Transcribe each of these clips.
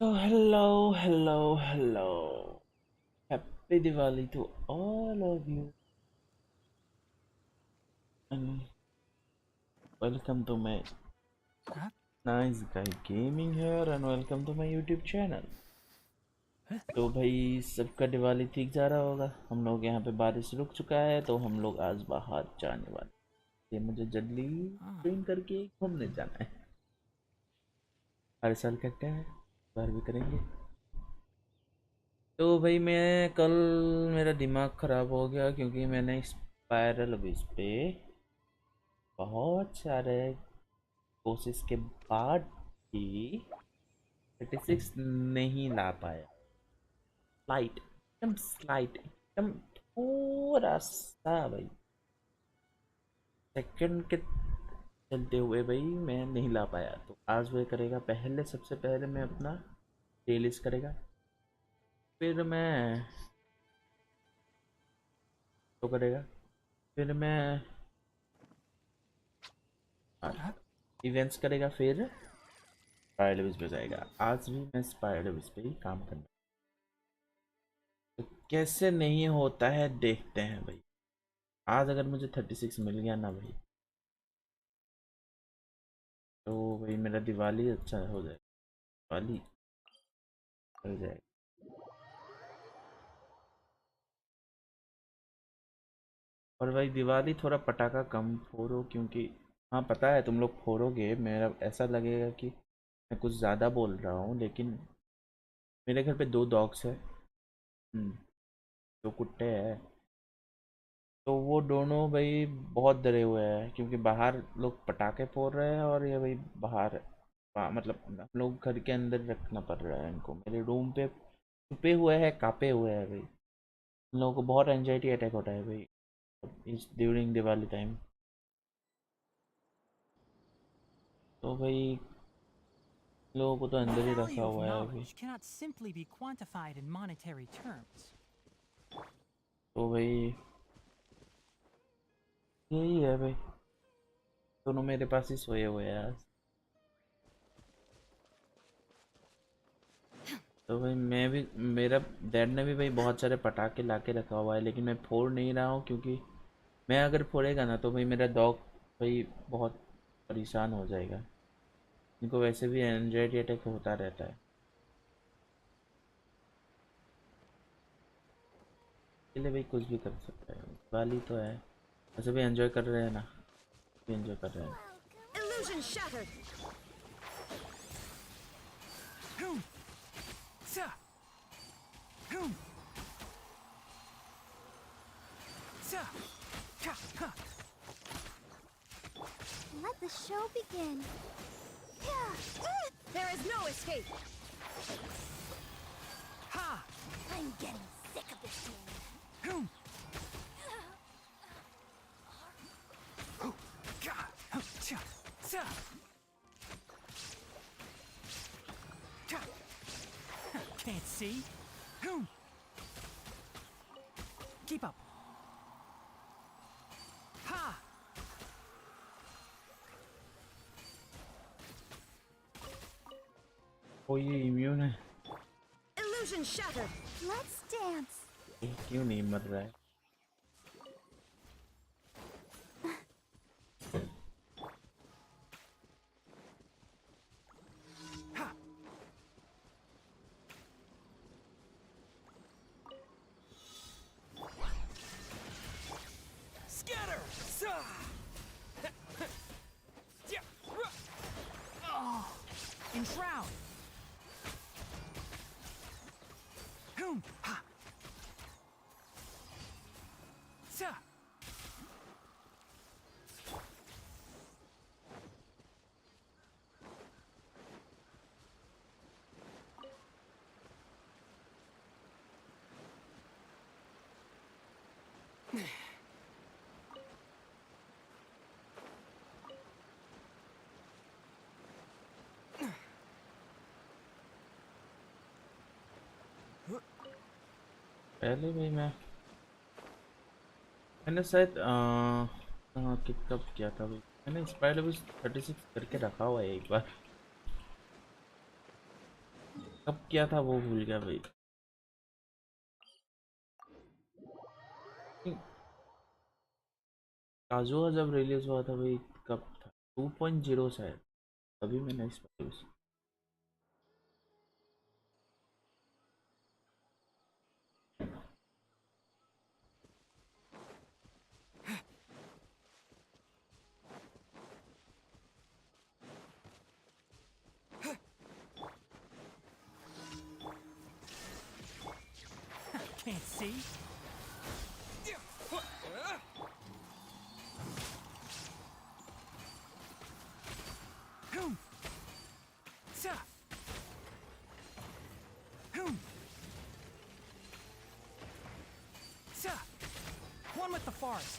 So hello. Happy Diwali to all of you and welcome to my nice guy gaming here and welcome to my YouTube channel. तो भाई सबका दिवाली ठीक जा रहा होगा। हम लोग यहाँ पे बारिश रुक चुका है तो हम लोग आज बाहर जाने वाले। ये मुझे जल्दी ट्रेन करके घूमने जाना है। हर साल करते हैं, बार भी करेंगे। तो भाई मैं कल मेरा दिमाग ख़राब हो गया क्योंकि मैंने स्पाइरल अबिस पे बहुत सारे कोशिश के बाद भी 36 नहीं ला पाया। स्लाइट एकदम थोड़ा सा भाई सेकंड के चलते हुए भाई मैं नहीं ला पाया। तो आज वह करेगा, पहले सबसे पहले मैं अपना रिलीज करेगा, फिर मैं तो करेगा, फिर मैं इवेंट्स करेगा, फिर स्पाइरल पे जाएगा। आज भी मैं स्पाइरल पे ही काम करना। तो कैसे नहीं होता है देखते हैं भाई। आज अगर मुझे 36 मिल गया ना भाई तो भाई मेरा दिवाली अच्छा हो जाए, दिवाली हो जाए। और भाई दिवाली थोड़ा पटाखा कम फोड़ो क्योंकि हाँ पता है तुम लोग फोड़ोगे, मेरा ऐसा लगेगा कि मैं कुछ ज़्यादा बोल रहा हूँ, लेकिन मेरे घर पे दो डॉग्स है, दो कुत्ते हैं। तो वो दोनों भाई बहुत डरे हुए हैं क्योंकि बाहर लोग पटाखे फोड़ रहे हैं और ये भाई बाहर मतलब हम लोग घर के अंदर रखना पड़ रहा है इनको। मेरे रूम पे छुपे हुए हैं, कांपे हुए हैं भाई। उन लोगों को बहुत एंजाइटी अटैक होता है भाई इस ड्यूरिंग दिवाली टाइम। तो भाई लोगों को तो The अंदर ही रखा value of हुआ है अभी। knowledge cannot simply be quantified in monetary terms. तो भाई यही है भाई, दोनों मेरे पास ही सोए हुए हैं आज। तो भाई मैं भी, मेरा डैड ने भी भाई बहुत सारे पटाखे ला के रखा हुआ है, लेकिन मैं फोड़ नहीं रहा हूँ क्योंकि मैं अगर फोड़ेगा ना तो भाई मेरा डॉग भाई बहुत परेशान हो जाएगा। इनको वैसे भी एंजाइटी अटैक होता रहता है, इसलिए भाई कुछ भी कर सकता है। दिवाली तो है, वैसे भी एंजॉय कर रहे हैं ना, भी एंजॉय कर रहे हैं। Illusion shattered. Let the show begin. There is no escape. I'm getting sick of this game. Can't see? Keep up. Ha! ओ ये इम्यून है, Illusion shattered. Let's dance. ये क्यों नहीं मर रहा है? Scatter! Oh, enshroud! Ha! पहले भाई मैंने शायद कब किया था भाई, मैंने स्पाइरल 36 करके रखा हुआ है एक बार। कब किया था वो भूल गया भाई। काजुआ जब रिलीज हुआ था भाई, कब था? 2.0 शायद, तभी मैंने इस पर use. Can't see? One with the forest.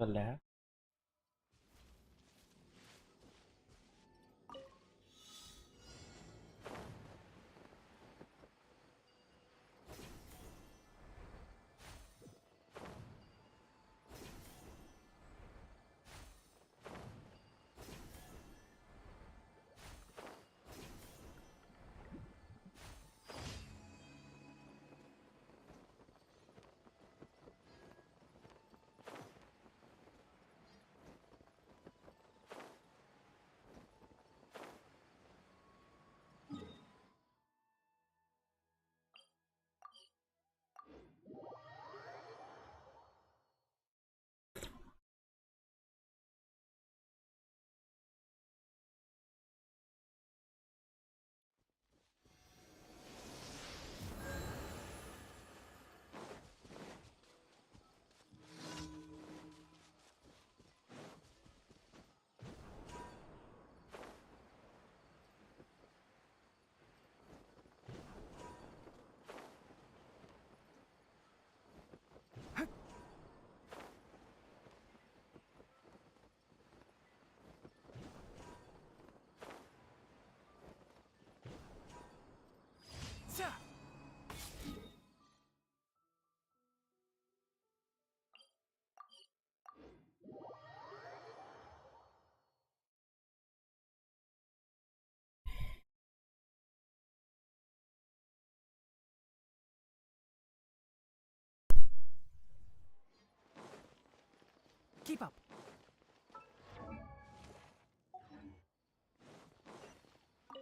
चल रहा है। Keep up.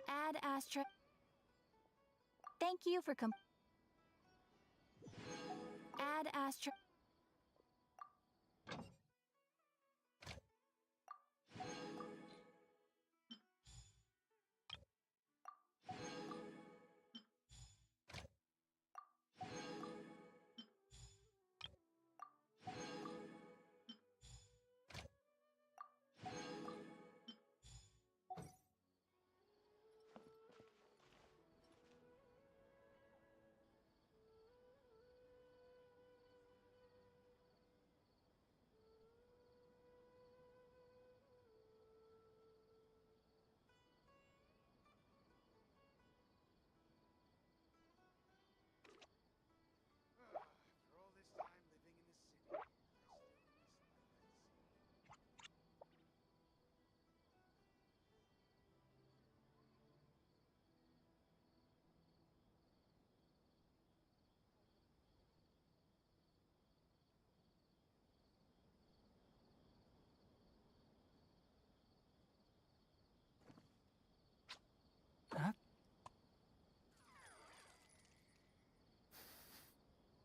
Add astra. Thank you for Add astra. Huh?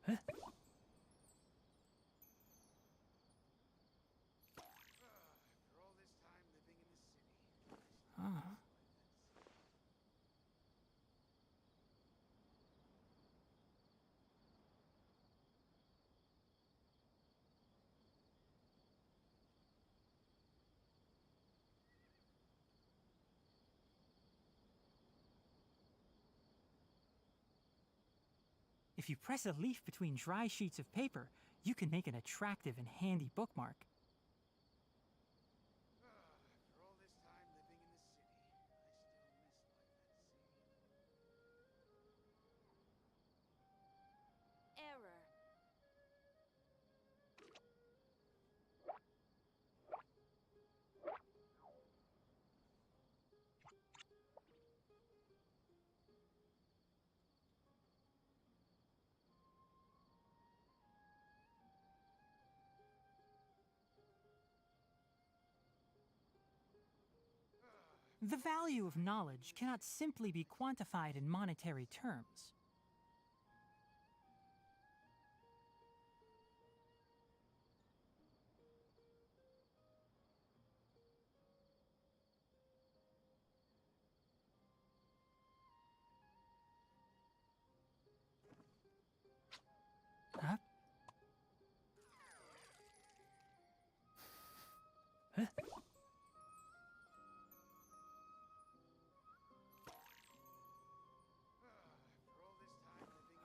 Huh? Uh-huh. If you press a leaf between dry sheets of paper, you can make an attractive and handy bookmark. The value of knowledge cannot simply be quantified in monetary terms. Huh? Huh?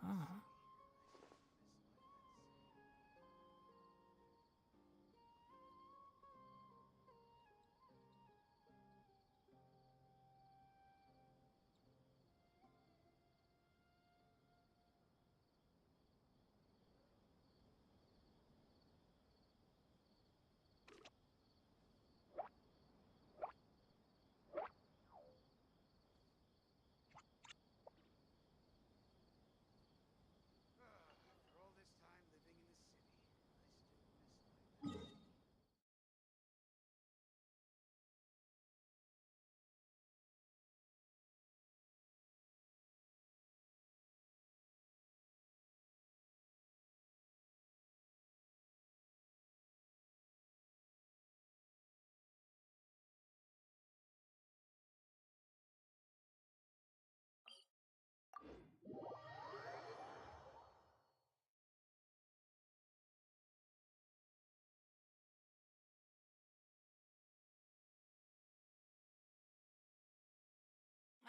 Uh-huh.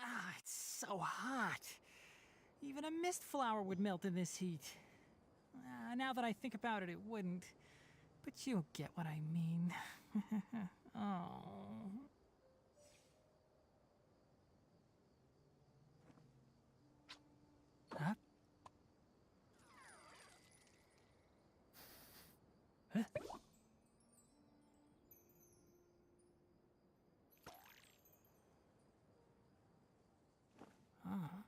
Ah, it's so hot. Even a mist flower would melt in this heat. Now that I think about it, it wouldn't. But you'll get what I mean. Oh. Huh? Huh? Uh-huh.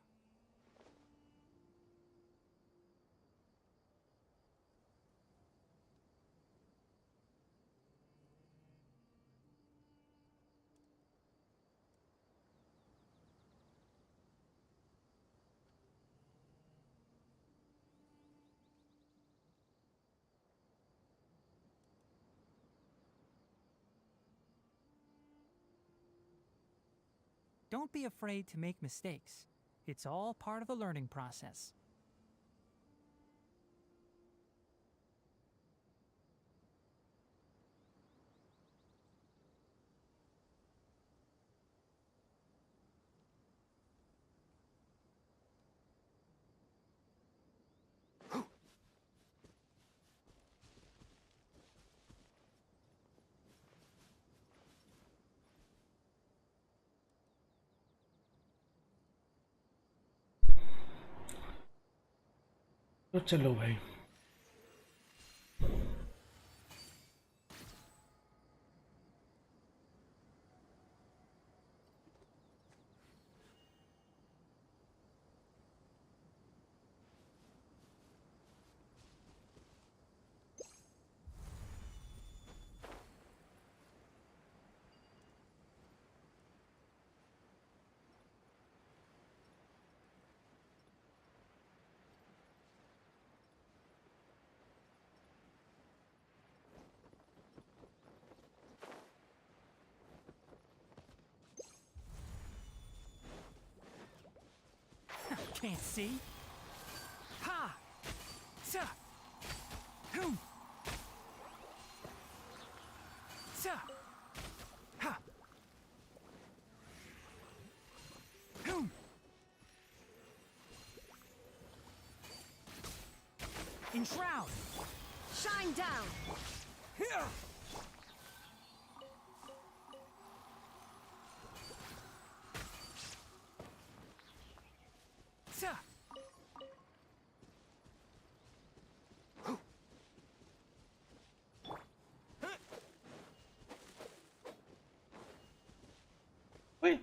Don't be afraid to make mistakes. It's all part of the learning process. तो चलो भाई Can't see. Ha! Sa! Hum! Sa! Ha! Hum! Enshroud! Shine down! Here! Sa! Wait.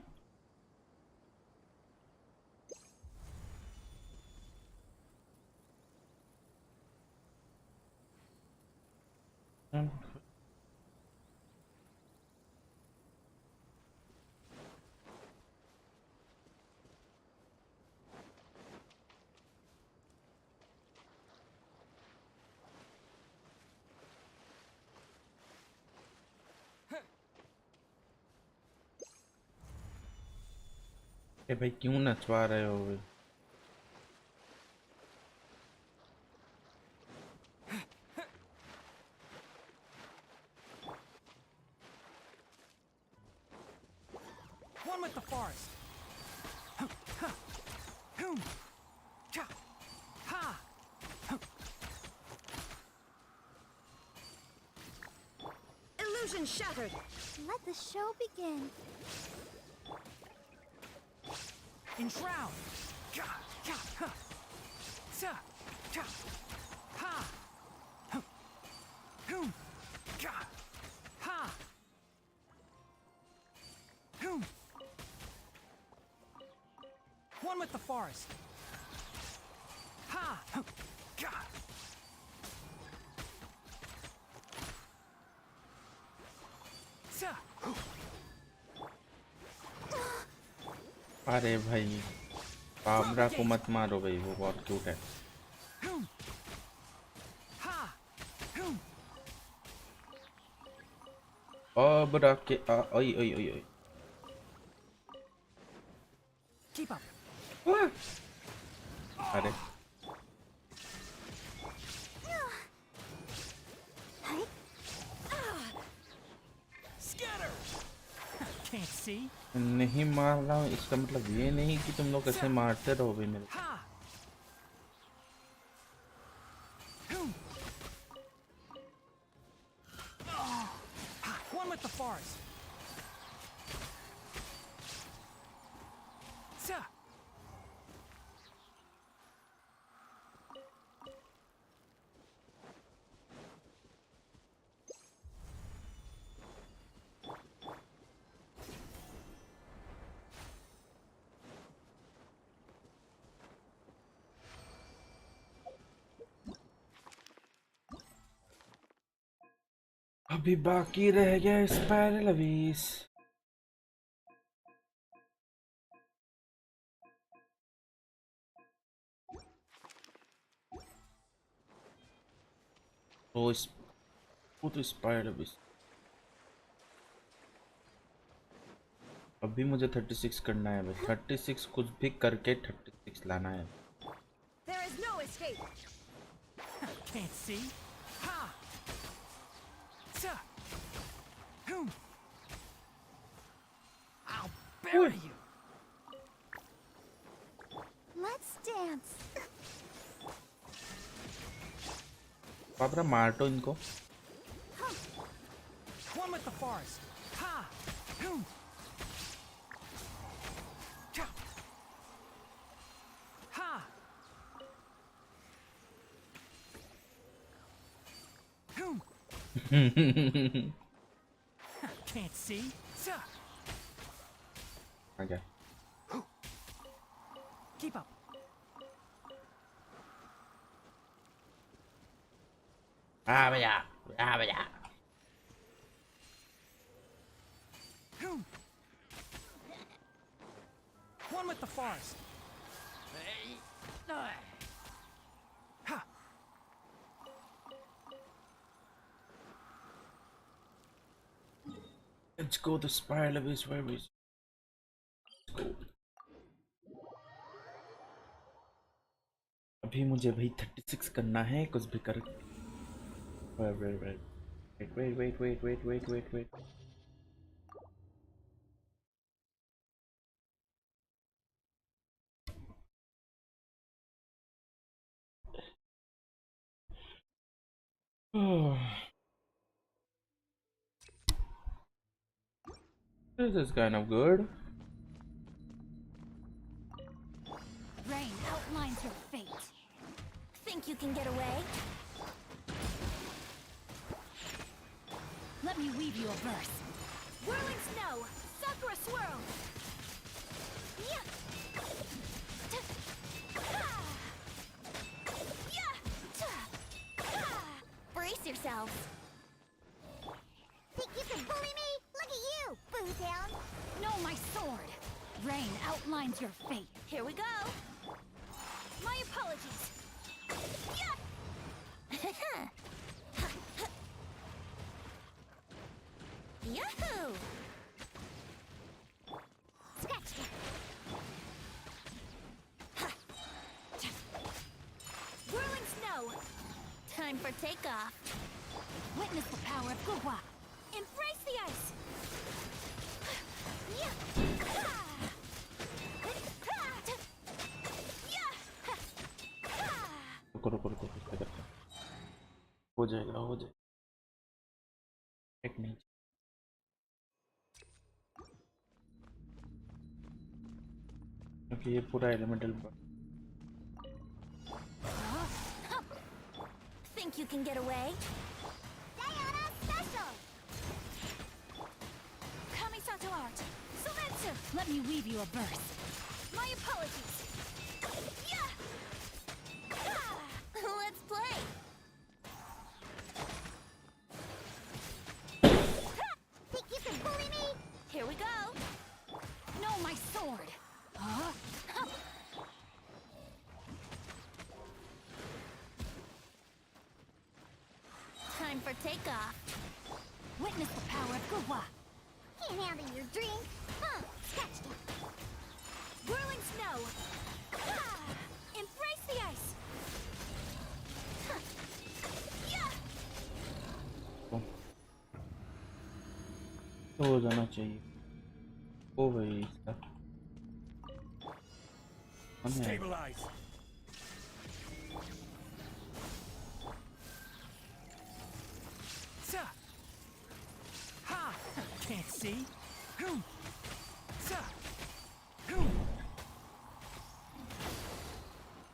ए भाई क्यों नचवा रहे हो भाई? One with the forest. Ha! Illusion shattered. Let the show begin. Enshroud. Ha! Ha! One with the forest. Ha! अरे भाई बाबरा को मत मारो भाई, वो बहुत क्यूट है। बाबरा के ओई ओई ओई ओई। Keep up. अरे Scatter. Can't see. नहीं मार रहा हूँ, इसका मतलब ये नहीं कि तुम लोग ऐसे मारते रहो भाई मेरे। Ha! One with the forest. अभी बाकी रह गया स्पाइरलबिस। वो तो स्पाइरलबिस। अभी मुझे 36 करना है भाई, 36 कुछ भी करके 36 लाना है। There is no escape. Can't see. Ha! I'll bury you. Let's dance. Babra मार तो इनको। One with the forest. Ha! Ha! Can't see. Okay. Keep up. भैया भैया। One with the forest. Ha! Let's go to Spiralabyss where we go. अभी मुझे भाई 36 करना है, कुछ भी कर। Wait. This is kind of good. Rain outlines your fate. Think you can get away? Let me weave you a verse. Whirling snow, sakura swirl. Yeah. Brace yourselves. Think you can bully me? Look at you, boo down. No, my sword. Rain outlines your fate. Here we go. My apologies. Yeah. Yahoo! Scratch that. for takeoff. Witness the power of Gugwa. Embrace the ice. रुको रुको रुको कुछ करते हैं। हो जाएगा हो जाएगा। एक नहीं क्योंकि ये पूरा elemental Think you can get away? Diana special. Kamisato art. Sumetsu. Let me weave you a verse. My apologies. Yeah. Let's play. Think you can bully me? Here we go. No, my sword. Huh? Time for takeoff. Witness the power of Gugwa. Can't handle your drink. Scratched it. Whirling snow. Embrace the ice. Yeah. तो हो जाना चाहिए। ओ भाई इसका Stabilize. Ha! Can't see.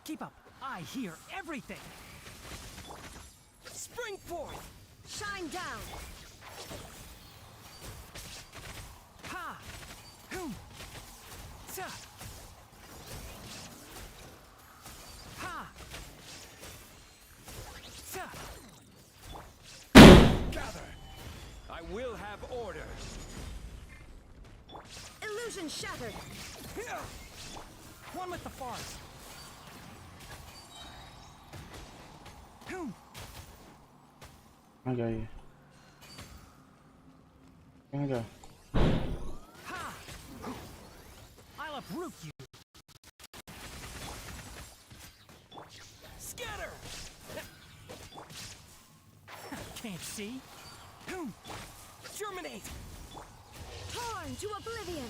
Keep up. I hear everything. Spring forth. Shine down. Ha! Ha! Gather. I will have order. Illusion shattered. One with the forest. कहाँ गया ये? कहाँ गया? Ha! I'll uproot you. Scatter. Can't see. Germinate. Torn to oblivion.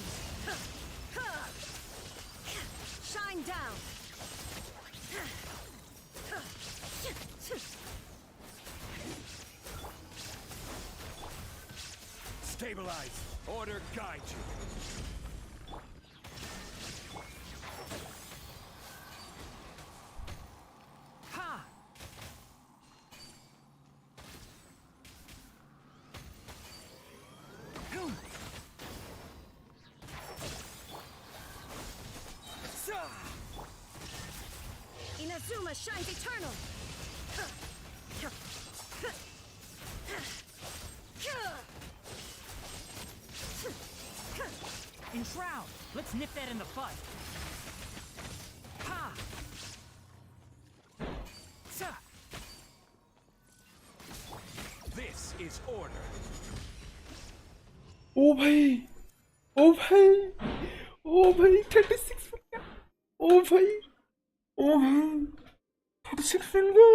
Shine down. Stabilize. Order guide you. Ha! Inazuma shines eternal. Enshroud. Let's nip that in the bud. Ha! This is order. ओ भाई ओ भाई ओ भाई 36 मिल गया। ओ भाई 36 मिल गया।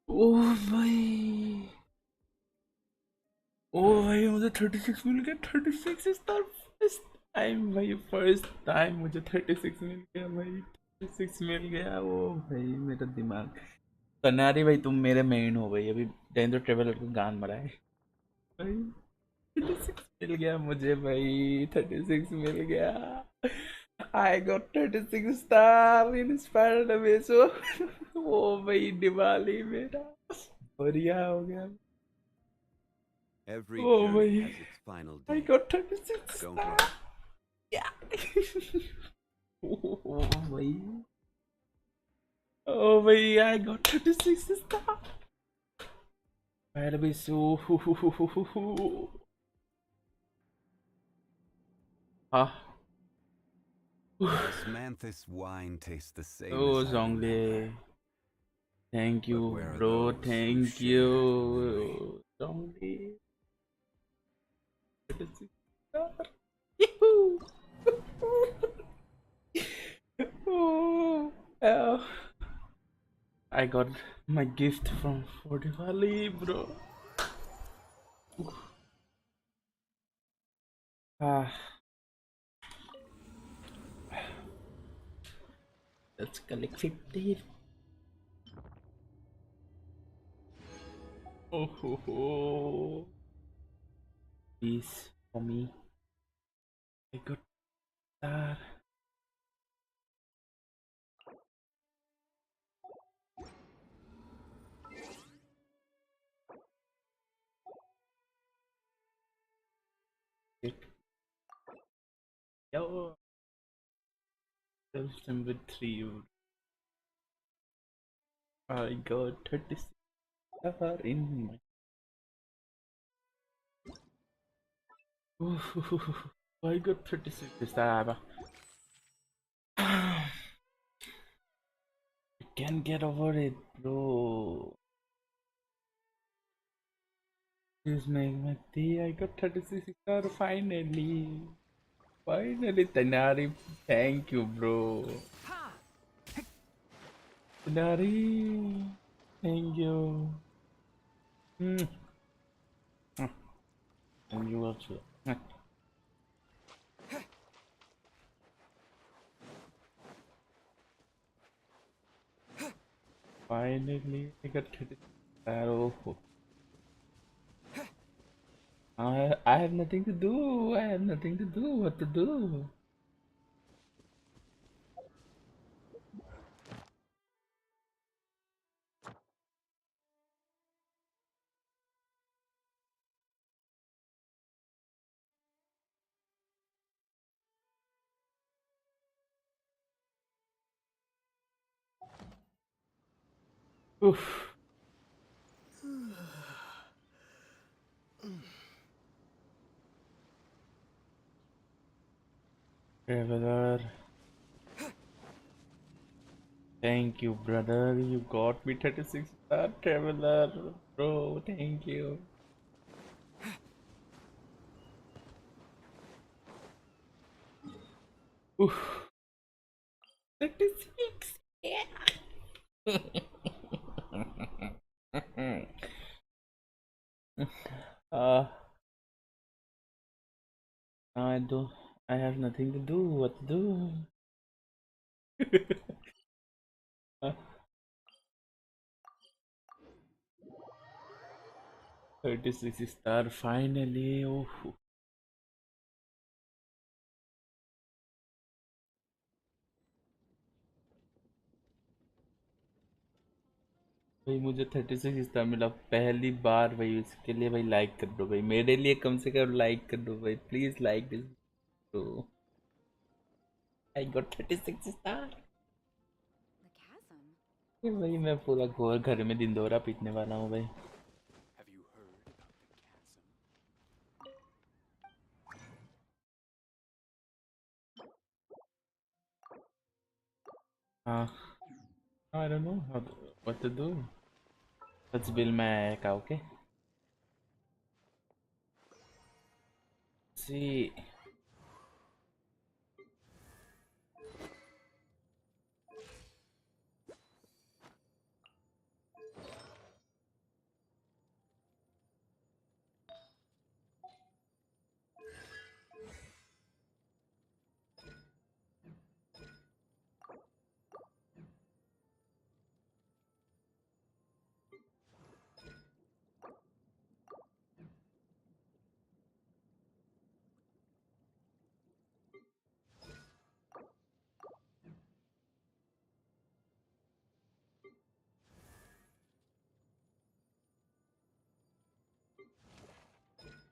ओ भाई मुझे 36 मिल गया। 36 is the first time भाई, फर्स्ट टाइम मुझे 36 मिल गया भाई। 36 मिल गया। ओ भाई मेरा दिमाग कनारी भाई, तुम मेरे मेन हो भाई। अभी डेंजर ट्रेवलर को गान मरा है भाई। 36 मिल गया मुझे भाई। 36 मिल गया। I got 36 star in SPIRALABYSS। ओ भाई दिवाली मेरा बढ़िया हो गया। Every Oh, journey my. has its final I day. got 36 Don't star। worry. Yeah। ओ भाई ओ भाई I got 36 star। SPIRALABYSS। हाँ। Osmanthus wine tastes the same Oh, as Zhongli. Thank you, But where are bro. those who Thank share you, the Zhongli. Yahoo! Oh, I got My gift from DIWALI, bro. Ah, let's collect 50. Oh ho ho. Please, for me. I got that. Yo, self with 3. I got 36 star in my. Ooh, I got 36 star. I can't get over it, bro. Please make my tea. I got 36 star finally. Finally, Tanari. Thank you, bro. Tanari. Thank you. Mm. And you also. Finally, I got 36 star. Oh. I have nothing to do. I have nothing to do. What to do? Oof. Traveler. Thank you, brother. You got me 36 star, Traveler. Bro, thank you. Oof. 36. Yeah. uh, I do. I have nothing to do. What to do? Uh, 36 star finally. Oh, भाई मुझे 36 star मिला पहली बार भाई। इसके लिए भाई like कर दो भाई, मेरे लिए कम से कम लाइक कर दो भाई, प्लीज लाइक दिस। तो I got 36 star. The chasm? ये भाई मैं पूरा घोर घर में दिन दोहरा पीटने वाला हूँ भाई। Have you heard about the chasm? हाँ, I don't know how to, what to do. Let's build my cow, okay? See.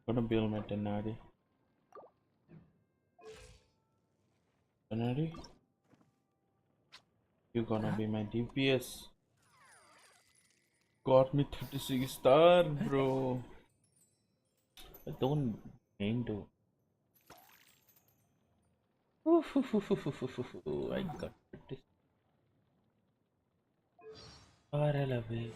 Gonna build my Tenari. Tenari? You're gonna be my DPS. Got me 36 star, bro. I don't mean to. I got 36 star, I love it.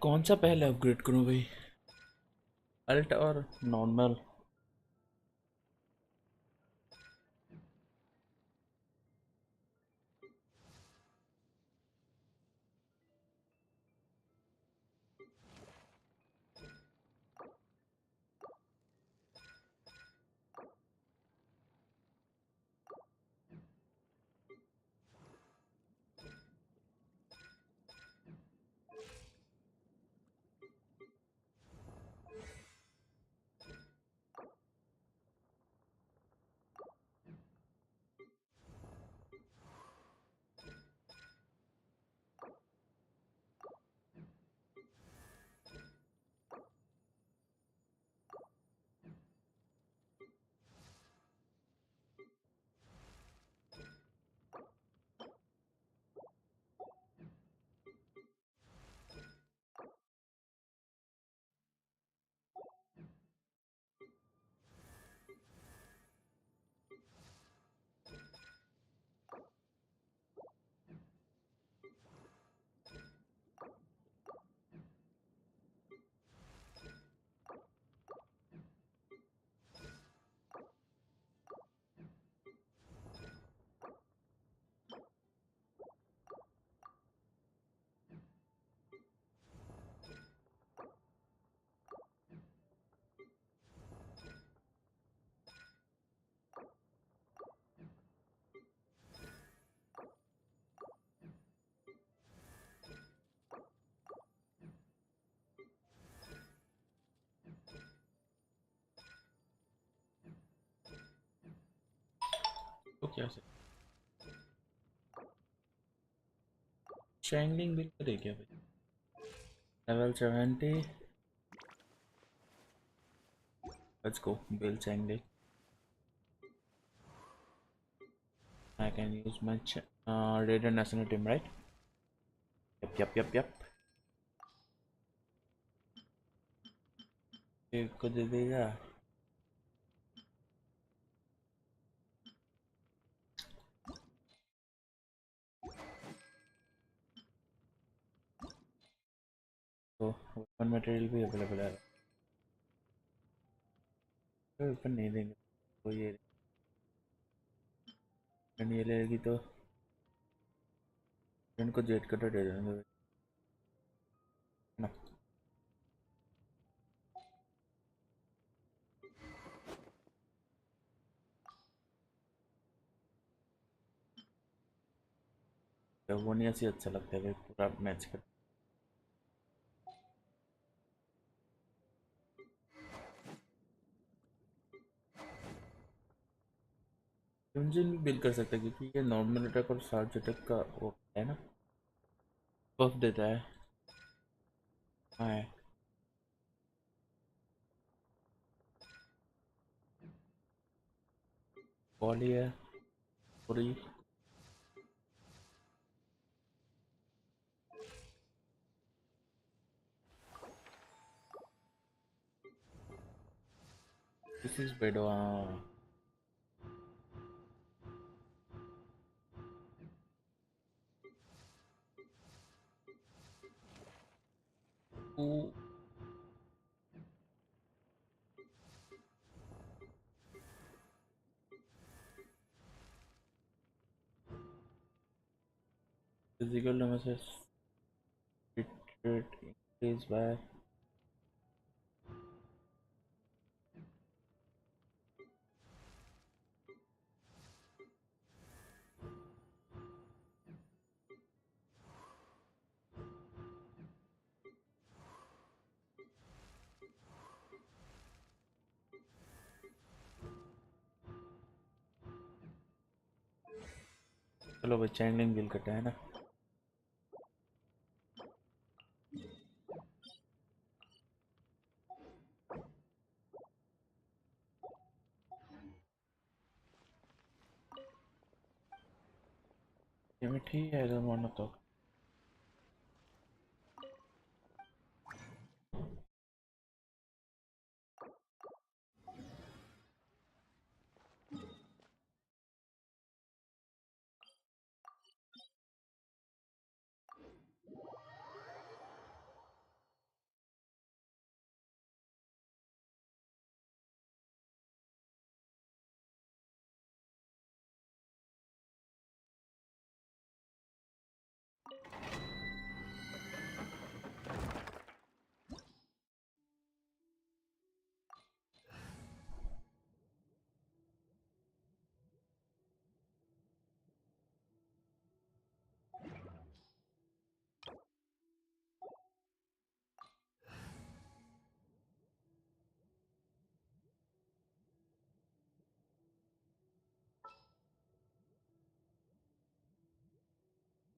कौन सा पहले upgrade करूं भाई, alt और normal? तो क्या से चैंगलिंग bill करे क्या भाई? लेवल 70, लेट्स गो बिल चैंगलिंग. I can use my radiant national team, right? Yep. एक को दे देगा. तो वेपन मटेरियल भी अवेलेबल है. वेपन नहीं देंगे तो ये लेगी तो इनको जेट कटर दे देंगे ना. वो नहीं ऐसी अच्छा लगता है भाई पूरा मैच कर. इंजन भी बिल्ड कर सकते हैं क्योंकि ये नॉर्मल अटैक और चार्ज अटैक का वो है ना, बफ देता है. हाँ, बॉली है पूरी. दिस इज बेडो. फिजिकल डैमेज increase by चलो भाई चैंगलिंग बिल कटा है ना. ये में ठीक है इधर मानो तो.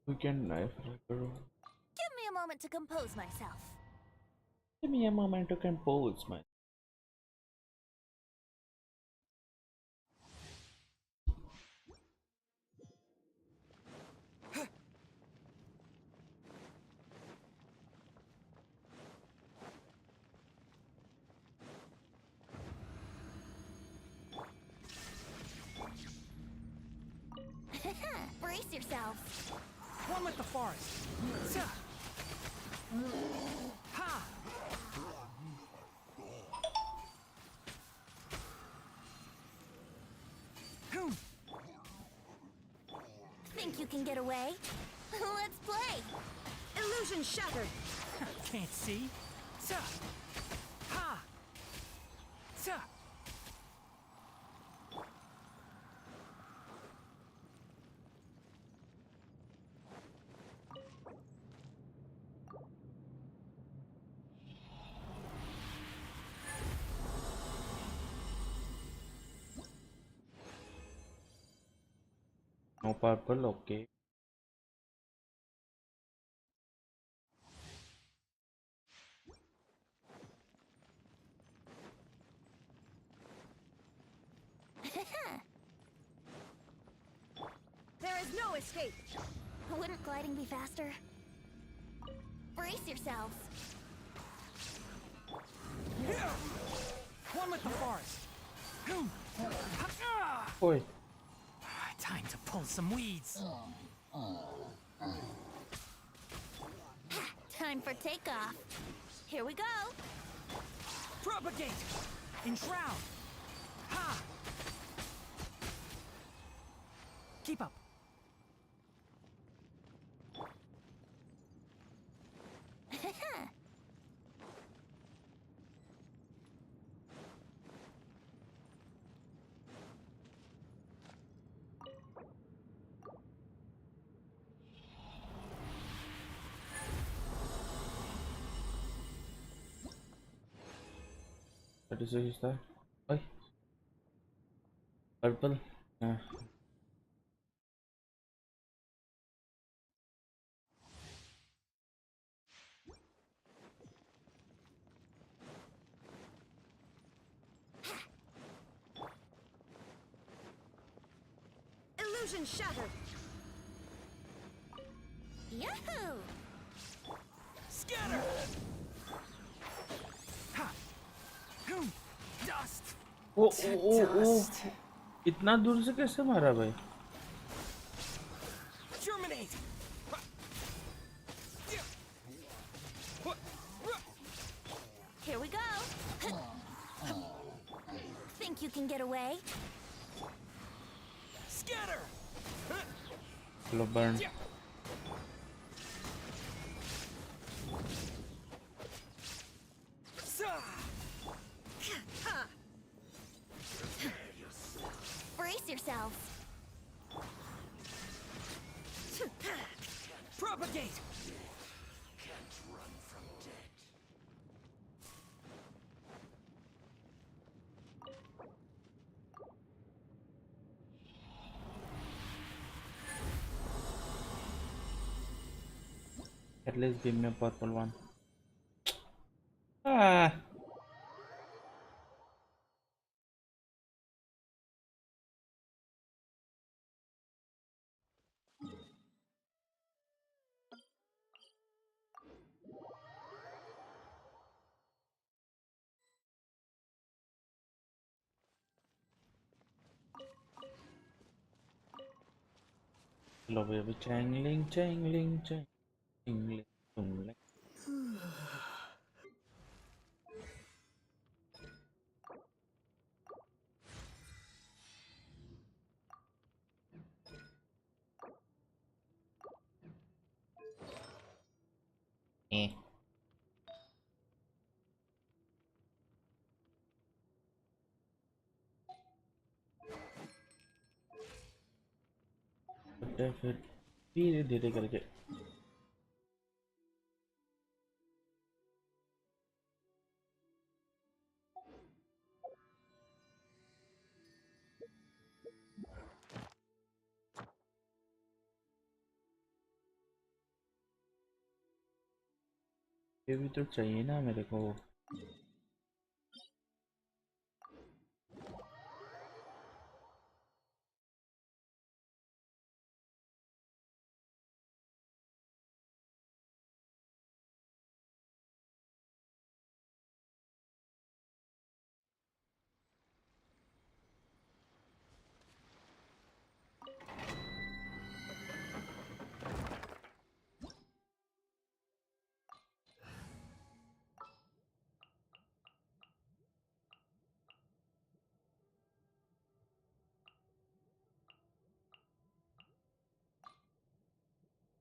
Weekend knife. Give me a moment to compose myself. Give me a moment to compose my. Brace yourselves. One with the forest. Sa. Ha! Hoom. Think you can get away? Let's play. Illusion shattered. Can't see. Sa. Ha! Sa. No purple, okay. There is no escape. Wouldn't gliding be faster? Brace yourselves. One with the forest. Hoom. Ha. Oi. Time to pull some weeds. Time for takeoff. Here we go. Propagate. Enshroud. Ha! Keep up. What is that? Oi. Purple. Illusion shattered. Yahoo! Scatter. Ha! Hoom. Dust. ओ ओ ओ इतना दूर से कैसे मारा भाई? Germinate. Here we go. Think you can get away? Scatter. Hello, burn. Brace yourselves. Propagate. At least give me a purple one. Ah. Hello, baby. Changling, changling, changling, changling. Eh. फिर धीरे धीरे करके ये भी तो चाहिए ना मेरे को।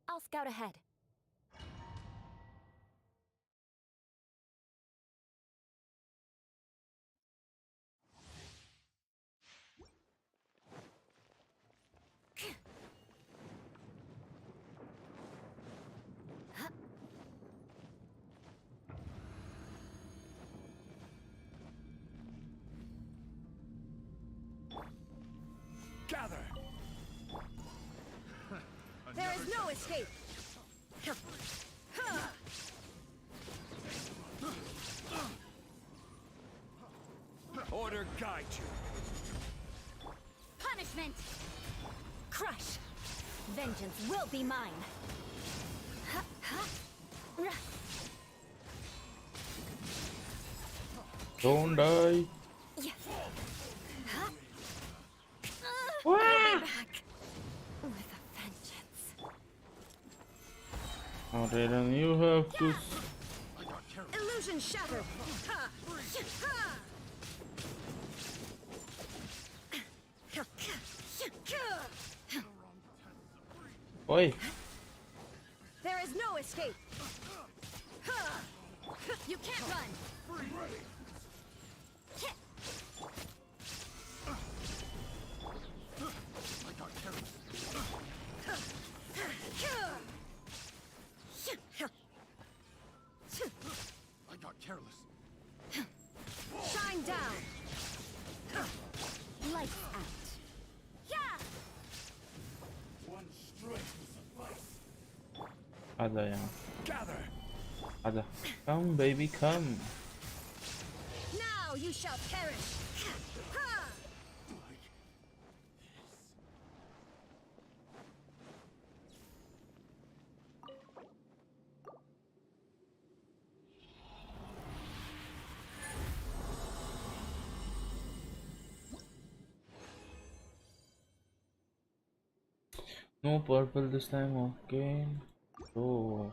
I'll scout ahead. Gather! There is no escape. Order guide you. Punishment! Crush! Vengeance will be mine! Don't die. I'll be back with a vengeance. Now, Raiden, you have to. Illusion shattered! Oi! There is no escape! You can't run! I got careless. Shine down! Lights out! Yeah! One strike will suffice. आजा यहाँ. Gather! आजा. Come baby, come. Now you shall perish! No purple this time, okay. So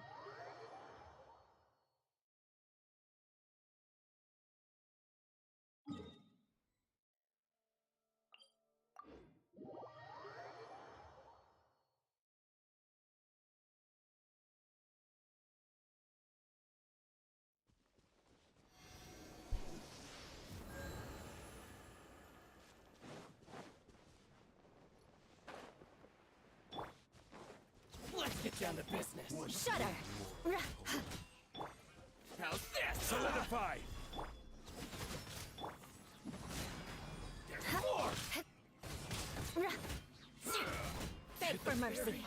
Let's get down to business. Shudder! How's this? Solidify! There's more! Beg for mercy!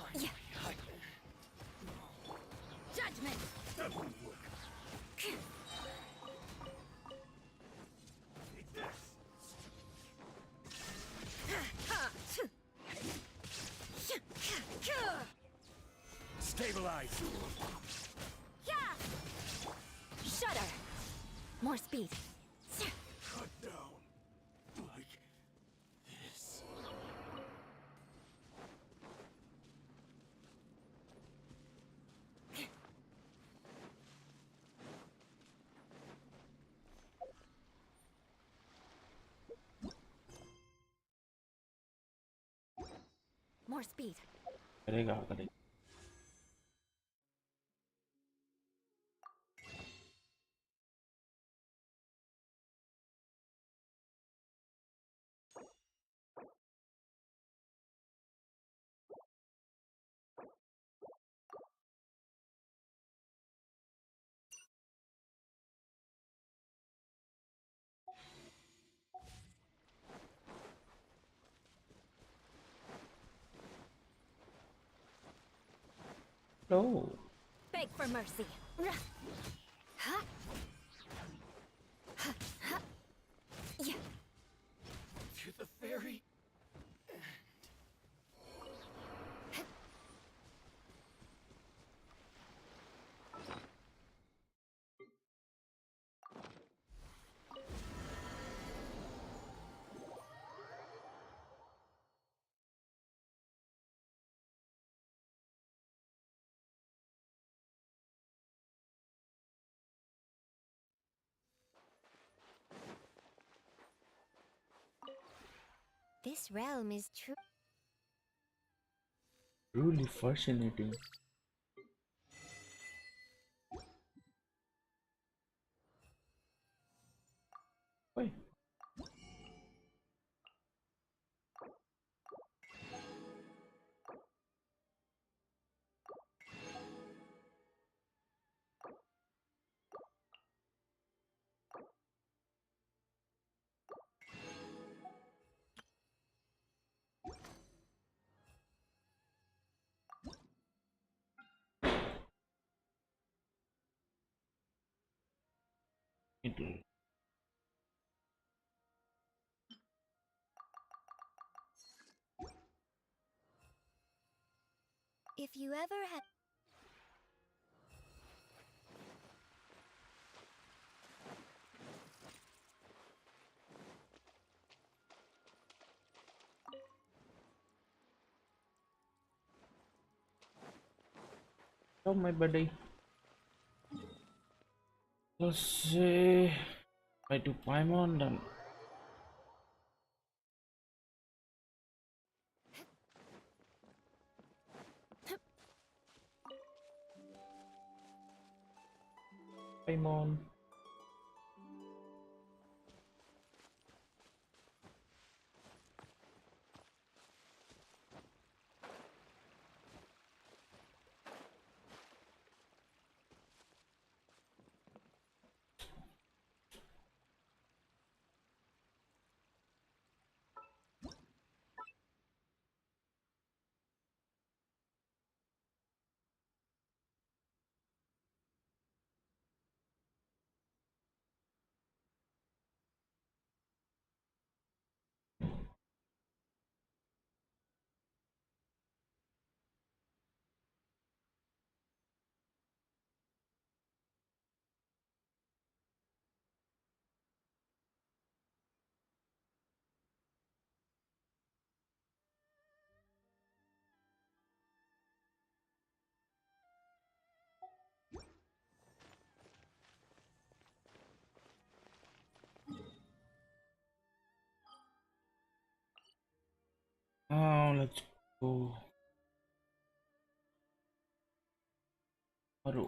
Judgment! That won't work. Take this! Stabilize! Shudder! More speed. Cut down. Like this. More speed. करेगा करेगा. Oh. Beg for mercy. Yeah. To the very This realm is Truly fascinating. Wait. If you ever had. Oh, my buddy. Let's see. I do Paimon then. Paimon. Oh, let's go. Maru.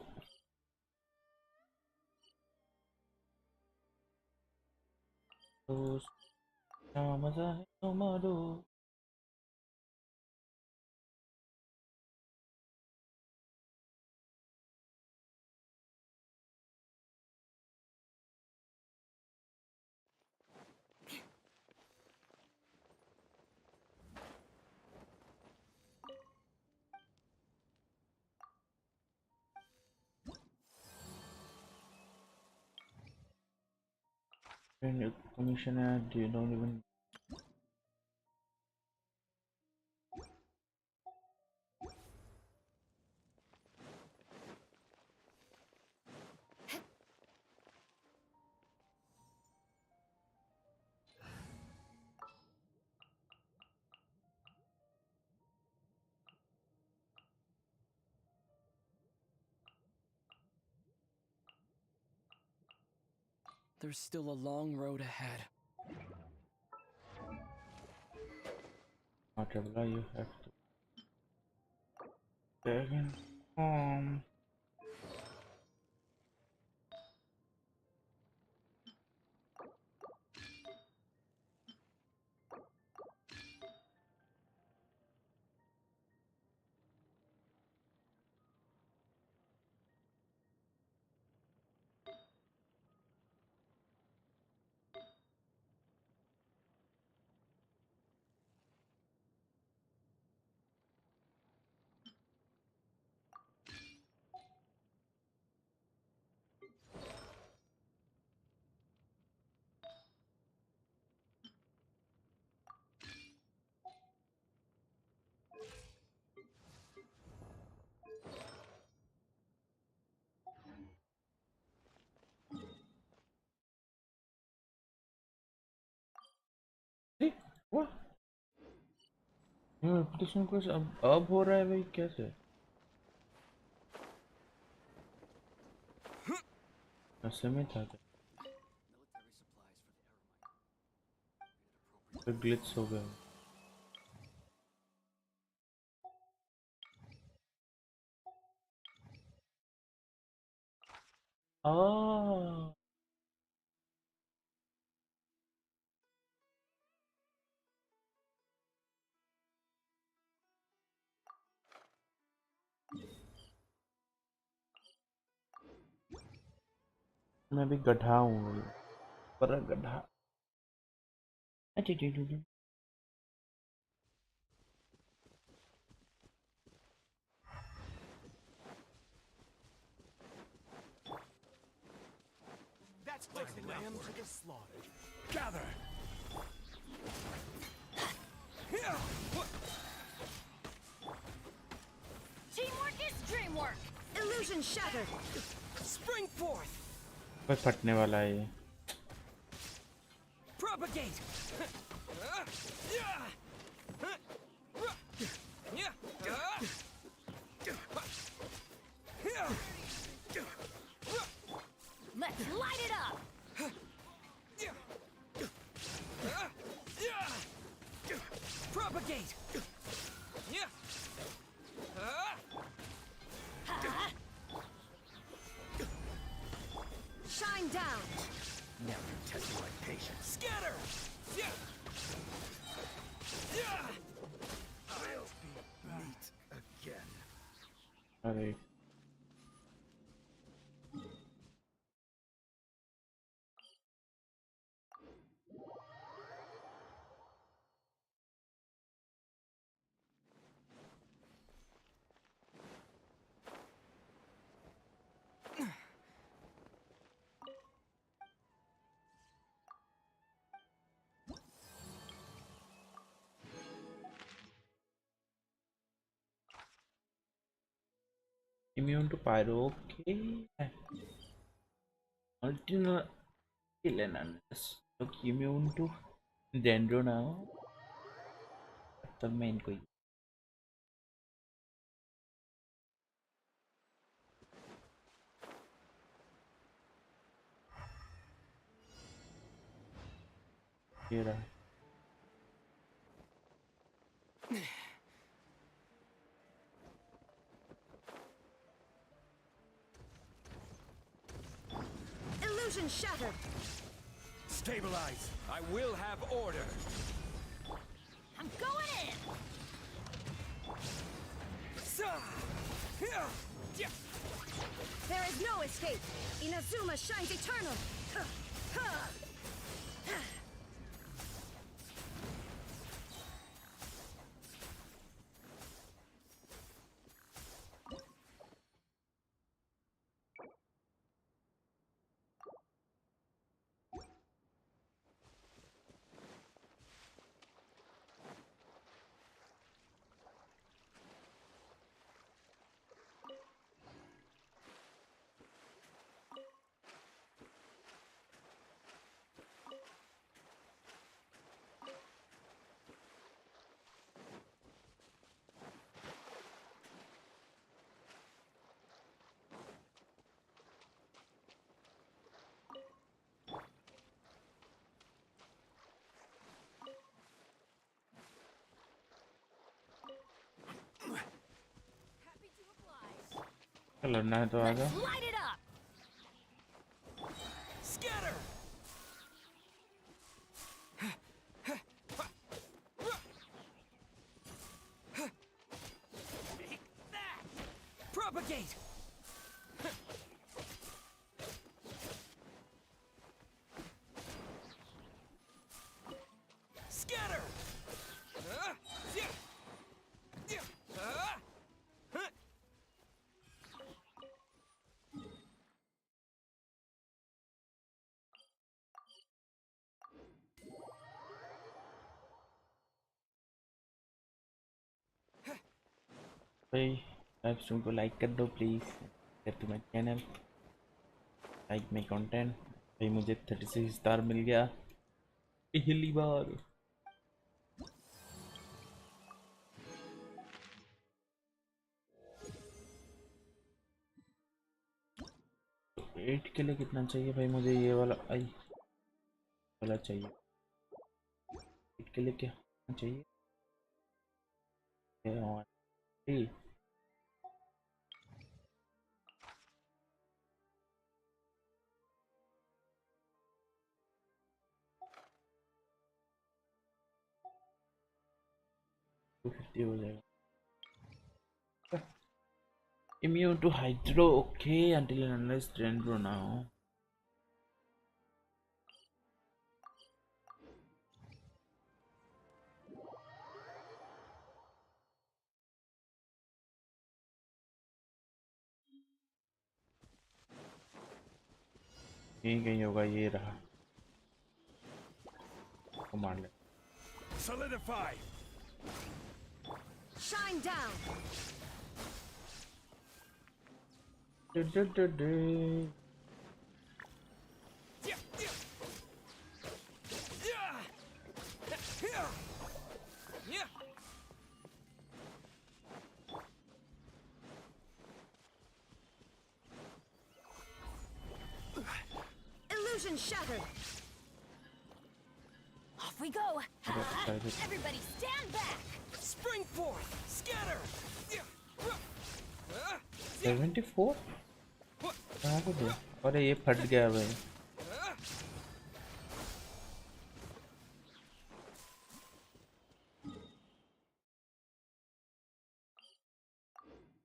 Terus, sama saya Maru. When you commission ad, you don't even. There's still a long road ahead. Whatever you have to. Again. Reputation कुछ अब हो रहा है भाई, कैसे? ऐसे में था तो ग्लिच हो गया। आ मैं भी गधा हूँ, पर गधा। अच्छा That's taking lamb to the slaughter. Gather. Teamwork is dreamwork. Illusion shattered. Spring forth. भाई फटने वाला है ये। Propagate. Let's light it up. Propagate. Shine down. Now you're testing my patience. Scatter. I'll be meat again. अरे immune to pyro, okay. Alternate kill and unless look immune to dendro now, the main कोई ये रहा। Illusion shattered. Stabilize. I will have order. I'm going in. There is no escape. Inazuma shines eternal. Happy to oblige. लड़ना है तो आजा। Let's light it up. Scatter. Take that. Propagate. Scatter. भाई live stream को like कर दो please, subscribe to my channel, like my content. भाई मुझे 36 स्टार मिल गया पहली बार। 8 के लिए कितना चाहिए भाई मुझे? ये वाला आई वाला चाहिए। 8 के लिए क्या चाहिए? 3 250 हो जाएगा। Immune to hydro, okay, until and unless drain bro now. कहीं होगा, ये रहा। मार ले। Solidify. Shine down. Illusion shattered. Off we go. Everybody stand back. Spring forth. Scatter. 74 कहाँ को दिया? अरे ये फट गया भाई।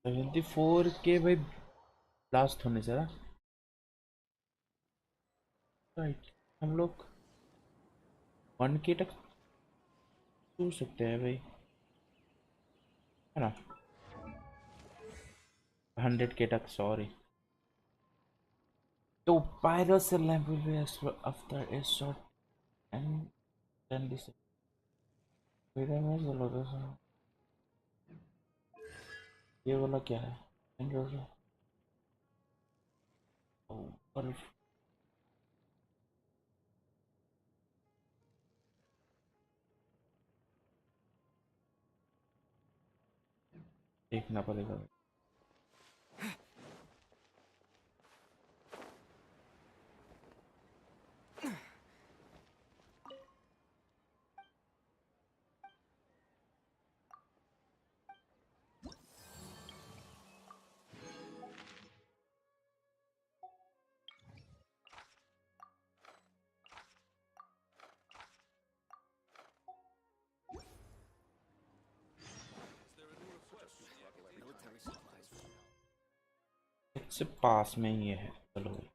सेवेंटी फोर के भाई ब्लास्ट होने से राइट। हम लोग 1K तक छू सकते हैं भाई, है ना? 100K तक, सॉरी। तो pyro cell lamp will be extra after a short and 10 seconds. ये वाला क्या है? देखना पड़ेगा। इससे पास में ही है, चलो भाई।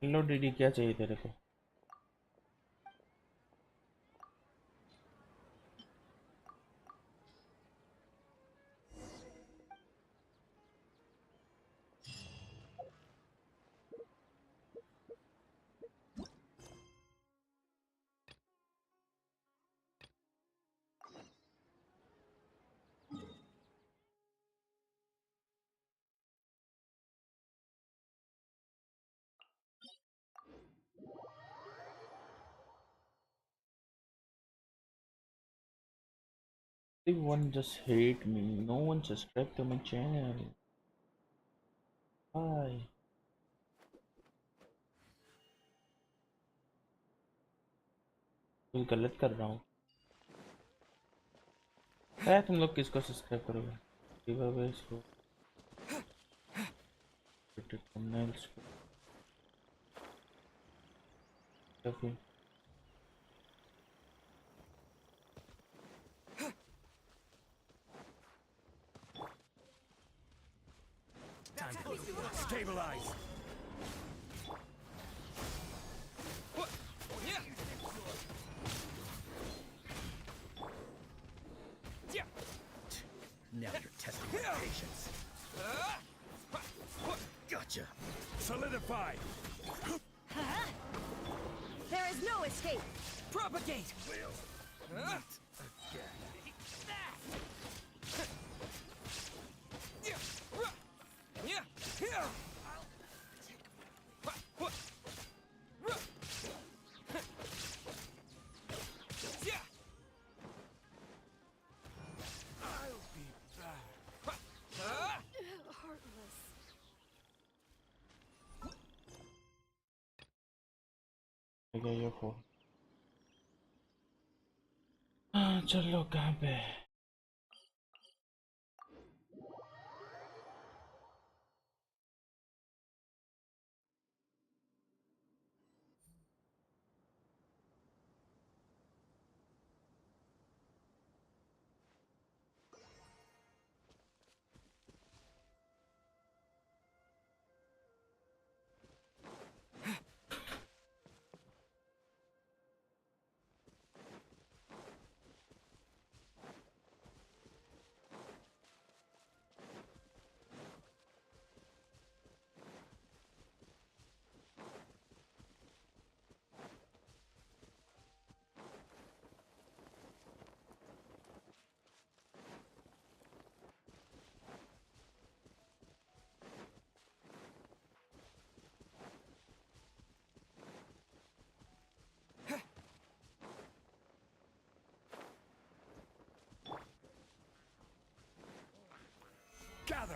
हेलो डीडी, क्या चाहिए तेरे को? Everyone just hate me. No one subscribe to my channel. Why? कुछ गलत कर रहा हूँ? है तुम लोग किसको सब्सक्राइब करोगे? DIWALI को, thumbnails को, या फिर Stabilize. Now you're testing my patience. Gotcha. Solidify. There is no escape. Propagate! Heartless. क्या ये फोन चलो कहाँ पे Gather!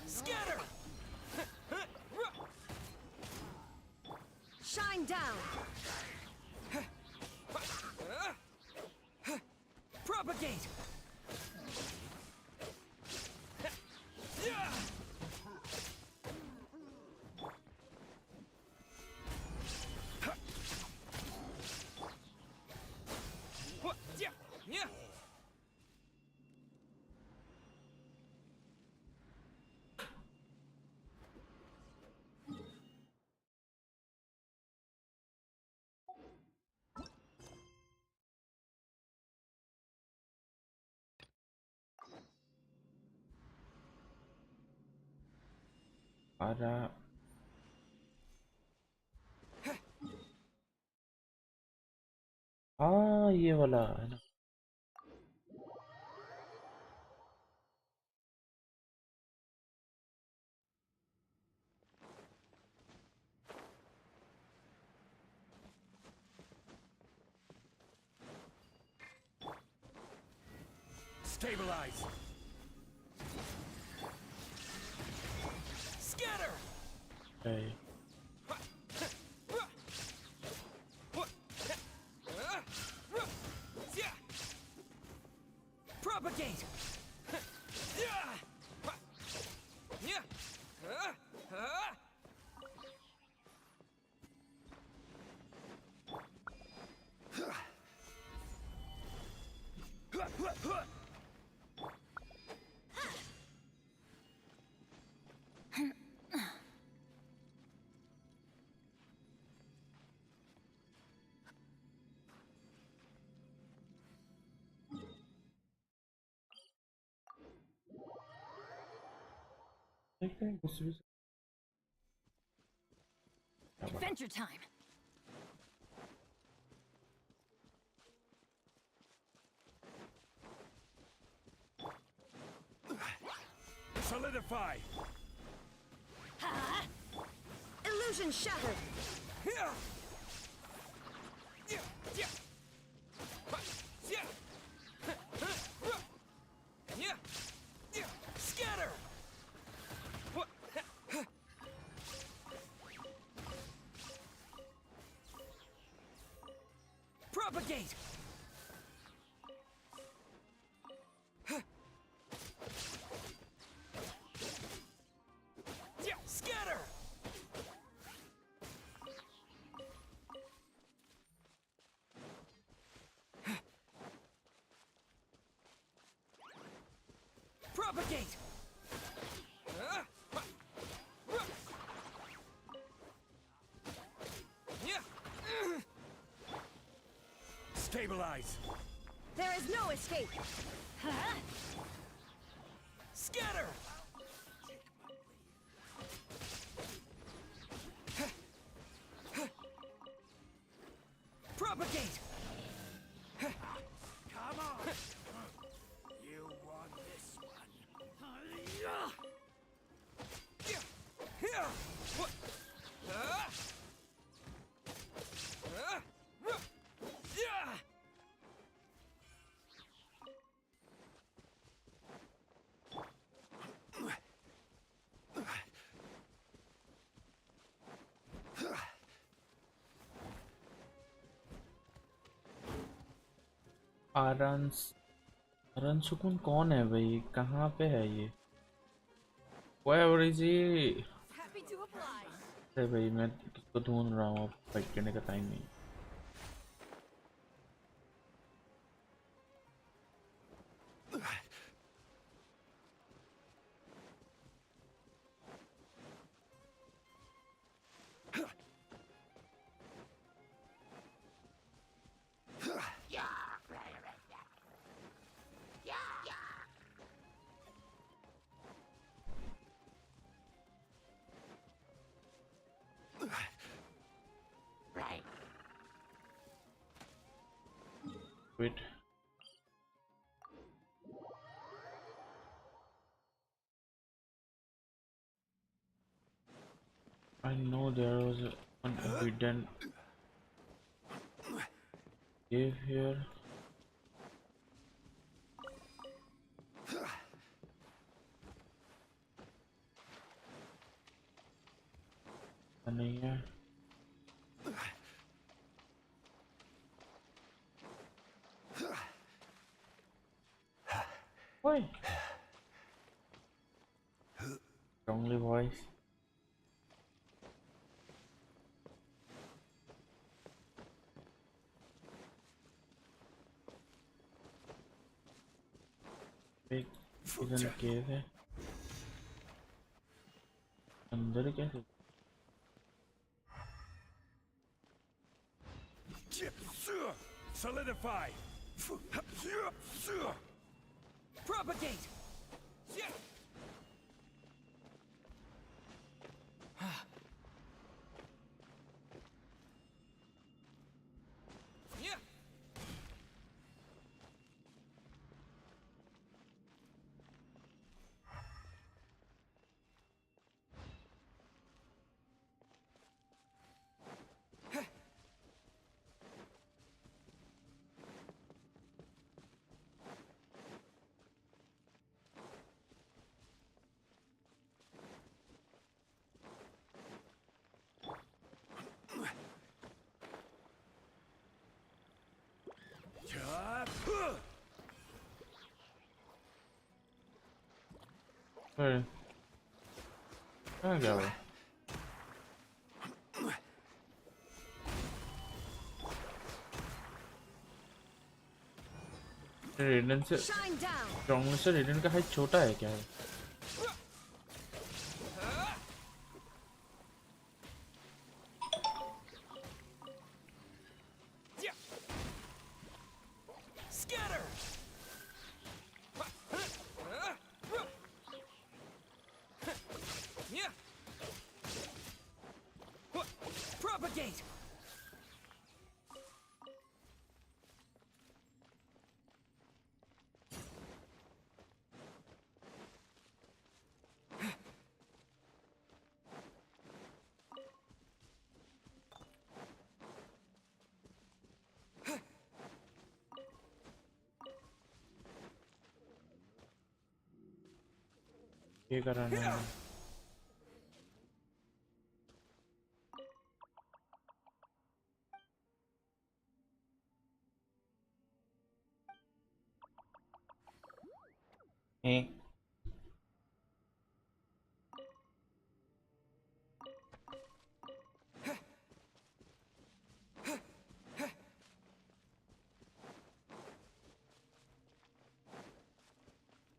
Scatter! Shine down! Propagate! अरे हाँ ये वाला है ना Stabilize! Scatter! है Propagate! देखते हैं कुछ भी Adventure time! Solidify! Illusion shattered! Scatter! Propagate! Scatter! Propagate! Stabilize. There is no escape. Huh? Scatter. Propagate! Come on. You won this one. आरन सुकून कौन है भाई? कहाँ पे है ये? Where is he? Happy to oblige. अरे भाई मैं किसको ढूंढ रहा हूँ, फाइट करने का टाइम नहीं। Wait. I know there was an hidden cave here. नहीं है। Why? Strongly voice. Big hidden cave है। अंदर कैसे? Solidify. Propagate! Where? कहाँ गया वो? रेडन से Shine down. स्ट्रॉन्ग से रेडन का हाइट छोटा है क्या? Scatter! Propagate! ये कराना है।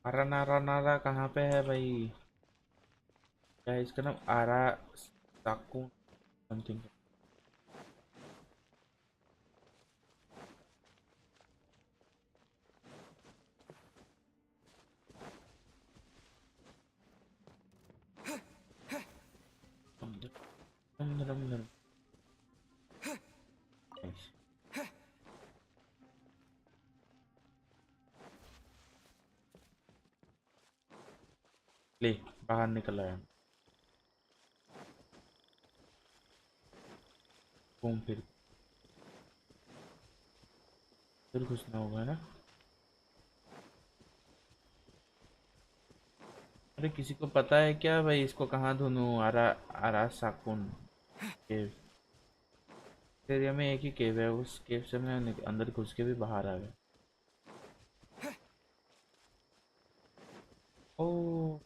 आरा नारा नारा कहाँ पे है भाई? क्या है इसका नाम? आरा साकू समथिंग। गरम गरम। Nice. ले बाहर निकल आया। घूम फिर घुसना होगा ना। अरे किसी को पता है क्या भाई इसको कहाँ ढूंढूं? आरा आरा साकुन केव। एरिया में एक ही केव है, उस केव से मैं अंदर घुस के भी बाहर आ गया। ओ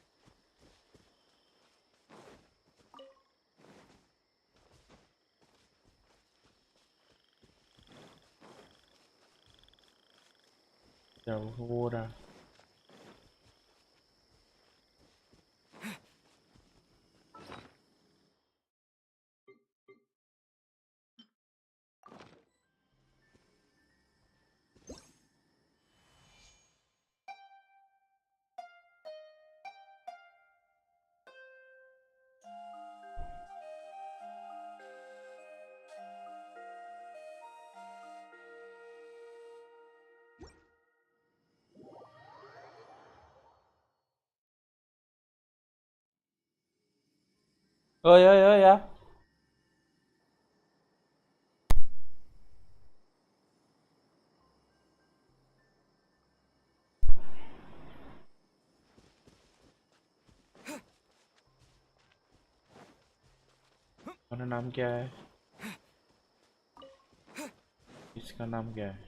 क्या हो रहा? ओए ओए ओए यार, तुम्हारा नाम क्या है? इसका नाम क्या है?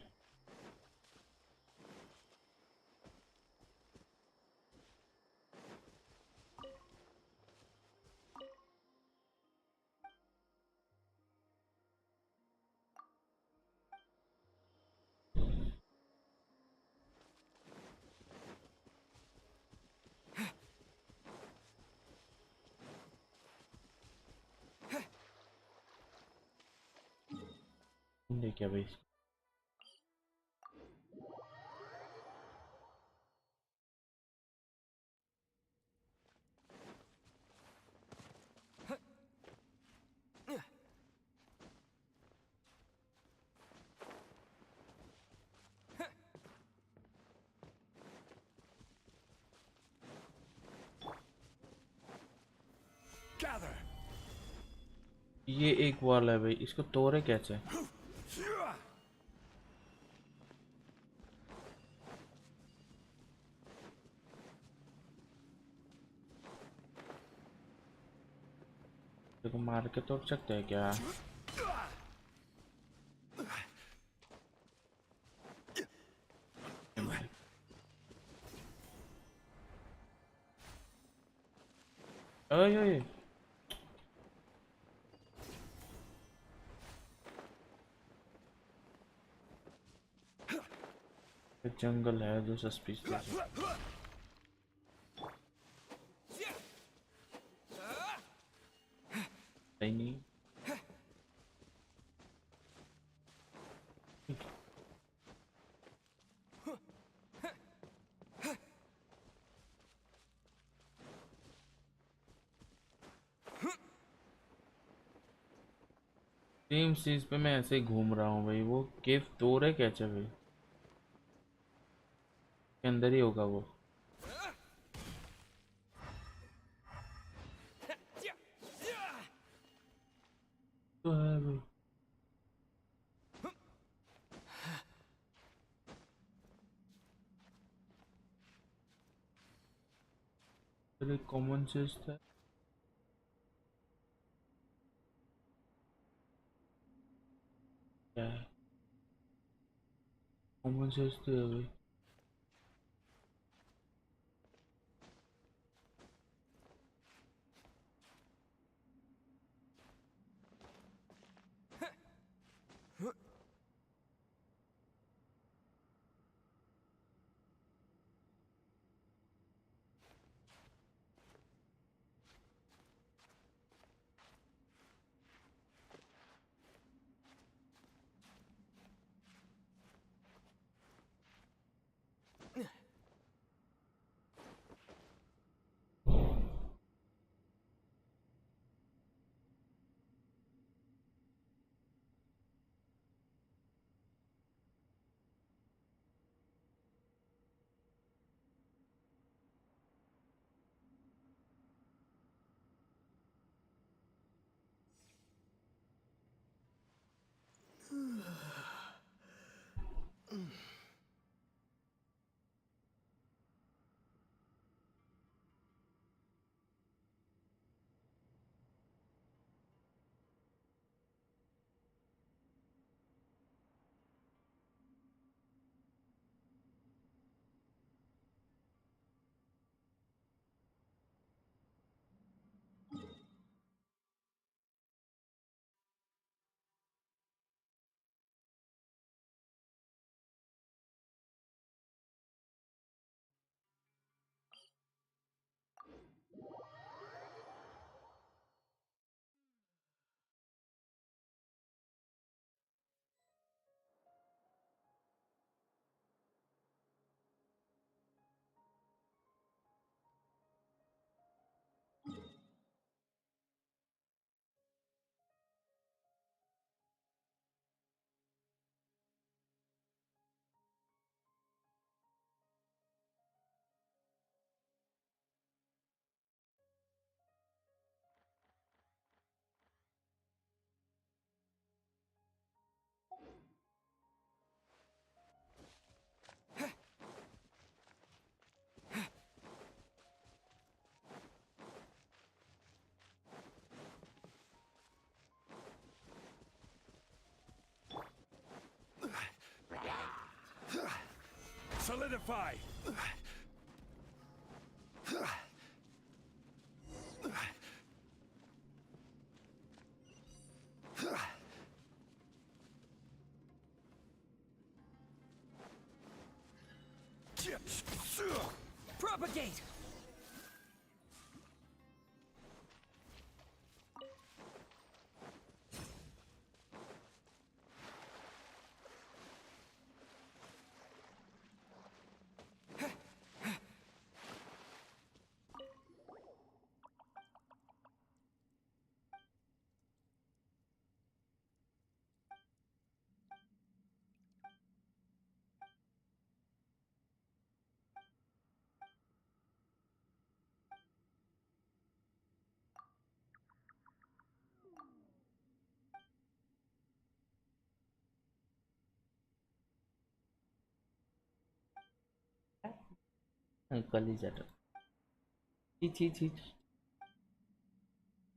तुमने क्या भाई? Gather. ये एक वॉल है भाई, इसको तोड़े कैसे? देखो मार के तोड़ सकते हैं क्या? ओए ओए, ये जंगल है जो सस्पिशियस है। सही नहीं। सेम चीज पे मैं ऐसे ही घूम रहा हूँ भाई, वो केव तोड़े कैसे भाई? के अंदर ही होगा वो। तो है भाई। फिर एक कॉमन सेंस था क्या है? कॉमन सेंस तो है भाई। Solidify. Propagate! Kali jata. Chi.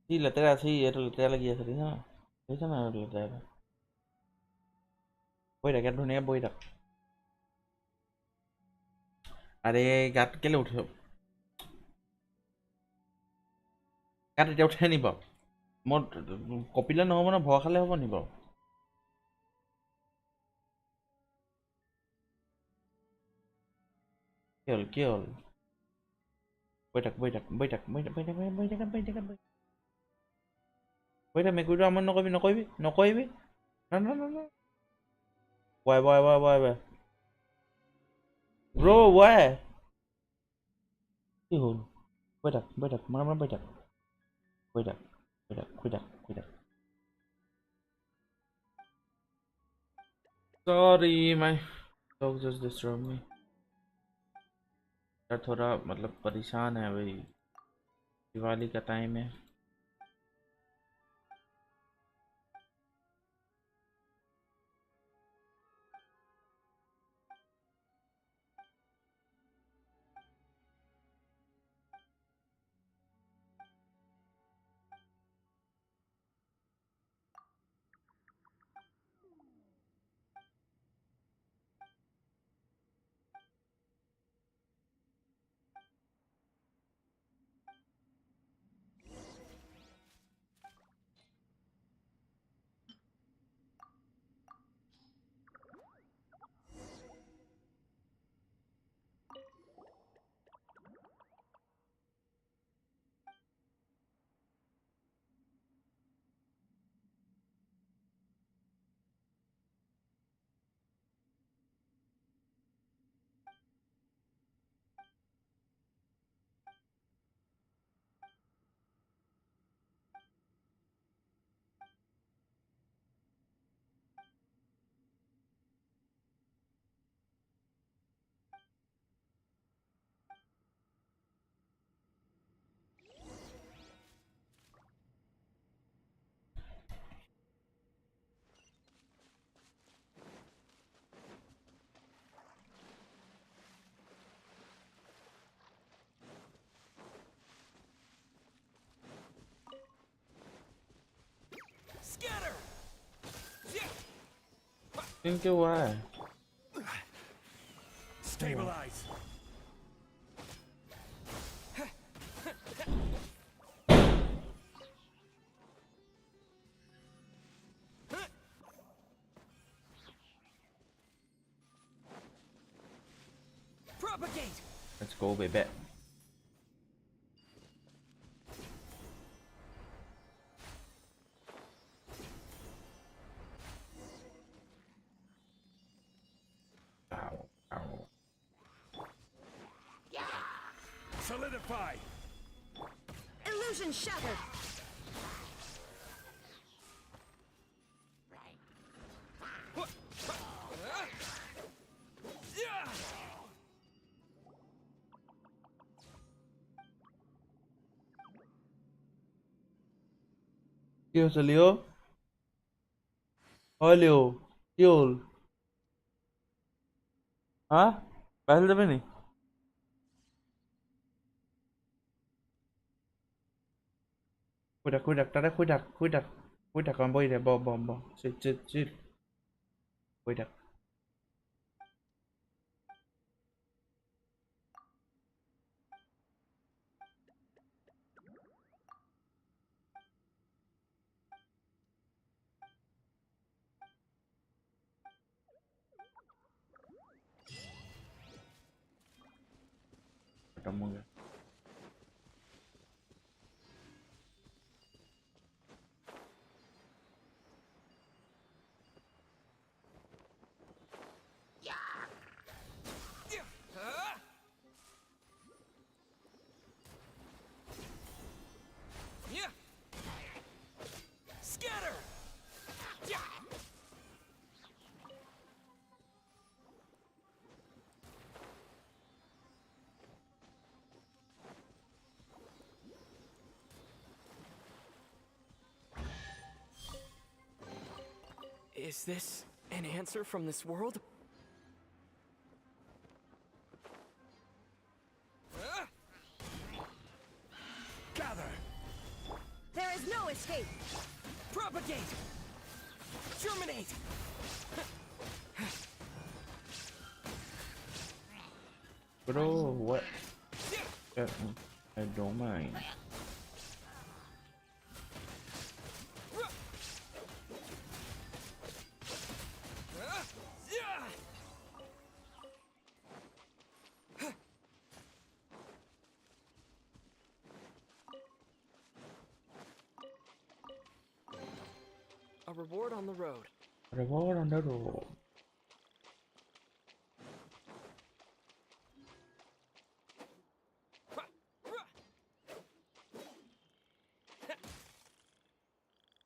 Sí, lateral, sí, es lateral aquí, ya no. Esa no es lateral. Voy a quedar dunia voy a. अरे गाट केले उठ्यो गाट এতিয়া উঠাই নি বাৰু মই কপিলে নহব ন ভয় খালে হ'ব নি বাৰু কি হ'ল বৈ থাক মেকুৰীটো আমনি নকৰিবি না Why? Bro, why? কি হ'ল বৈ থাক মাৰ বৈ থাক Sorry, my dog just disturbed me. यार थोड़ा मतलब परेशान है भाई दिवाली का टाइम है Scatter! think why Stabilize. Propagate! let's go baby Solidify. Illusion shattered. কি হৈছে লিঅ হয় লিঅ কি হ'ল হা বাহিৰ যাবি নি শুই থাক তাতে শুই থাক বহি দে ব চিট শুই থাক खत्म हो गया। Scatter! Is this an answer from this world? Gather! There is no escape. Propagate! Germinate! Bro, what? I don't mind. A reward on the road. Reward on the road.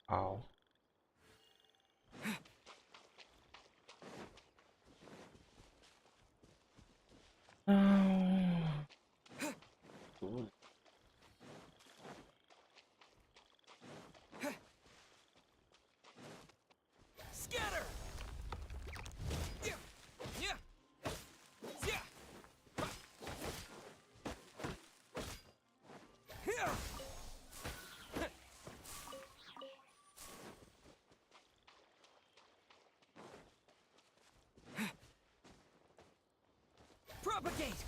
Ow. Cool. Scatter! Propagate!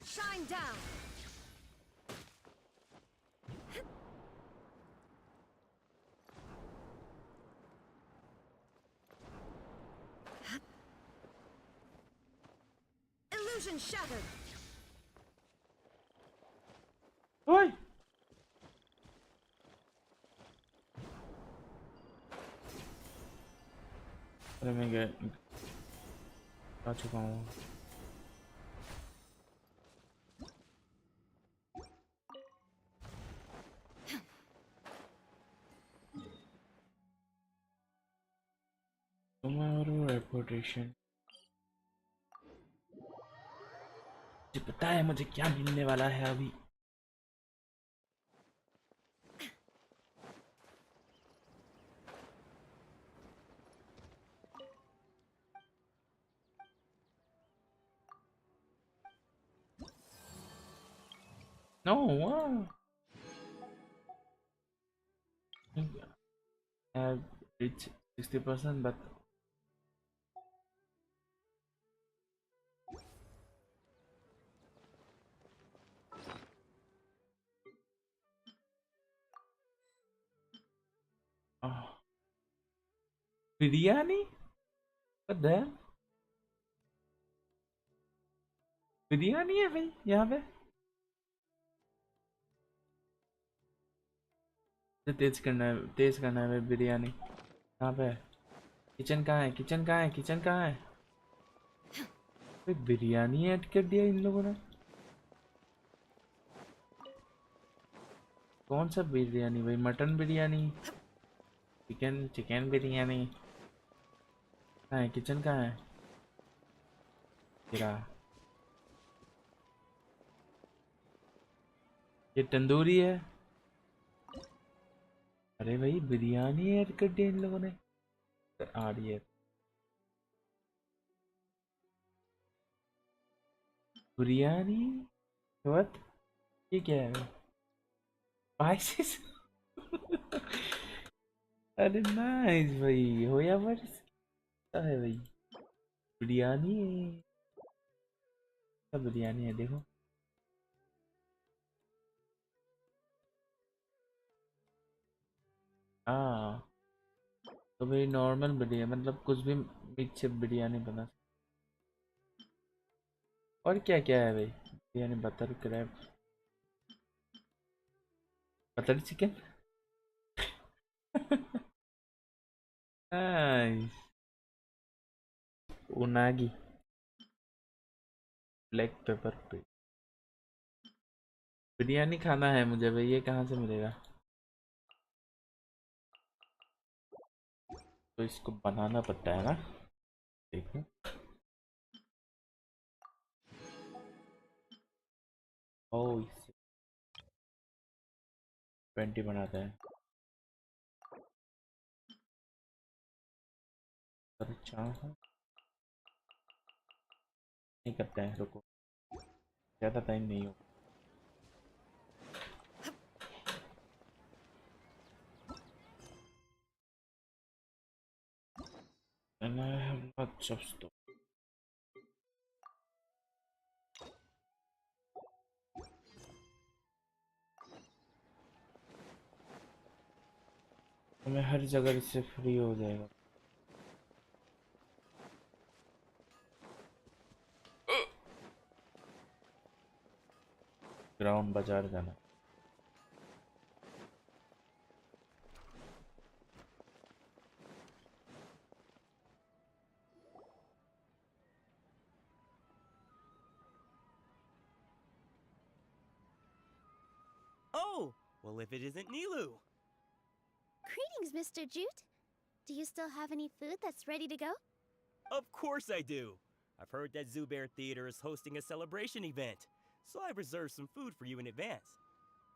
Shine down. Illusion shattered. Oi! अरे मैं गया आ चुका हूँ। Tomorrow reputation। मुझे पता है मुझे क्या मिलने वाला है अभी। No, what? I have reached 60%, but biryani? What the hell? Biryani है भाई यहाँ पे। तेज करना है भाई बिरयानी। कहाँ पे है? किचन कहाँ है? किचन कहाँ है? किचन कहाँ है? भाई बिरयानी ऐड कर दिया इन लोगों ने। कौन सा बिरयानी भाई? Mutton biryani, chicken biryani. कहाँ है? किचन कहाँ है? तेरा ये तंदूरी है। अरे भाई बिरयानी ऐड कर दिया इन लोगों ने। आ रही है बिरयानी। व्हाट? ये क्या है? स्पाइसेस। अरे नाइस भाई, होया वर्स क्या है भाई? बिरयानी है, सब बिरयानी है देखो। हाँ तो भाई नॉर्मल बिरयानी मतलब कुछ भी मिक्स बिरयानी बना। और क्या क्या है भाई biryani? Butter crab, butter chicken. Nice. Unagi, black pepper पे बिरयानी खाना है मुझे भाई, ये कहाँ से मिलेगा? तो इसको बनाना पड़ता है ना। देखो ओ इससे 20 बनाता है। पर चाह नहीं करते हैं, रुको ज़्यादा टाइम नहीं हो। And I have lots of stuff. हमें हर जगह इससे फ्री हो जाएगा। ग्राउंड बाजार जाना। Oh, well, if it isn't Nilu. Greetings, Mr. Jute. Do you still have any food that's ready to go? Of course I do. I've heard that Zubair Theater is hosting a celebration event, so I've reserved some food for you in advance.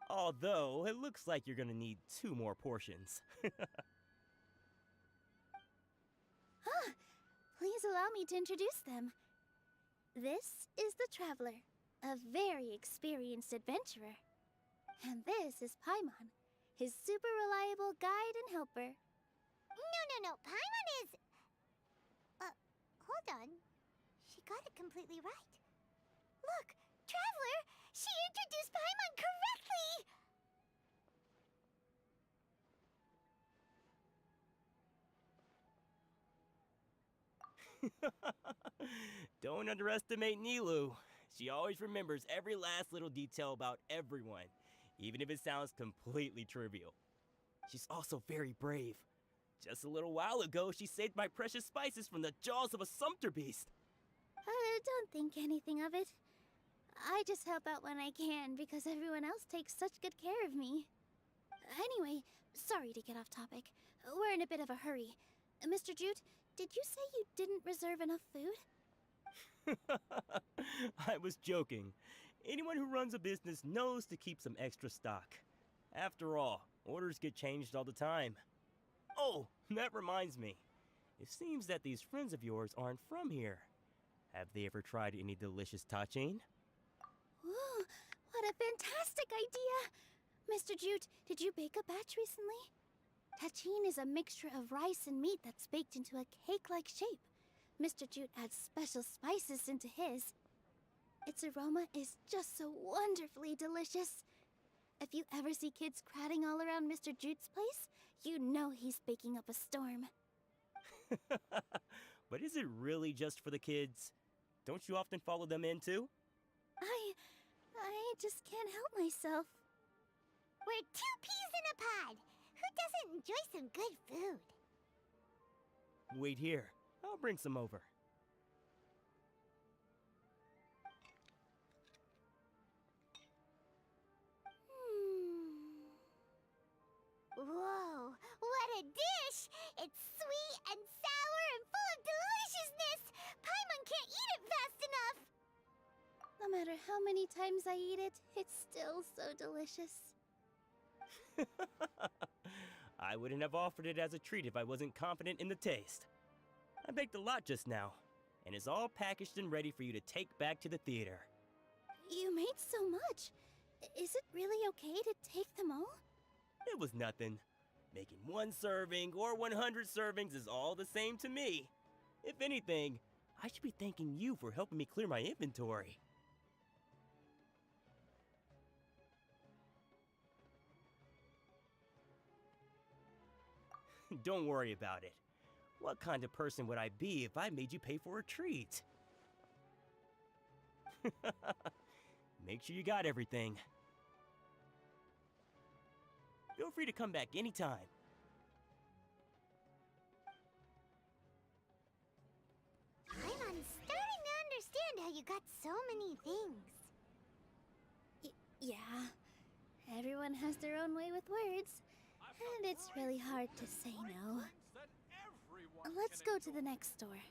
Although, it looks like you're gonna need 2 more portions. Please allow me to introduce them. This is the Traveler, a very experienced adventurer. And this is Paimon, his super reliable guide and helper. No. Paimon is... hold on. She got it completely right. Look, Traveler! She introduced Paimon correctly! Don't underestimate Nilu. She always remembers every last little detail about everyone, even if it sounds completely trivial. She's also very brave. Just a little while ago, she saved my precious spices from the jaws of a sumpter beast. Don't think anything of it. I just help out when I can because everyone else takes such good care of me. Anyway, sorry to get off topic. We're in a bit of a hurry. Mr. Jute, did you say you didn't reserve enough food? I was joking. Anyone who runs a business knows to keep some extra stock. After all, orders get changed all the time. Oh, that reminds me. It seems that these friends of yours aren't from here. Have they ever tried any delicious tachin? Ooh, what a fantastic idea! Mr. Jute, did you bake a batch recently? Tachin is a mixture of rice and meat that's baked into a cake-like shape. Mr. Jute adds special spices into his. Its aroma is just so wonderfully delicious. If you ever see kids crowding all around Mr. Jute's place, you know he's baking up a storm. But is it really just for the kids? Don't you often follow them in too? I just can't help myself. We're 2 peas in a pod. Who doesn't enjoy some good food? Wait here. I'll bring some over. Whoa, what a dish! It's sweet and sour and full of deliciousness! Paimon can't eat it fast enough! No matter how many times I eat it, it's still so delicious. I wouldn't have offered it as a treat if I wasn't confident in the taste. I baked a lot just now, and it's all packaged and ready for you to take back to the theater. You made so much. Is it really okay to take them all? It was nothing. Making 1 serving or 100 servings is all the same to me. If anything, I should be thanking you for helping me clear my inventory. Don't worry about it. What kind of person would I be if I made you pay for a treat? Make sure you got everything. Feel free to come back anytime. I'm starting to understand how you got so many things. Yeah. Everyone has their own way with words. And it's really hard to say no. Let's go to the next store.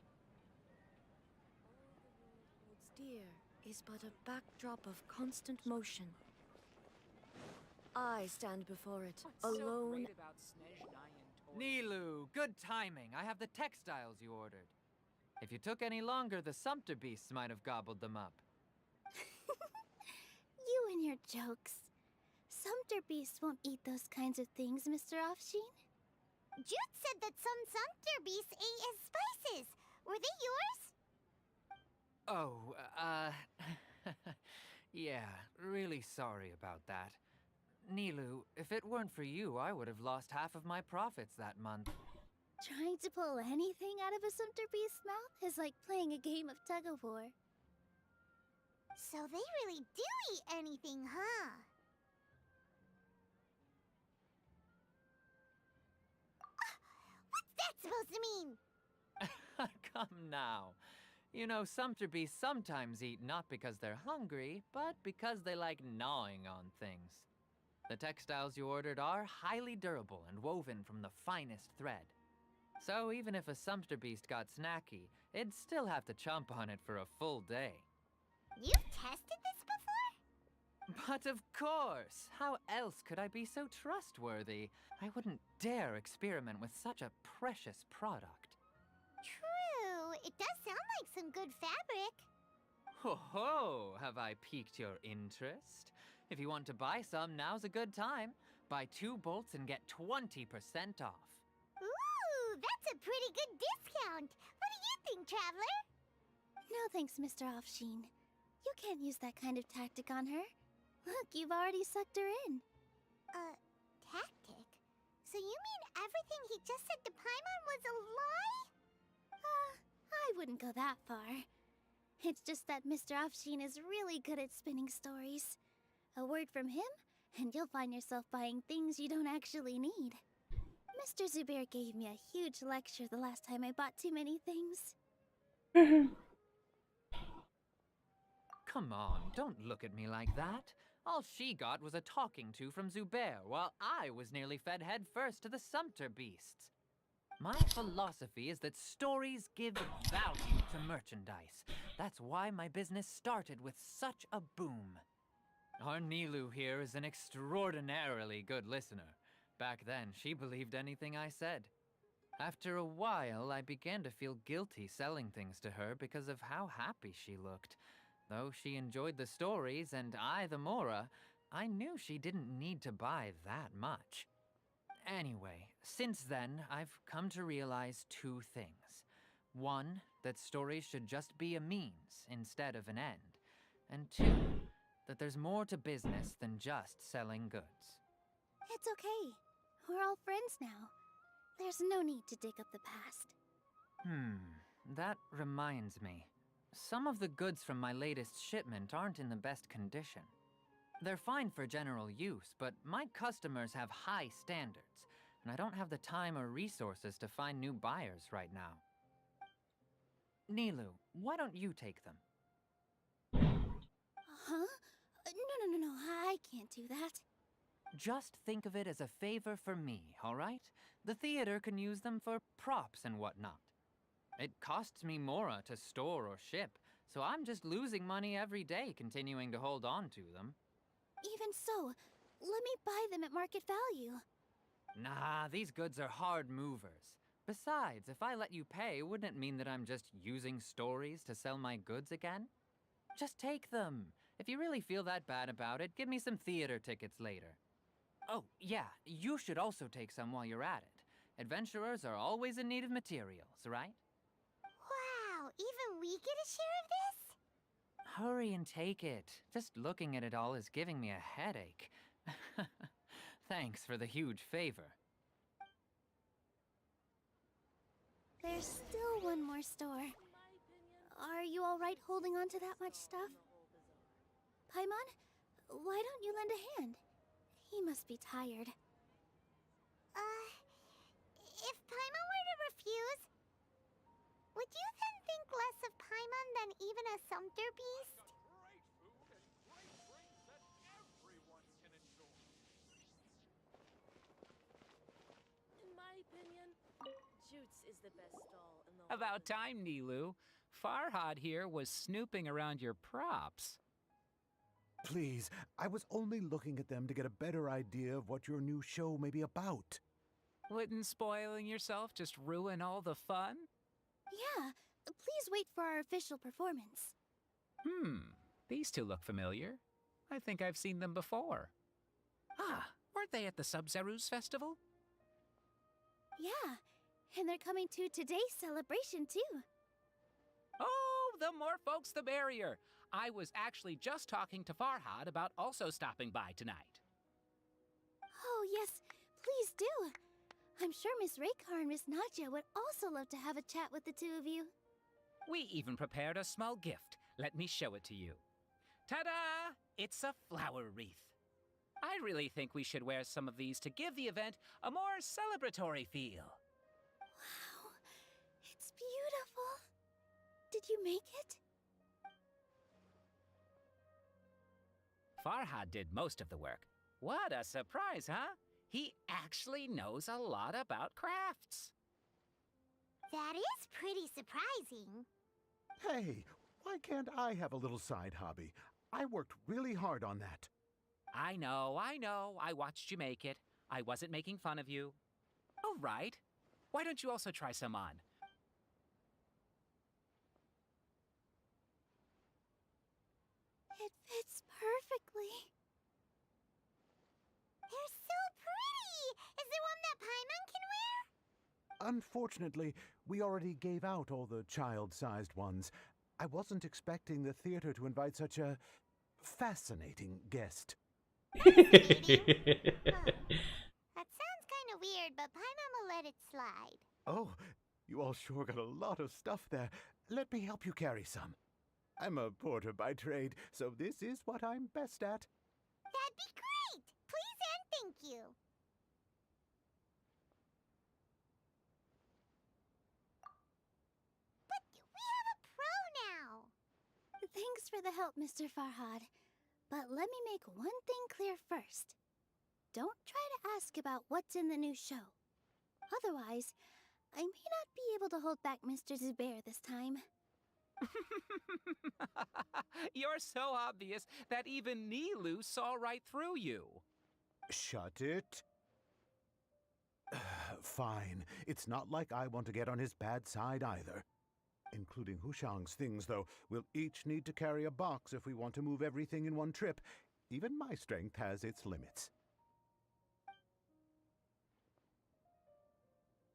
World's dear is but a backdrop of constant motion. I stand before it, alone. Nilu, good timing. I have the textiles you ordered. If you took any longer, the Sumpter beasts might have gobbled them up. You and your jokes. Sumpter beasts won't eat those kinds of things, Mr. Offsheen. Jude said that some Sumpter beasts ate his spices. Were they yours? Oh, yeah, really sorry about that. Nilu, if it weren't for you, I would have lost half of my profits that month. Trying to pull anything out of a Sumpter beast's mouth is like playing a game of tug-of-war. So they really do eat anything, huh? What's that supposed to mean? Come now. You know, Sumpter beasts sometimes eat not because they're hungry, but because they like gnawing on things. The textiles you ordered are highly durable and woven from the finest thread. So even if a Sumpter beast got snacky, it'd still have to chomp on it for a full day. You've tested this before? But of course! How else could I be so trustworthy? I wouldn't dare experiment with such a precious product. True. It does sound like some good fabric. Ho ho! Have I piqued your interest? If you want to buy some, now's a good time. Buy 2 bolts and get 20% off. Ooh, that's a pretty good discount. What do you think, Traveler? No thanks, Mr. Offsheen. You can't use that kind of tactic on her. Look, you've already sucked her in. Tactic? So you mean everything he just said to Paimon was a lie? I wouldn't go that far. It's just that Mr. Offsheen is really good at spinning stories. A word from him, and you'll find yourself buying things you don't actually need. Mr. Zubair gave me a huge lecture the last time I bought too many things. Come on, don't look at me like that. All she got was a talking to from Zubair, while I was nearly fed head first to the Sumpter beasts. My philosophy is that stories give value to merchandise. That's why my business started with such a boom. Our Nilu here is an extraordinarily good listener. Back then, she believed anything I said. After a while, I began to feel guilty selling things to her because of how happy she looked. Though she enjoyed the stories and I the Mora, I knew she didn't need to buy that much. Anyway, since then, I've come to realize 2 things. 1, that stories should just be a means instead of an end. And 2, that there's more to business than just selling goods. It's okay. We're all friends now. There's no need to dig up the past. That reminds me. Some of the goods from my latest shipment aren't in the best condition. They're fine for general use, but my customers have high standards, and I don't have the time or resources to find new buyers right now. Nilu, why don't you take them? Huh? No, I can't do that. Just think of it as a favor for me, all right? The theater can use them for props and whatnot. It costs me Mora to store or ship, so I'm just losing money every day continuing to hold on to them. Even so, let me buy them at market value. Nah, these goods are hard movers. Besides, if I let you pay, wouldn't it mean that I'm just using stories to sell my goods again? Just take them. If you really feel that bad about it, give me some theater tickets later. Oh, yeah, you should also take some while you're at it. Adventurers are always in need of materials, right? Wow, even we get a share of this? Hurry and take it. Just looking at it all is giving me a headache. Thanks for the huge favor. There's still one more store. Are you alright holding on to that much stuff? Paimon, why don't you lend a hand? He must be tired. If Paimon were to refuse, would you then think less of Paimon than even a sumpter beast? In my opinion, Jute's is the best stall in the About time, Nilu. Farhad here was snooping around your props. Please, I was only looking at them to get a better idea of what your new show may be about. Wouldn't spoiling yourself just ruin all the fun? Yeah, please wait for our official performance. These two look familiar. I think I've seen them before. Ah, weren't they at the Sub-Zerus festival? Yeah, and they're coming to today's celebration too. Oh, the more folks the merrier. I was actually just talking to Farhad about also stopping by tonight. Oh yes, please do. I'm sure Miss Raykar and Miss Nadja would also love to have a chat with the two of you. We even prepared a small gift. Let me show it to you. Ta-da! It's a flower wreath. I really think we should wear some of these to give the event a more celebratory feel. Wow, it's beautiful. Did you make it? Farhad did most of the work. What a surprise, huh? He actually knows a lot about crafts. That is pretty surprising. Hey, why can't I have a little side hobby? I worked really hard on that. I know. I watched you make it. I wasn't making fun of you. All right. Why don't you also try some on? It fits perfectly. They're so pretty! Is there one that Paimon can wear? Unfortunately, we already gave out all the child-sized ones. I wasn't expecting the theater to invite such a fascinating guest. That sounds kind of weird, but Paimon will let it slide. Oh, you all sure got a lot of stuff there. Let me help you carry some. I'm a porter by trade, so this is what I'm best at. That'd be great! Please and thank you. But we have a pro now. Thanks for the help, Mr. Farhad. But let me make one thing clear first. Don't try to ask about what's in the new show. Otherwise, I may not be able to hold back Mr. Zubair this time. You're so obvious that even Nilu saw right through you. Shut it. Fine. It's not like I want to get on his bad side either. Including Hushang's things, though. We'll each need to carry a box if we want to move everything in one trip. Even my strength has its limits.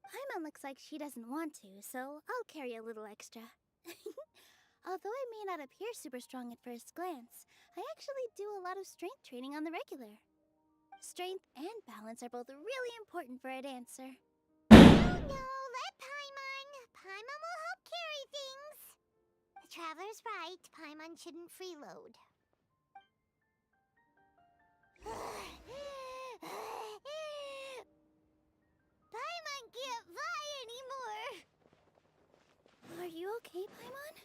Paimon looks like she doesn't want to, so I'll carry a little extra. Although I may not appear super strong at first glance, I actually do a lot of strength training on the regular. Strength and balance are both really important for a dancer. Oh no, let Paimon. Paimon will help carry things. The Traveler's right. Paimon shouldn't freeload. Paimon can't fly anymore. Are you okay, Paimon?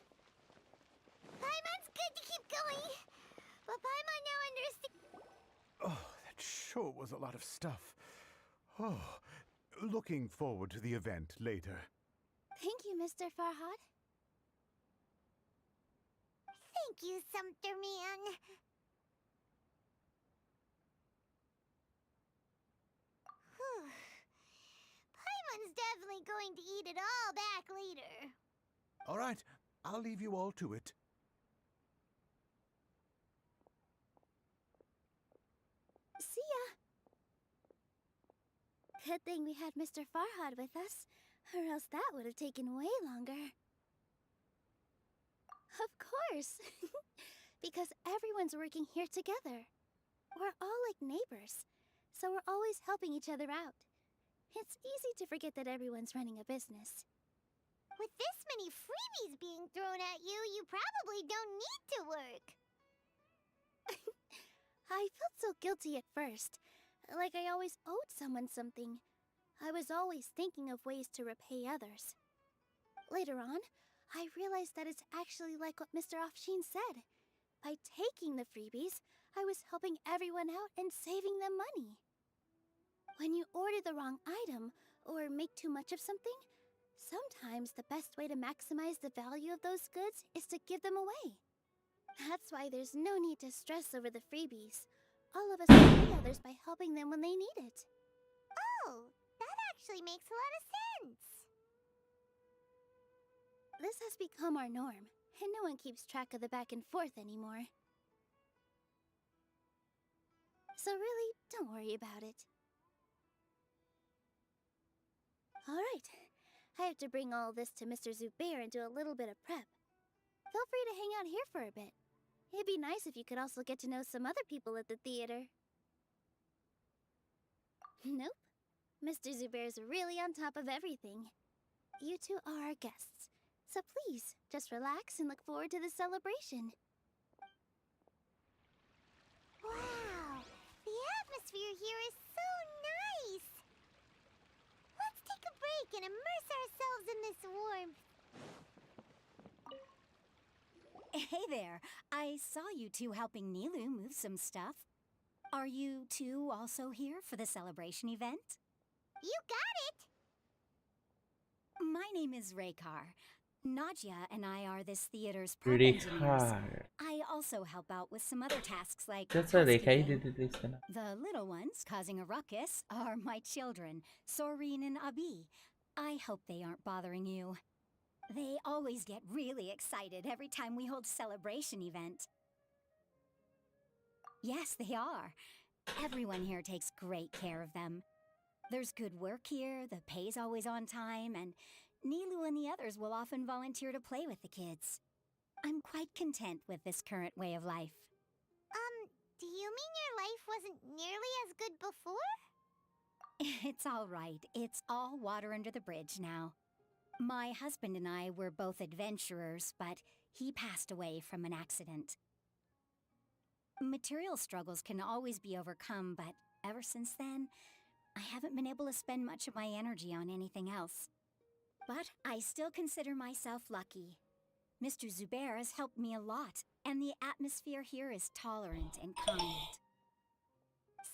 Paimon's good to keep going. But Paimon now understands. Oh, that sure was a lot of stuff. Oh, looking forward to the event later. Thank you, Mr. Farhad. Thank you, Sumpter Man. Paimon's definitely going to eat it all back later. All right, I'll leave you all to it. See ya. Good thing we had Mr. Farhad with us, or else that would have taken way longer. Of course! Because everyone's working here together. We're all like neighbors, so we're always helping each other out. It's easy to forget that everyone's running a business. With this many freebies being thrown at you, you probably don't need to work. I felt so guilty at first, like I always owed someone something. I was always thinking of ways to repay others. Later on, I realized that it's actually like what Mr. Afshin said. By taking the freebies, I was helping everyone out and saving them money. When you order the wrong item, or make too much of something, sometimes the best way to maximize the value of those goods is to give them away. That's why there's no need to stress over the freebies. All of us repay others by helping them when they need it. Oh, that actually makes a lot of sense. This has become our norm, and no one keeps track of the back and forth anymore. So really, don't worry about it. Alright, I have to bring all this to Mr. Zubair and do a little bit of prep. Feel free to hang out here for a bit. It'd be nice if you could also get to know some other people at the theater. Nope. Mr. Zubair's really on top of everything. You two are our guests, so please, just relax and look forward to the celebration. Wow, the atmosphere here is so nice. Let's take a break and immerse ourselves in this warmth. Hey there, I saw you two helping Nilu move some stuff. Are you two also here for the celebration event? You got it! My name is Raykar. Nadja and I are this theater's prop engineers. I also help out with some other tasks like housekeeping. The little ones causing a ruckus are my children, Soreen and Abi. I hope they aren't bothering you. They always get really excited every time we hold a celebration event. Yes, they are. Everyone here takes great care of them. There's good work here, the pay's always on time, and Nilu and the others will often volunteer to play with the kids. I'm quite content with this current way of life. Do you mean your life wasn't nearly as good before? It's all right. It's all water under the bridge now. My husband and I were both adventurers, but he passed away from an accident. Material struggles can always be overcome, but ever since then, I haven't been able to spend much of my energy on anything else. But I still consider myself lucky. Mr. Zubair has helped me a lot, and the atmosphere here is tolerant and kind.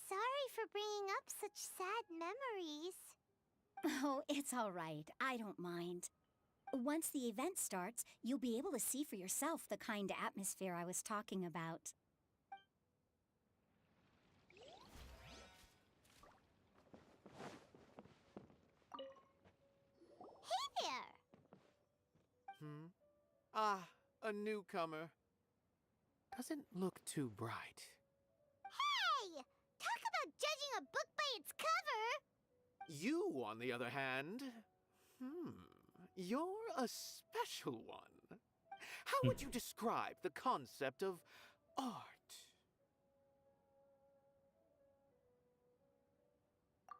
Sorry for bringing up such sad memories. Oh, it's all right. I don't mind. Once the event starts, you'll be able to see for yourself the kind of atmosphere I was talking about. Hey there! Ah, a newcomer. Doesn't look too bright. Hey! Talk about judging a book by its cover! You, on the other hand, you're a special one. How would you describe the concept of art?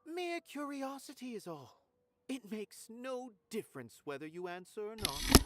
Mere curiosity is all. It makes no difference whether you answer or not.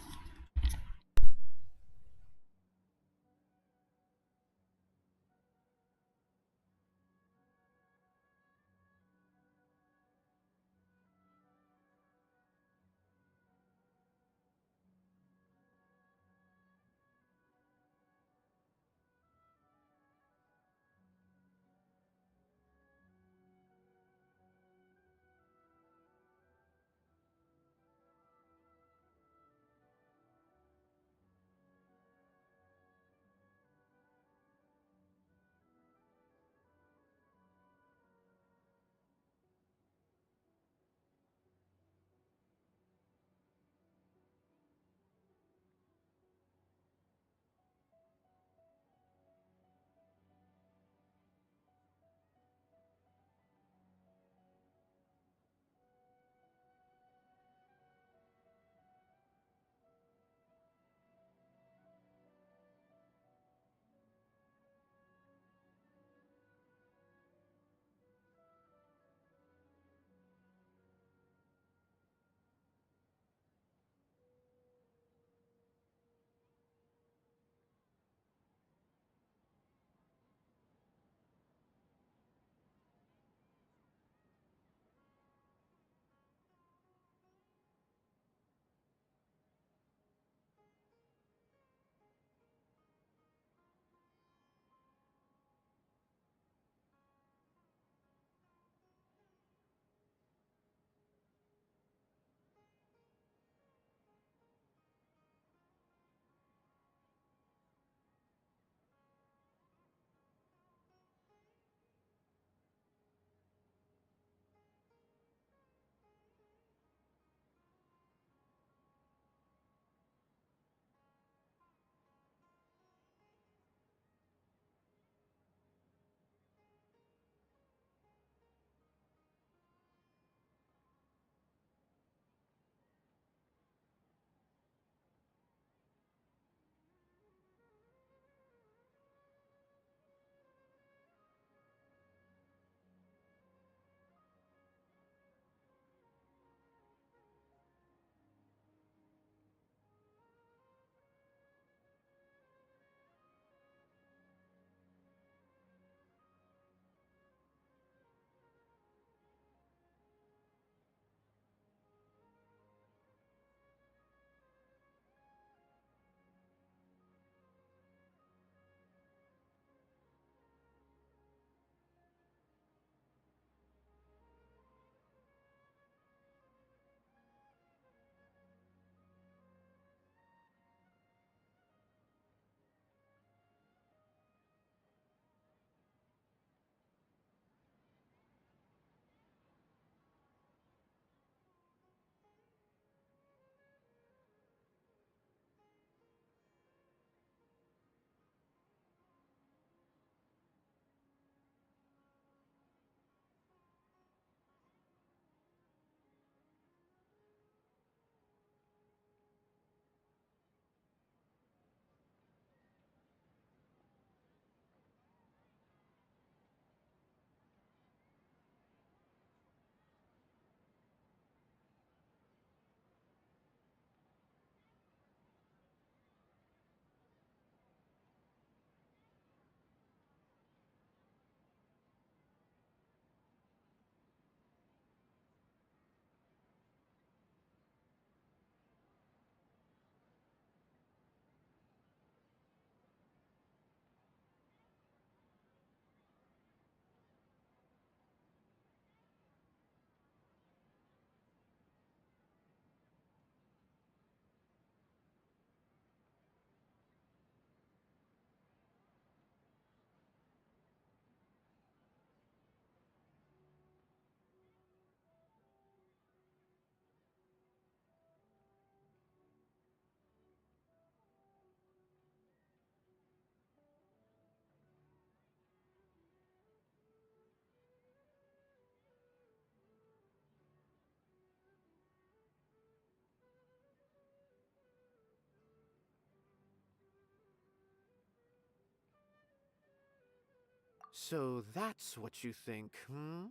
So that's what you think, hmm?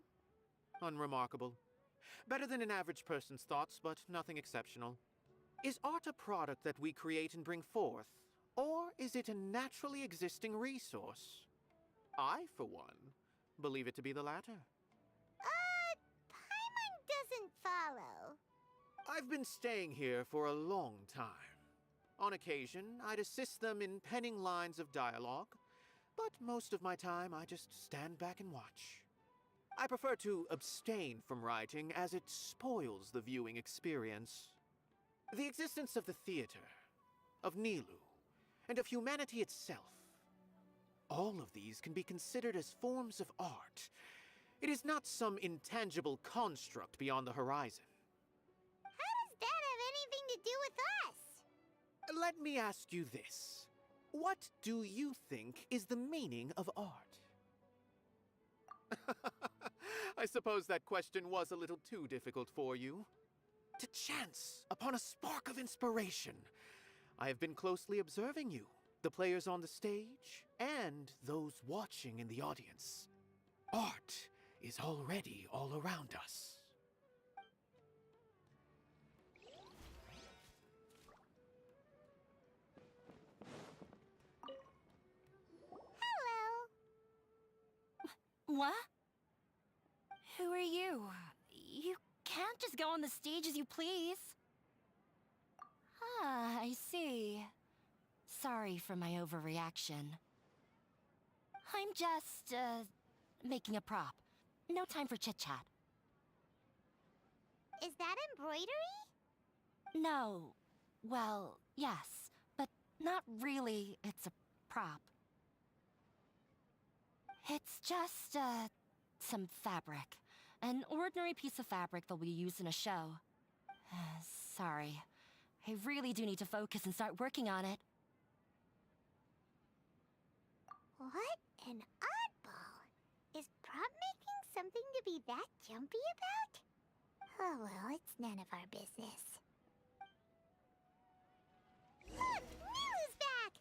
Unremarkable. Better than an average person's thoughts, but nothing exceptional. Is art a product that we create and bring forth, or is it a naturally existing resource? I, for one, believe it to be the latter. Paimon doesn't follow. I've been staying here for a long time. On occasion, I'd assist them in penning lines of dialogue, but most of my time I just stand back and watch. I prefer to abstain from writing as it spoils the viewing experience. The existence of the theater, of Nilu, and of humanity itself. All of these can be considered as forms of art. It is not some intangible construct beyond the horizon. How does that have anything to do with us? Let me ask you this. What do you think is the meaning of art? I suppose that question was a little too difficult for you. To chance upon a spark of inspiration. I have been closely observing you, the players on the stage, and those watching in the audience. Art is already all around us. Hello. What? Who are you? You can't just go on the stage as you please. Ah, I see. Sorry for my overreaction. I'm just, making a prop. No time for chit-chat. Is that embroidery? No. Well, yes, but not really. It's a prop. It's just, some fabric. An ordinary piece of fabric that we use in a show. Sorry. I really do need to focus and start working on it. What an oddball. Is prop making something to be that jumpy about? Oh well, it's none of our business. Look! Nilu's back!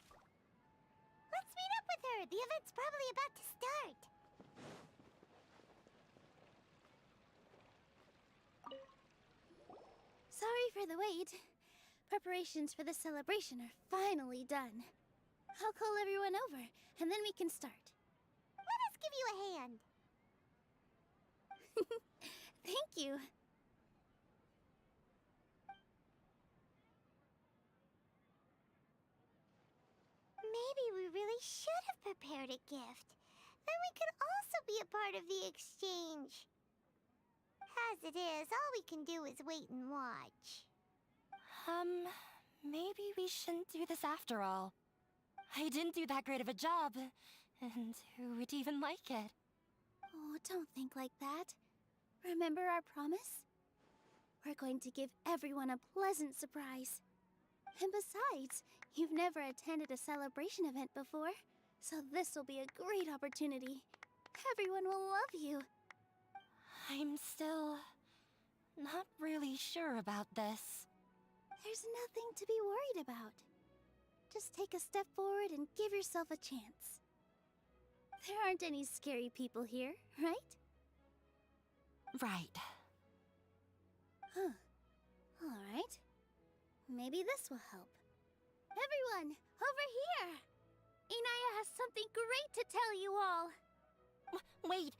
Let's meet up with her! The event's probably about to start! Sorry for the wait. Preparations for the celebration are finally done. I'll call everyone over, and then we can start. Let us give you a hand. Thank you. Maybe we really should have prepared a gift. Then we could also be a part of the exchange. As it is, all we can do is wait and watch. Maybe we shouldn't do this after all. I didn't do that great of a job, and who would even like it? Oh, don't think like that. Remember our promise? We're going to give everyone a pleasant surprise. And besides, you've never attended a celebration event before, so this will be a great opportunity. Everyone will love you. I'm still not really sure about this. There's nothing to be worried about. Just take a step forward and give yourself a chance. There aren't any scary people here, right? Right. Huh. Alright. Maybe this will help. Everyone, over here! Inaya has something great to tell you all! Wait!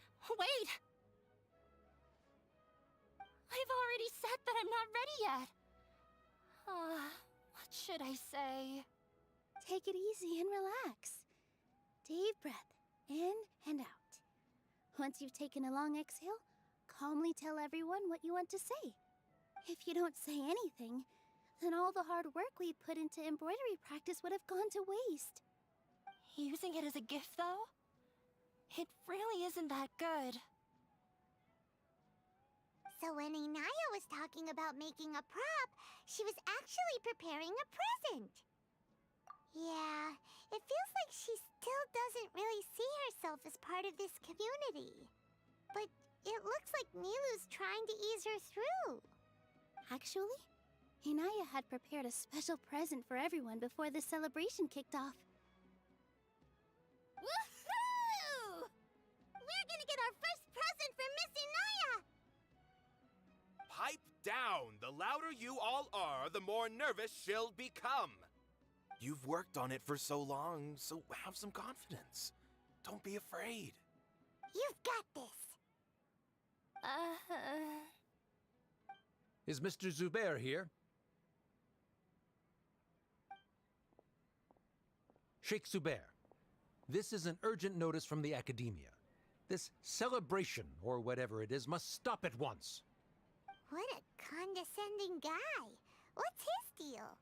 I've already said that I'm not ready yet! What should I say? Take it easy and relax. Deep breath, in and out. Once you've taken a long exhale, calmly tell everyone what you want to say. If you don't say anything, then all the hard work we put into embroidery practice would have gone to waste. Using it as a gift, though? It really isn't that good. So when Inaya was talking about making a prop, she was actually preparing a present. Yeah, it feels like she still doesn't really see herself as part of this community. But it looks like Nilu's trying to ease her through. Actually, Inaya had prepared a special present for everyone before the celebration kicked off. Woohoo! down. The louder you all are, the more nervous she'll become. You've worked on it for so long, so have some confidence. Don't be afraid. You've got this. Is Mr. Zubair here? Sheikh Zubair, this is an urgent notice from the Academia. This celebration, or whatever it is, must stop at once. What a condescending guy. What's his deal?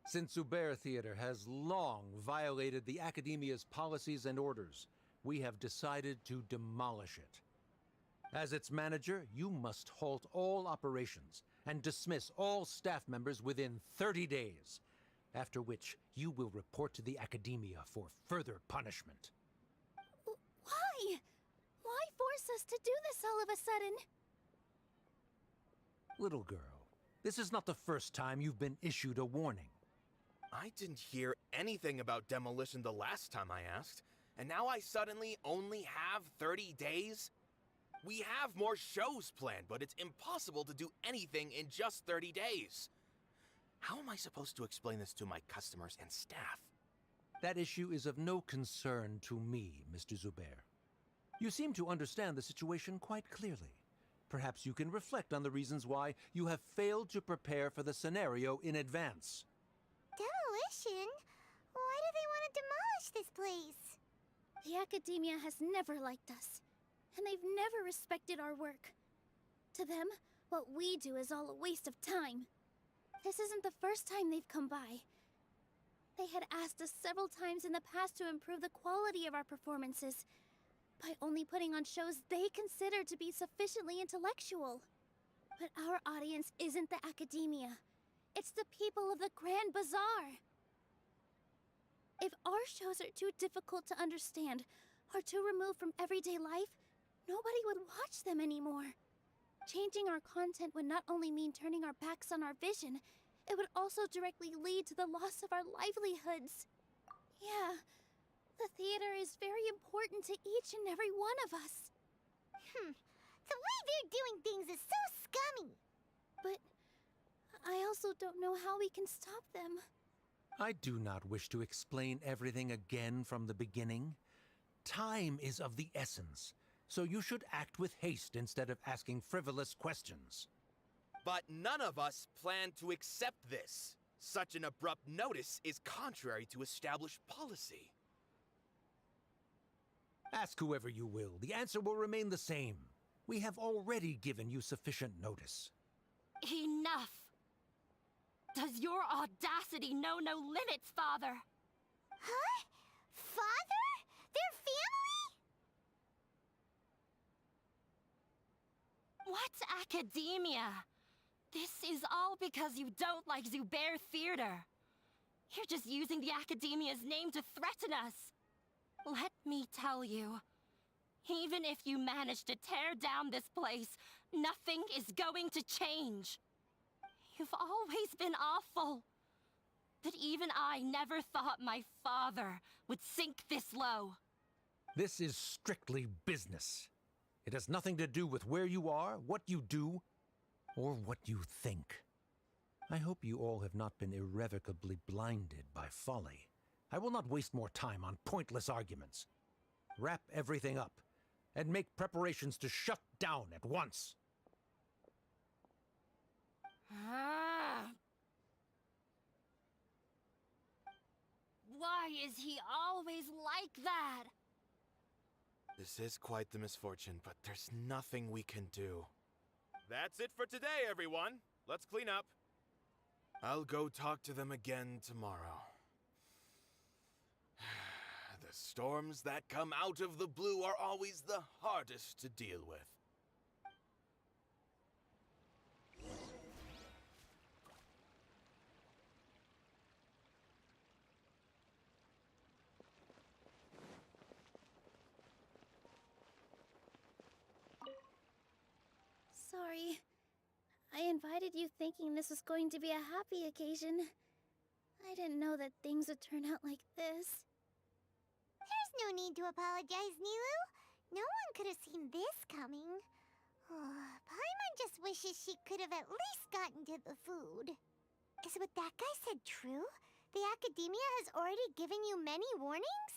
Since Zubair Theater has long violated the Academia's policies and orders, we have decided to demolish it. As its manager, you must halt all operations and dismiss all staff members within 30 days, after which you will report to the Academia for further punishment. Why? Why force us to do this all of a sudden? Little girl, this is not the first time you've been issued a warning. I didn't hear anything about demolition the last time I asked, and now I suddenly only have 30 days? We have more shows planned, but it's impossible to do anything in just 30 days. How am I supposed to explain this to my customers and staff? That issue is of no concern to me, Mr. Zubair. You seem to understand the situation quite clearly. Perhaps you can reflect on the reasons why you have failed to prepare for the scenario in advance. Demolition? Why do they want to demolish this place? The Academia has never liked us, and they've never respected our work. To them, what we do is all a waste of time. This isn't the first time they've come by. They had asked us several times in the past to improve the quality of our performances by only putting on shows they consider to be sufficiently intellectual. But our audience isn't the Academia. It's the people of the Grand Bazaar. If our shows are too difficult to understand or too removed from everyday life, nobody would watch them anymore. Changing our content would not only mean turning our backs on our vision, it would also directly lead to the loss of our livelihoods. Yeah, the theater is very important to each and every one of us. The way they're doing things is so scummy. But I also don't know how we can stop them. I do not wish to explain everything again from the beginning. Time is of the essence, so you should act with haste instead of asking frivolous questions. But none of us plan to accept this. Such an abrupt notice is contrary to established policy. Ask whoever you will, the answer will remain the same. We have already given you sufficient notice. Enough! Does your audacity know no limits, Father? Huh? Father? Their family? What's academia? This is all because you don't like Zubair Theater. You're just using the Academia's name to threaten us. Let me tell you, even if you manage to tear down this place, nothing is going to change. You've always been awful. But even I never thought my father would sink this low. This is strictly business. It has nothing to do with where you are, what you do, or what you think. I hope you all have not been irrevocably blinded by folly. I will not waste more time on pointless arguments. Wrap everything up, and make preparations to shut down at once. Why is he always like that? This is quite the misfortune, but there's nothing we can do. That's it for today, everyone. Let's clean up. I'll go talk to them again tomorrow. The storms that come out of the blue are always the hardest to deal with. Sorry. I invited you thinking this was going to be a happy occasion. I didn't know that things would turn out like this. There's no need to apologize, Nilu. No one could have seen this coming. Paimon just wishes she could have at least gotten to the food. Is what that guy said true? The Academia has already given you many warnings?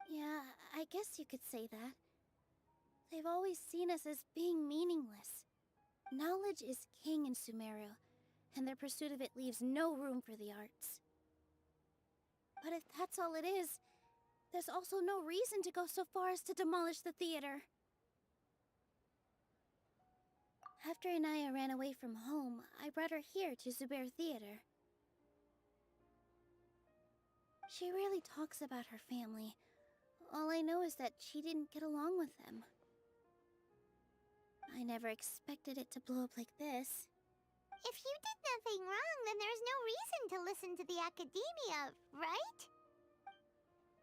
Yeah, I guess you could say that. They've always seen us as being meaningless. Knowledge is king in Sumeru, and their pursuit of it leaves no room for the arts. But if that's all it is, there's also no reason to go so far as to demolish the theater. After Inaya ran away from home, I brought her here to Zubair Theater. She rarely talks about her family. All I know is that she didn't get along with them. I never expected it to blow up like this. If you did nothing wrong, then there's no reason to listen to the Academia, right?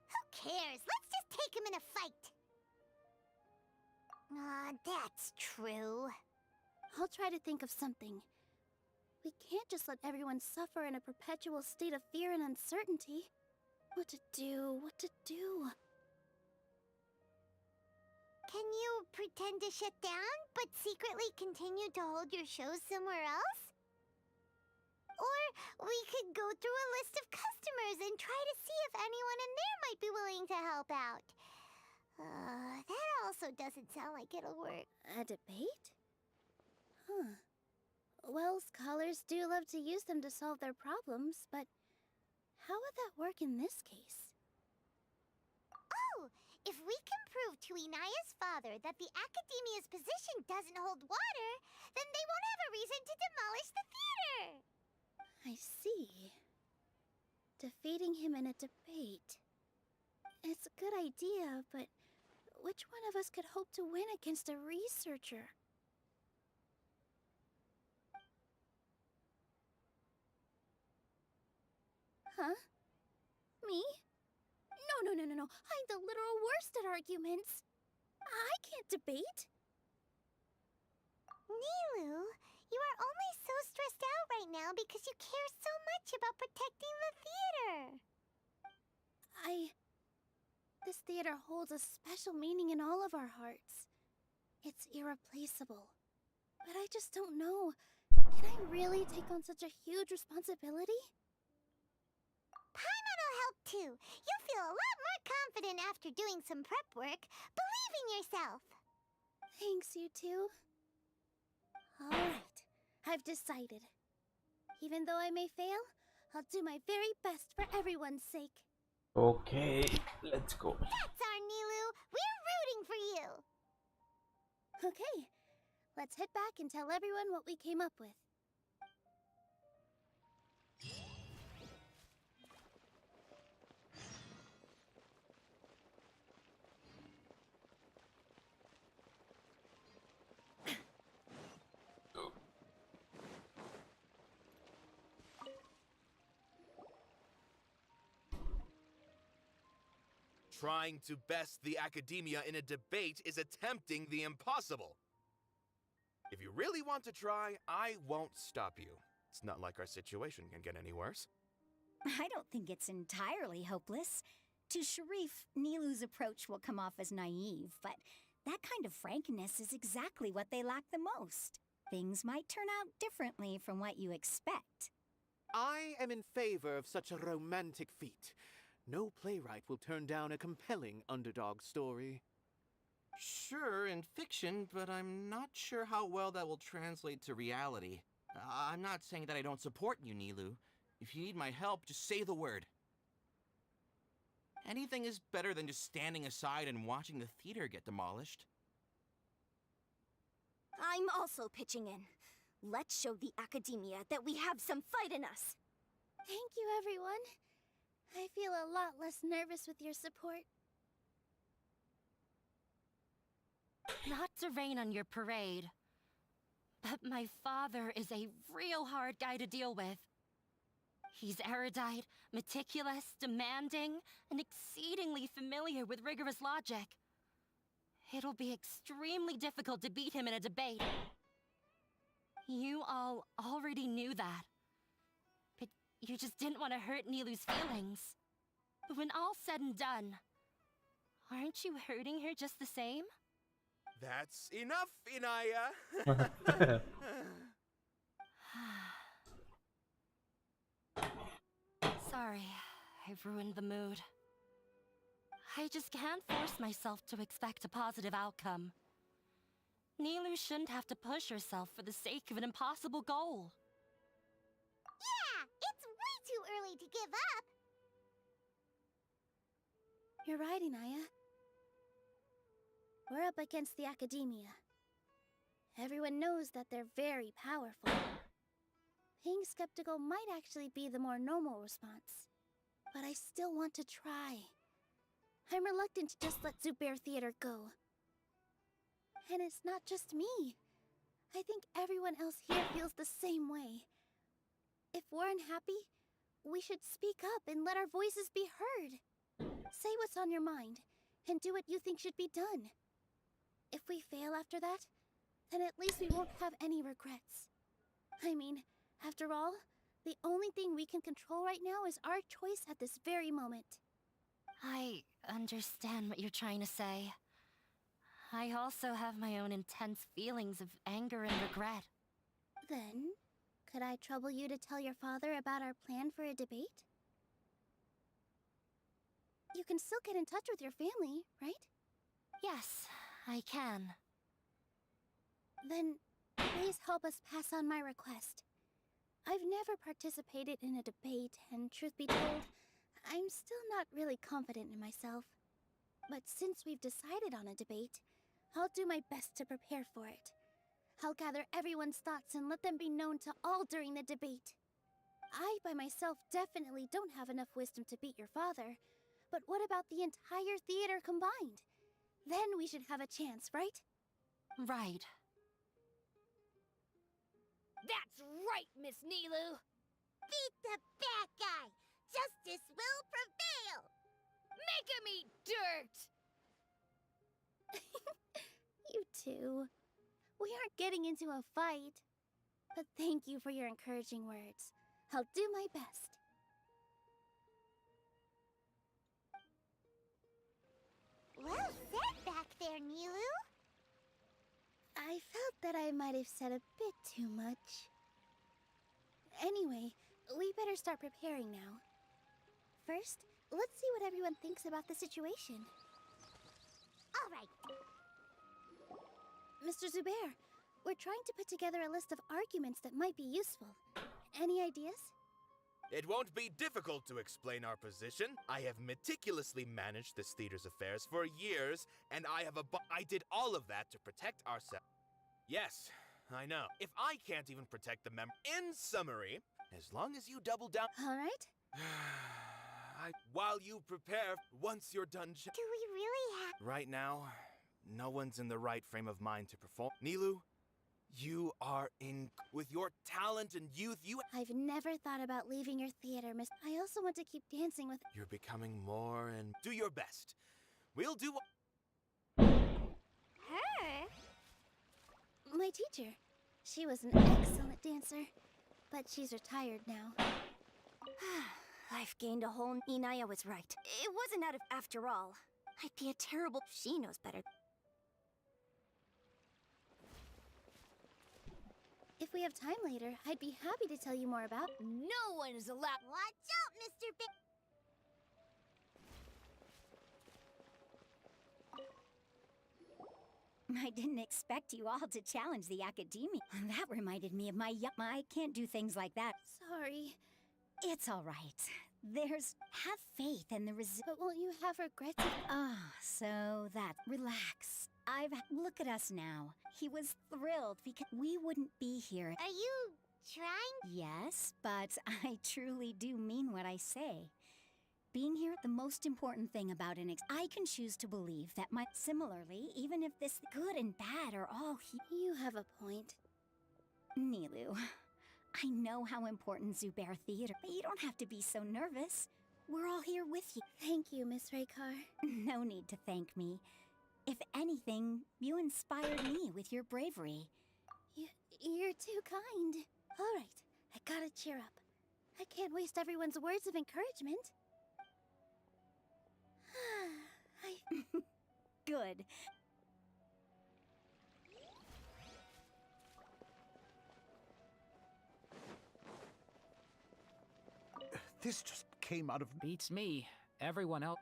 Who cares? Let's just take him in a fight. That's true. I'll try to think of something. We can't just let everyone suffer in a perpetual state of fear and uncertainty. What to do? What to do? Can you pretend to shut down, but secretly continue to hold your shows somewhere else? Or we could go through a list of customers and try to see if anyone in there might be willing to help out. That also doesn't sound like it'll work. A debate? Huh. Well, scholars do love to use them to solve their problems, but how would that work in this case? Oh! If we can prove to Inaya's father that the Academia's position doesn't hold water, then they won't have a reason to demolish the theater! I see. Defeating him in a debate. It's a good idea, but which one of us could hope to win against a researcher? Huh? Me? No. I'm the literal worst at arguments. I can't debate. Nilu, you are only so stressed out right now because you care so much about protecting the theater. This theater holds a special meaning in all of our hearts. It's irreplaceable. But I just don't know. Can I really take on such a huge responsibility? Paimon will help too. You'll feel a lot more confident after doing some prep work. Believe in yourself. Thanks, you two. Alright, I've decided. Even though I may fail, I'll do my very best for everyone's sake. Okay, let's go. That's our Nilu. We're rooting for you. Okay, let's head back and tell everyone what we came up with. Trying to best the Academia in a debate is attempting the impossible. If you really want to try, I won't stop you. It's not like our situation can get any worse. I don't think it's entirely hopeless. To Sharif, Nilu's approach will come off as naive, but that kind of frankness is exactly what they lack the most. Things might turn out differently from what you expect. I am in favor of such a romantic feat. No playwright will turn down a compelling underdog story. Sure, in fiction, but I'm not sure how well that will translate to reality. I'm not saying that I don't support you, Nilu. If you need my help, just say the word. Anything is better than just standing aside and watching the theater get demolished. I'm also pitching in. Let's show the Academia that we have some fight in us. Thank you, everyone. I feel a lot less nervous with your support. Not to rain on your parade, but my father is a real hard guy to deal with. He's erudite, meticulous, demanding, and exceedingly familiar with rigorous logic. It'll be extremely difficult to beat him in a debate. You all already knew that. But you just didn't want to hurt Nilu's feelings. But when all's said and done, Aren't you hurting her just the same? That's enough, Inaya. Sorry, I've ruined the mood. I just can't force myself to expect a positive outcome. Nilu shouldn't have to push herself for the sake of an impossible goal. Yeah, it's way too early to give up. You're right, Inaya. We're up against the academia. Everyone knows that they're very powerful. Being skeptical might actually be the more normal response. But I still want to try. I'm reluctant to just let Zubair Theater go. And it's not just me. I think everyone else here feels the same way. If we're unhappy, we should speak up and let our voices be heard. Say what's on your mind, and do what you think should be done. If we fail after that, then at least we won't have any regrets. I mean, after all, the only thing we can control right now is our choice at this very moment. I understand what you're trying to say. I also have my own intense feelings of anger and regret. Then, could I trouble you to tell your father about our plan for a debate? You can still get in touch with your family, right? Yes, I can. Then, please help us pass on my request. I've never participated in a debate, and truth be told, I'm still not really confident in myself. But since we've decided on a debate, I'll do my best to prepare for it. I'll gather everyone's thoughts and let them be known to all during the debate. I, by myself, definitely don't have enough wisdom to beat your father. But what about the entire theater combined? Then we should have a chance, right? Right. That's right, Miss Nilu! Beat the bad guy! Justice will prevail! Make him eat dirt! You two. We aren't getting into a fight. But thank you for your encouraging words. I'll do my best. Well said back there, Nilu. I felt that I might have said a bit too much. Anyway, we better start preparing now. First, let's see what everyone thinks about the situation. All right. Mr. Zubair, we're trying to put together a list of arguments that might be useful. Any ideas? It won't be difficult to explain our position. I have meticulously managed this theater's affairs for years, and I did all of that to protect ourselves. Yes, I know. If I can't even protect the member. In summary, as long as you double down. All right. While you prepare, once you're done. Do we really have? Right now, no one's in the right frame of mind to perform. Nilu, you are with your talent and youth, I've never thought about leaving your theater, miss. I also want to keep dancing with. You're becoming more and do your best. We'll do. Her? My teacher. She was an excellent dancer, but she's retired now. I've gained a whole. Inaya was right. It wasn't out of after all. I'd be a terrible. She knows better. If we have time later, I'd be happy to tell you more about. No one is allowed. Watch out, Mr. Big. I didn't expect you all to challenge the academia. That reminded me of my I can't do things like that. Sorry. It's all right. Have faith in the But won't you have regrets? So that. Relax. Look at us now. He was thrilled because we wouldn't be here. Are you trying? Yes, but I truly do mean what I say. Being here, the most important thing about I can choose to believe that similarly, even if this good and bad are all You have a point. Nilu, I know how important Zubair Theater, but you don't have to be so nervous. We're all here with you. Thank you, Miss Raykar. No need to thank me. If anything, you inspired me with your bravery. You're too kind. All right, I gotta cheer up. I can't waste everyone's words of encouragement. Good. This just came out of... Beats me. Everyone else...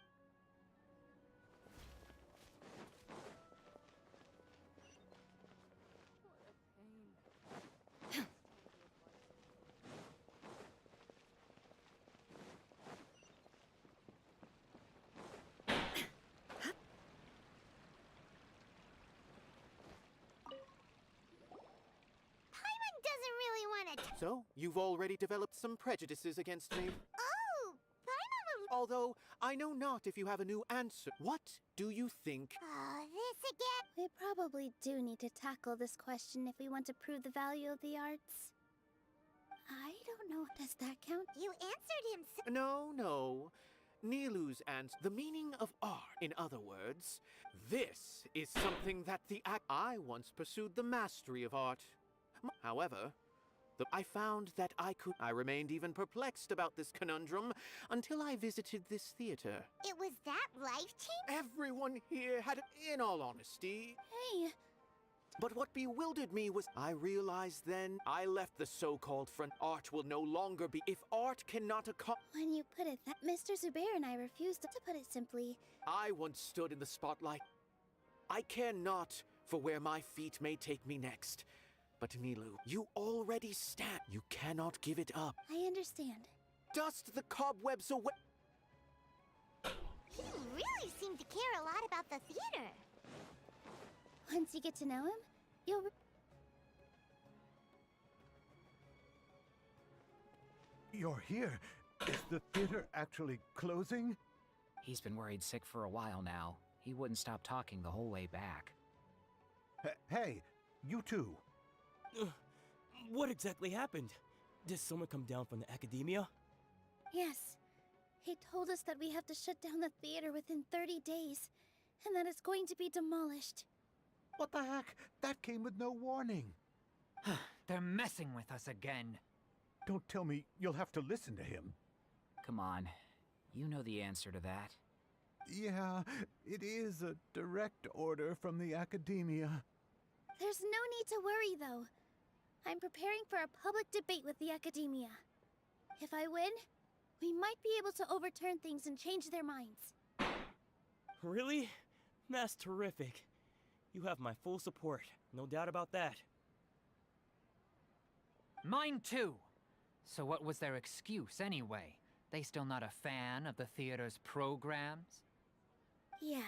So, you've already developed some prejudices against me. Oh, Paimon will... Although, I know not if you have a new answer. What do you think? This again. We probably do need to tackle this question if we want to prove the value of the arts. I don't know. Does that count? You answered him so... No. Nilu's answer. The meaning of art, in other words. This is something that I once pursued the mastery of art. However... I found that I remained even perplexed about this conundrum until I visited this theater. It was that life-changing? Everyone here had, in all honesty... Hey! But what bewildered me was I realized then I left the so-called front. Art will no longer be... If art cannot When you put it that... Mr. Zubair and I refused to put it simply. I once stood in the spotlight. I care not for where my feet may take me next. But Nilu, you already stand. You cannot give it up. I understand. Dust the cobwebs away. He really seemed to care a lot about the theater. Once you get to know him, you'll... You're here. Is the theater actually closing? He's been worried sick for a while now. He wouldn't stop talking the whole way back. Hey, you two. What exactly happened? Did someone come down from the academia? Yes. He told us that we have to shut down the theater within 30 days, and that it's going to be demolished. What the heck? That came with no warning. They're messing with us again. Don't tell me you'll have to listen to him. Come on. You know the answer to that. Yeah, it is a direct order from the academia. There's no need to worry, though. I'm preparing for a public debate with the academia. If I win, we might be able to overturn things and change their minds. Really? That's terrific. You have my full support, no doubt about that. Mine too. So what was their excuse anyway? They still not a fan of the theater's programs? Yeah,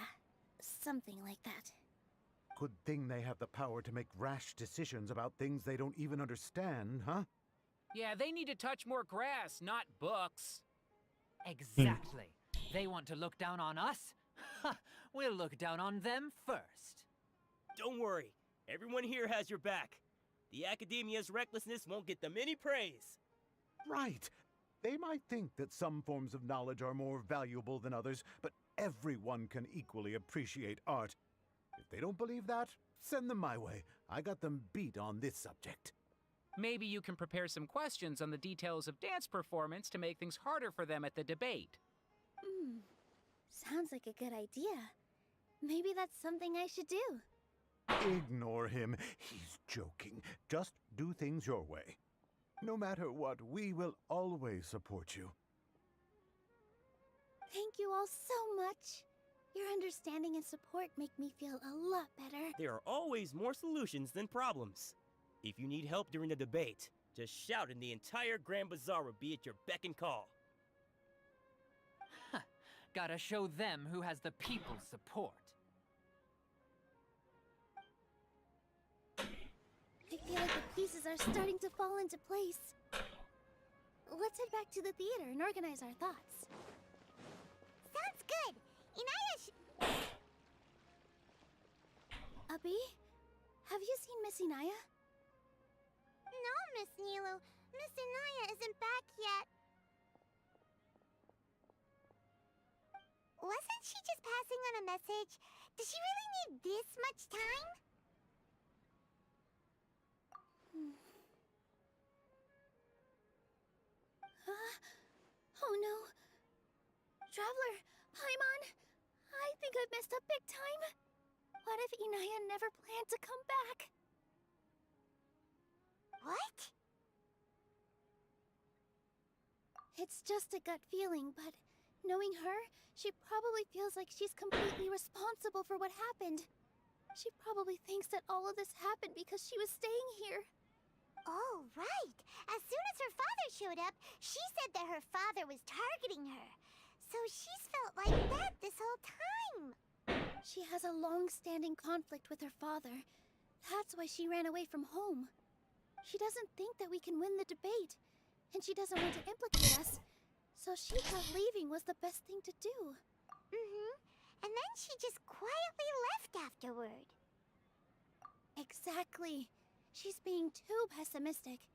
something like that. Good thing they have the power to make rash decisions about things they don't even understand, huh? Yeah, they need to touch more grass, not books. Exactly. They want to look down on us? We'll look down on them first. Don't worry. Everyone here has your back. The academia's recklessness won't get them any praise. Right. They might think that some forms of knowledge are more valuable than others, but everyone can equally appreciate art. If they don't believe that, send them my way. I got them beat on this subject. Maybe you can prepare some questions on the details of dance performance to make things harder for them at the debate. Sounds like a good idea. Maybe that's something I should do. Ignore him. He's joking. Just do things your way. No matter what, we will always support you. Thank you all so much. Your understanding and support make me feel a lot better. There are always more solutions than problems. If you need help during the debate, just shout and the entire Grand Bazaar will be at your beck and call. Gotta show them who has the people's support. I feel like the pieces are starting to fall into place. Let's head back to the theater and organize our thoughts. Sounds good. Inaya Abi, have you seen Miss Inaya? No, Miss Nilu. Miss Inaya isn't back yet. Wasn't she just passing on a message? Does she really need this much time? Oh no. Traveler, Paimon, I think I've messed up big time. What if Inaya never planned to come back? What? It's just a gut feeling, but knowing her, she probably feels like she's completely responsible for what happened. She probably thinks that all of this happened because she was staying here. Oh, right. As soon as her father showed up, she said that her father was targeting her. So she's felt like that this whole time. She has a long-standing conflict with her father. That's why she ran away from home. She doesn't think that we can win the debate, and she doesn't want to implicate us. So she thought leaving was the best thing to do. Mm-hmm. And then she just quietly left afterward. Exactly. She's being too pessimistic.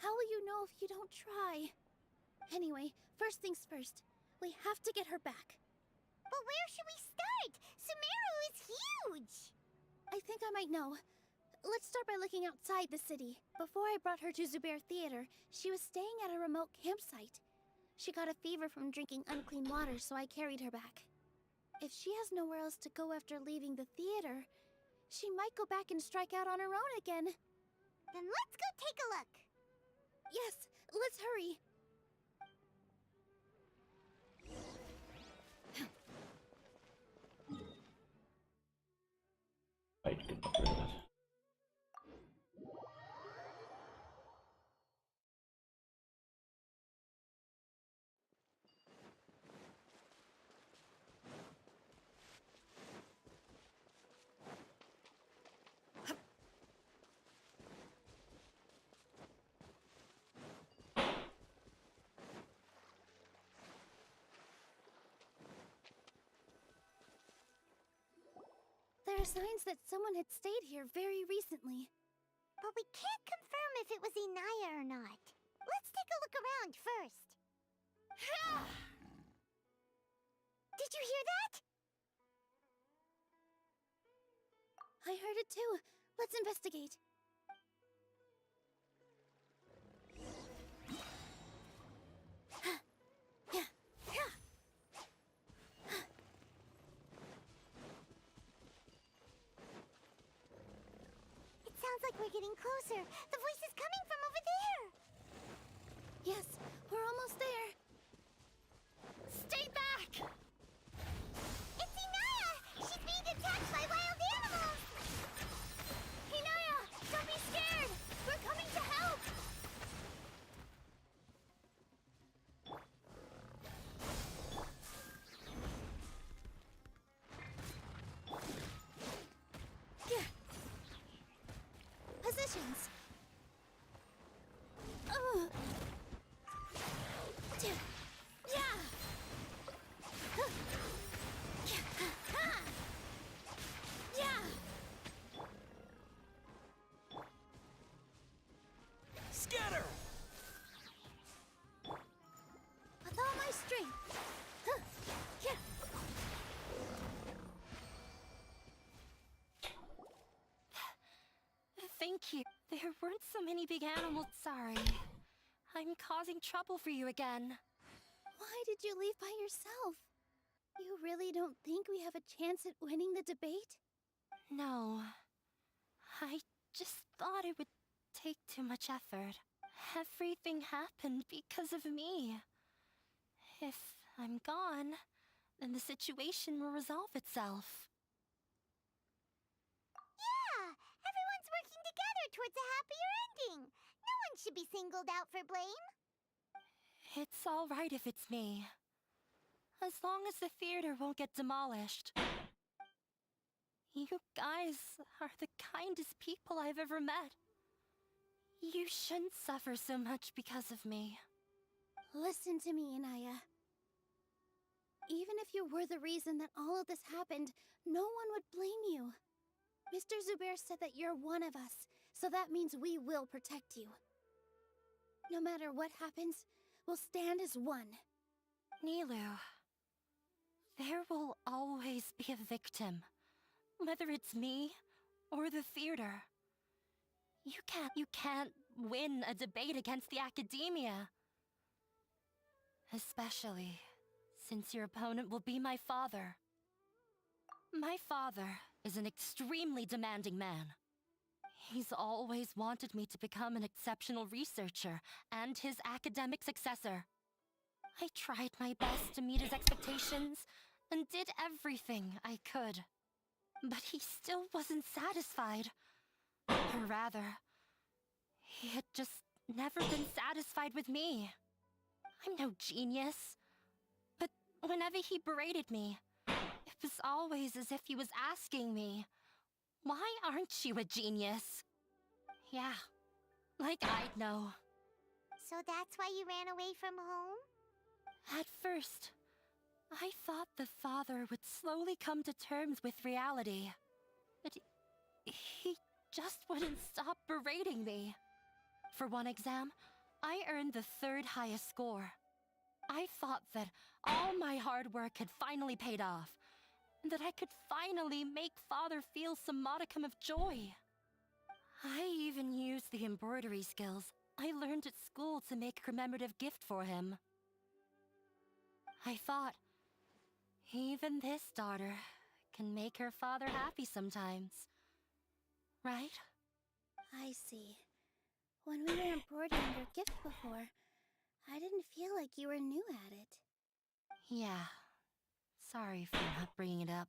How will you know if you don't try? Anyway, first things first. We have to get her back. But where should we start? Sumeru is huge! I think I might know. Let's start by looking outside the city. Before I brought her to Zubair Theater, she was staying at a remote campsite. She got a fever from drinking unclean water, so I carried her back. If she has nowhere else to go after leaving the theater, she might go back and strike out on her own again. Then let's go take a look. Yes, let's hurry. Fight करना पड़ेगा. There are signs that someone had stayed here very recently. But we can't confirm if it was Inaya or not. Let's take a look around first. Did you hear that? I heard it too. Let's investigate. Sounds like we're getting closer. The voice is coming from over there. Yes, we're almost there. Stay back! It's Inaya! She's being attacked by wild animals! Inaya, don't be scared! We're coming to help! Positions. Scatter! With all my strength. Thank you. There weren't so many big animals. Sorry. I'm causing trouble for you again. Why did you leave by yourself? You really don't think we have a chance at winning the debate? No. I just thought it would take too much effort. Everything happened because of me. If I'm gone, then the situation will resolve itself. Yeah! Everyone's working together towards a happier ending. No one should be singled out for blame. It's all right if it's me. As long as the theater won't get demolished. You guys are the kindest people I've ever met. You shouldn't suffer so much because of me. Listen to me, Inaya. Even if you were the reason that all of this happened, no one would blame you. Mr. Zubair said that you're one of us, so that means we will protect you. No matter what happens, we'll stand as one. Nilu, there will always be a victim. Whether it's me or the theater. You can't win a debate against the academia. Especially since your opponent will be my father. My father is an extremely demanding man. He's always wanted me to become an exceptional researcher and his academic successor. I tried my best to meet his expectations and did everything I could. But he still wasn't satisfied. Or rather, he had just never been satisfied with me. I'm no genius. But whenever he berated me, it was always as if he was asking me, "Why aren't you a genius?" Yeah, like I'd know. So that's why you ran away from home? At first, I thought the father would slowly come to terms with reality. But he just wouldn't stop berating me. For one exam, I earned the 3rd highest score. I thought that all my hard work had finally paid off, and that I could finally make father feel some modicum of joy. I even used the embroidery skills I learned at school to make a commemorative gift for him. I thought, even this daughter can make her father happy sometimes. Right? I see. When we were embroidering your gift before, I didn't feel like you were new at it. Yeah. Sorry for not bringing it up.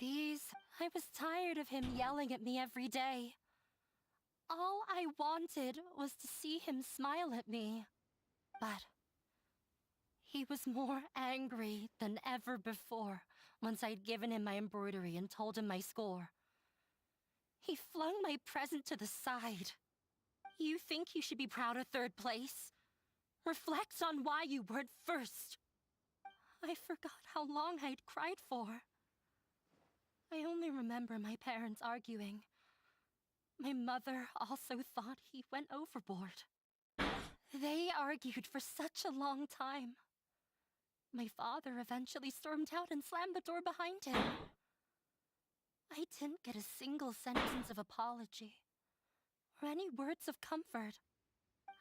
I was tired of him yelling at me every day. All I wanted was to see him smile at me. But he was more angry than ever before once I'd given him my embroidery and told him my score. He flung my present to the side. You think you should be proud of 3rd place? Reflect on why you weren't 1st. I forgot how long I'd cried for. I only remember my parents arguing. My mother also thought he went overboard. They argued for such a long time. My father eventually stormed out and slammed the door behind him. I didn't get a single sentence of apology or any words of comfort.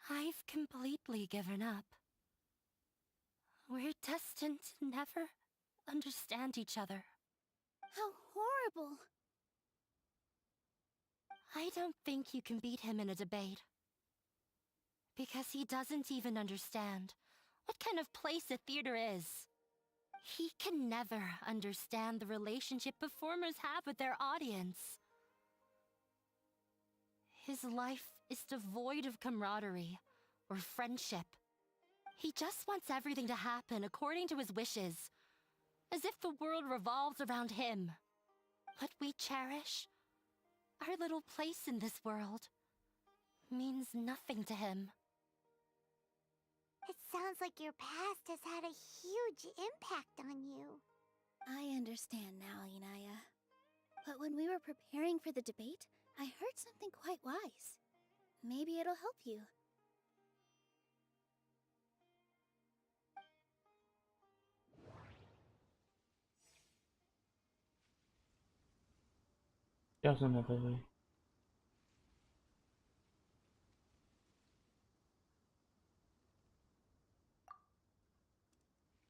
I've completely given up. We're destined to never understand each other. How horrible! I don't think you can beat him in a debate. Because he doesn't even understand what kind of place a theater is. He can never understand the relationship performers have with their audience. His life is devoid of camaraderie or friendship. He just wants everything to happen according to his wishes, as if the world revolves around him. What we cherish, our little place in this world, means nothing to him. It sounds like your past has had a huge impact on you. I understand now, Inaya. But when we were preparing for the debate, I heard something quite wise. Maybe it'll help you. क्या सुना था भाई?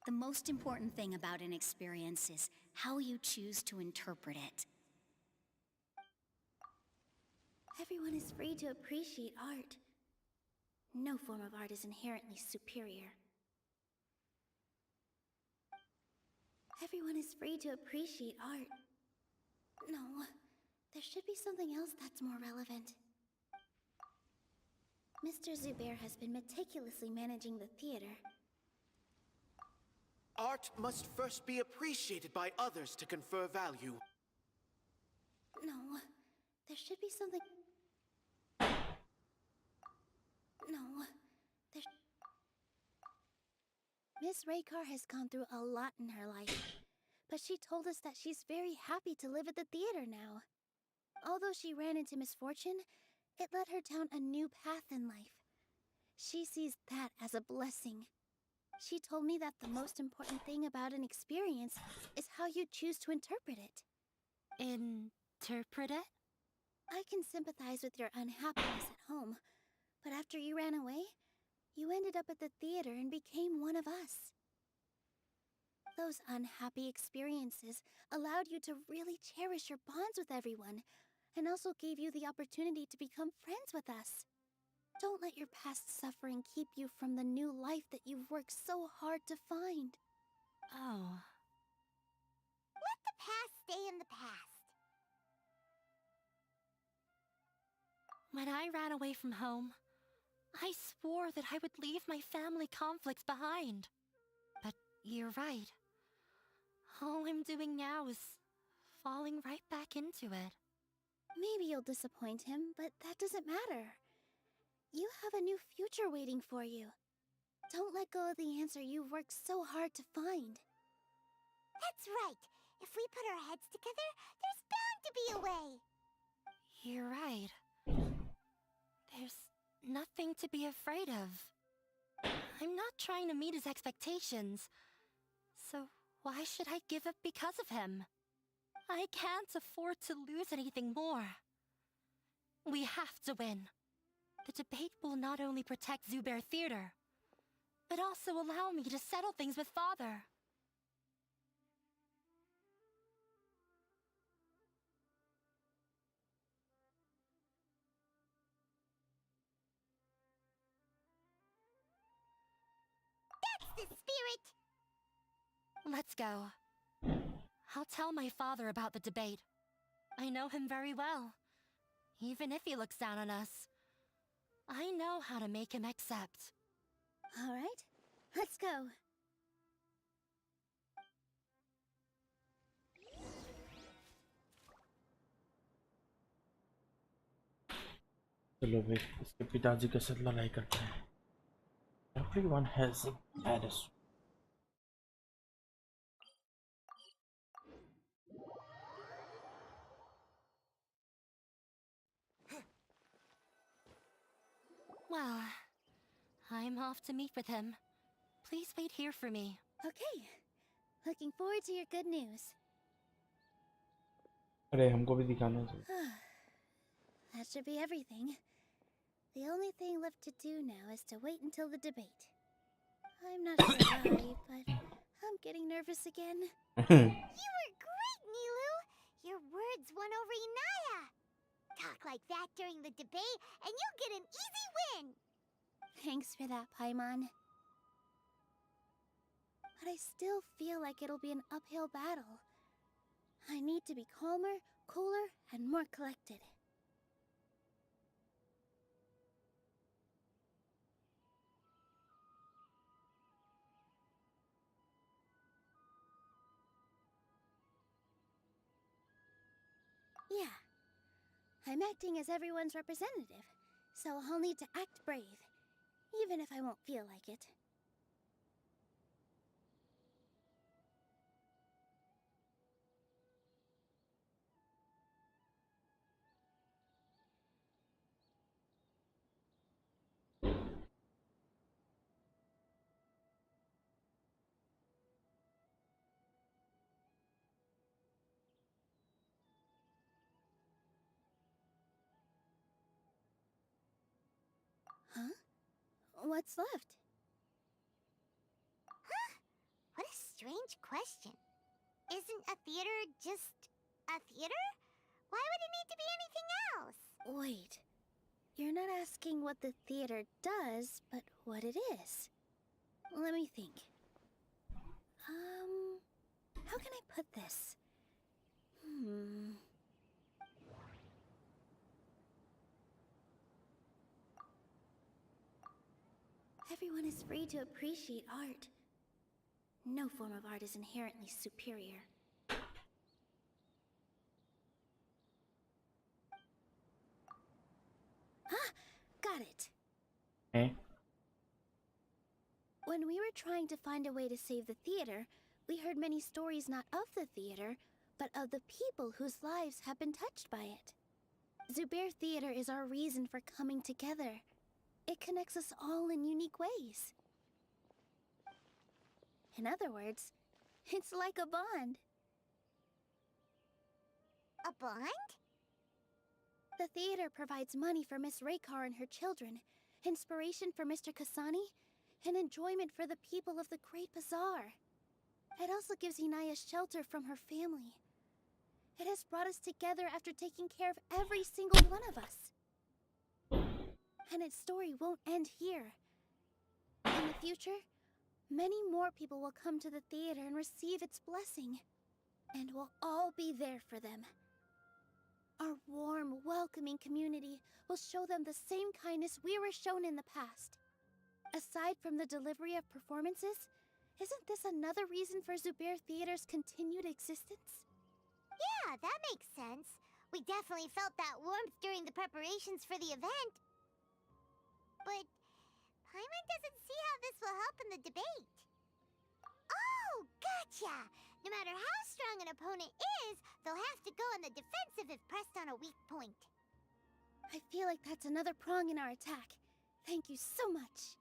The most important thing about an experience is how you choose to interpret it. Everyone is free to appreciate art. No form of art is inherently superior. Everyone is free to appreciate art. No, there should be something else that's more relevant. Mr. Zubair has been meticulously managing the theater. Art must first be appreciated by others to confer value. No, there should be something... No, there... Miss Raykar has gone through a lot in her life, but she told us that she's very happy to live at the theater now. Although she ran into misfortune, it led her down a new path in life. She sees that as a blessing. She told me that the most important thing about an experience is how you choose to interpret it. Interpret it? I can sympathize with your unhappiness at home, but after you ran away, you ended up at the theater and became one of us. Those unhappy experiences allowed you to really cherish your bonds with everyone, and also gave you the opportunity to become friends with us. Don't let your past suffering keep you from the new life that you've worked so hard to find. Oh. Let the past stay in the past. When I ran away from home, I swore that I would leave my family conflicts behind. But you're right. All I'm doing now is falling right back into it. Maybe you'll disappoint him, but that doesn't matter. You have a new future waiting for you. Don't let go of the answer you've worked so hard to find. That's right. If we put our heads together, there's bound to be a way. You're right. There's nothing to be afraid of. I'm not trying to meet his expectations. So why should I give up because of him? I can't afford to lose anything more. We have to win. The debate will not only protect Zubair Theater, but also allow me to settle things with Father. That's the spirit! Let's go. I'll tell my father about the debate. I know him very well. Even if he looks down on us, I know how to make him accept. All right, let's go. चलो भाई इसके पिताजी के साथ लड़ाई करते हैं. Everyone has a badass. Well, I'm off to meet with him. Please wait here for me. Okay. Looking forward to your good news. अरे हमको भी दिखाना चाहिए. That should be everything. The only thing left to do now is to wait until the debate. I'm not sure why, but I'm getting nervous again. You were great, Nilu! Your words won over Inaya! Talk like that during the debate, and you'll get an easy win! Thanks for that, Paimon. But I still feel like it'll be an uphill battle. I need to be calmer, cooler, and more collected. Yeah. I'm acting as everyone's representative, so I'll need to act brave, even if I won't feel like it. Huh? What's left? Huh? What a strange question. Isn't a theater just a theater? Why would it need to be anything else? Wait. You're not asking what the theater does, but what it is. Let me think. How can I put this? Everyone is free to appreciate art. No form of art is inherently superior. Ah! Got it! Eh? When we were trying to find a way to save the theater, we heard many stories not of the theater, but of the people whose lives have been touched by it. Zubair Theater is our reason for coming together. It connects us all in unique ways. In other words, it's like a bond. A bond? The theater provides money for Miss Raykar and her children, inspiration for Mr. Kasani, and enjoyment for the people of the Great Bazaar. It also gives Inaya shelter from her family. It has brought us together after taking care of every single one of us. And its story won't end here. In the future, many more people will come to the theater and receive its blessing. And we'll all be there for them. Our warm, welcoming community will show them the same kindness we were shown in the past. Aside from the delivery of performances, isn't this another reason for Zubair Theater's continued existence? Yeah, that makes sense. We definitely felt that warmth during the preparations for the event. But Paimon doesn't see how this will help in the debate. Oh, gotcha! No matter how strong an opponent is, they'll have to go on the defensive if pressed on a weak point. I feel like that's another prong in our attack. Thank you so much.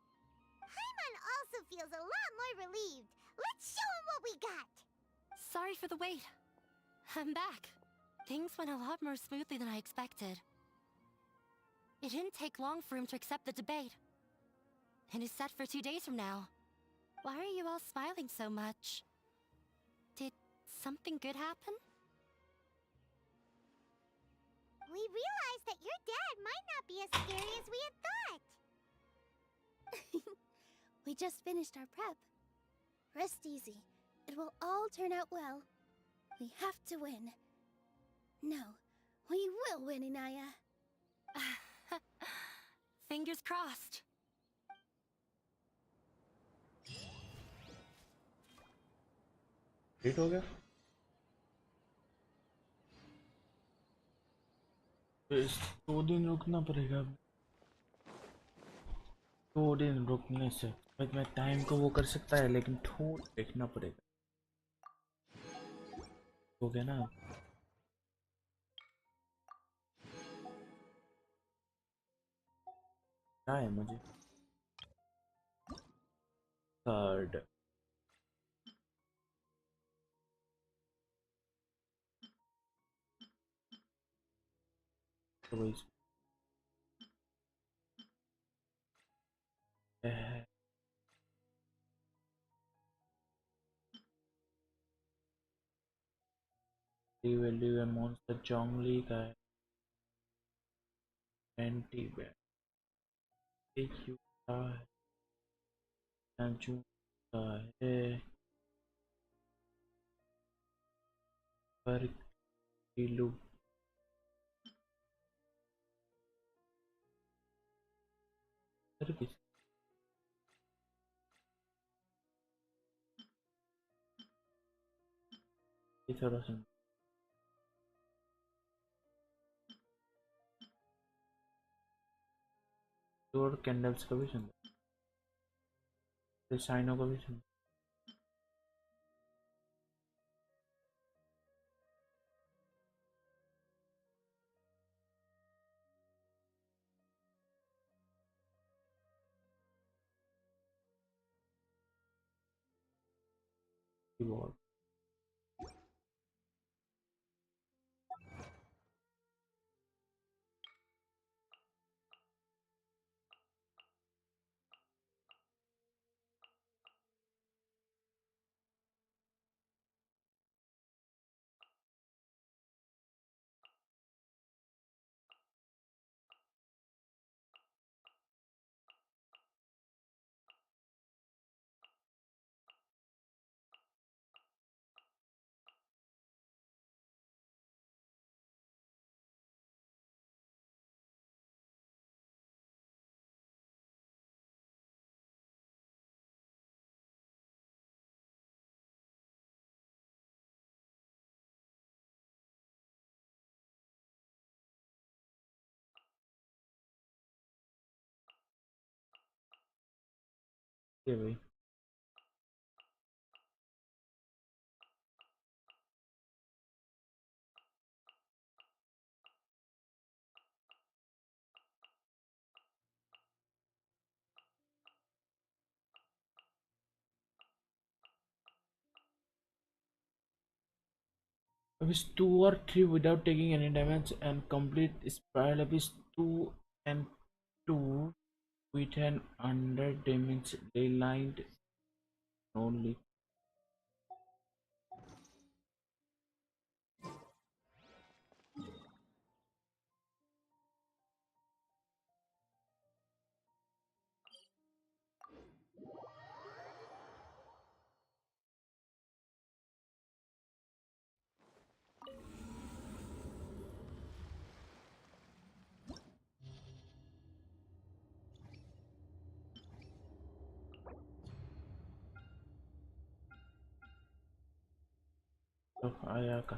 Paimon also feels a lot more relieved. Let's show him what we got! Sorry for the wait. I'm back. Things went a lot more smoothly than I expected. It didn't take long for him to accept the debate. It is set for 2 days from now. Why are you all smiling so much? Did something good happen? We realized that your dad might not be as scary as we had thought. We just finished our prep. Rest easy. It will all turn out well. We have to win. No, we will win, Inaya. Fingers crossed. Late हो गया तो इस 2 दिन रुकना पड़ेगा 2 दिन रुकने से मैं टाइम को वो कर सकता है लेकिन थोड़ा देखना पड़ेगा हो गया ना क्या है मुझे कार्ड तो वही वैल्यू है मॉन्स्टर चोंगली का है एंटी बैट एक का है जू का है पर किलो सर्विस ये थोड़ा सा और कैंडल्स का भी सुंदर साइनों का भी सुंदर कीबोर्ड ये भाई Abyss 2 or 3 without taking any damage and complete Spiral Abyss 2 and 2 with an under damage leylined only तो आया का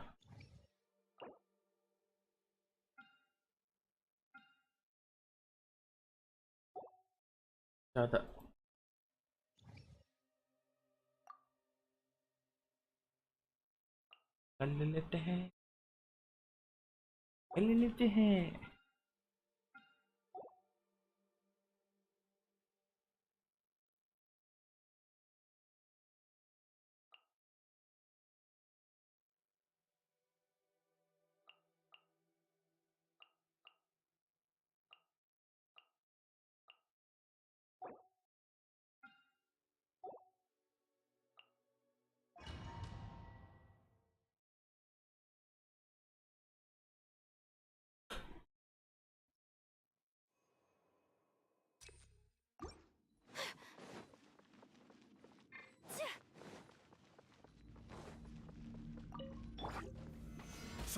ज़्यादा कर लेते हैं कर लेते हैं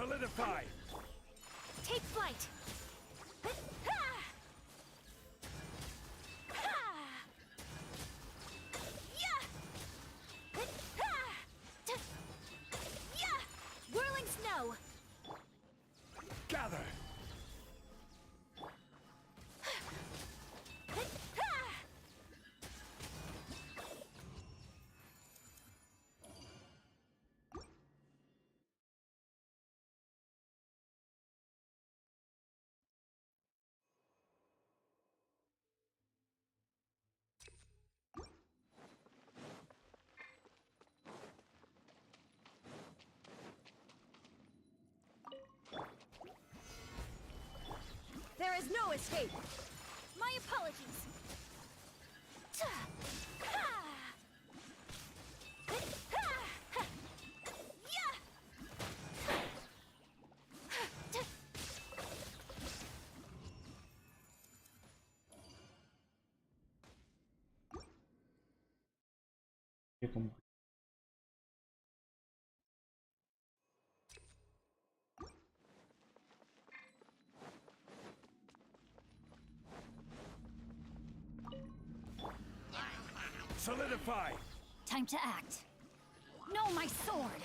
Solidify! Take flight! Whirling snow! Gather! There is no escape! My apologies! ये complete Solidify! Time to act. No, my sword!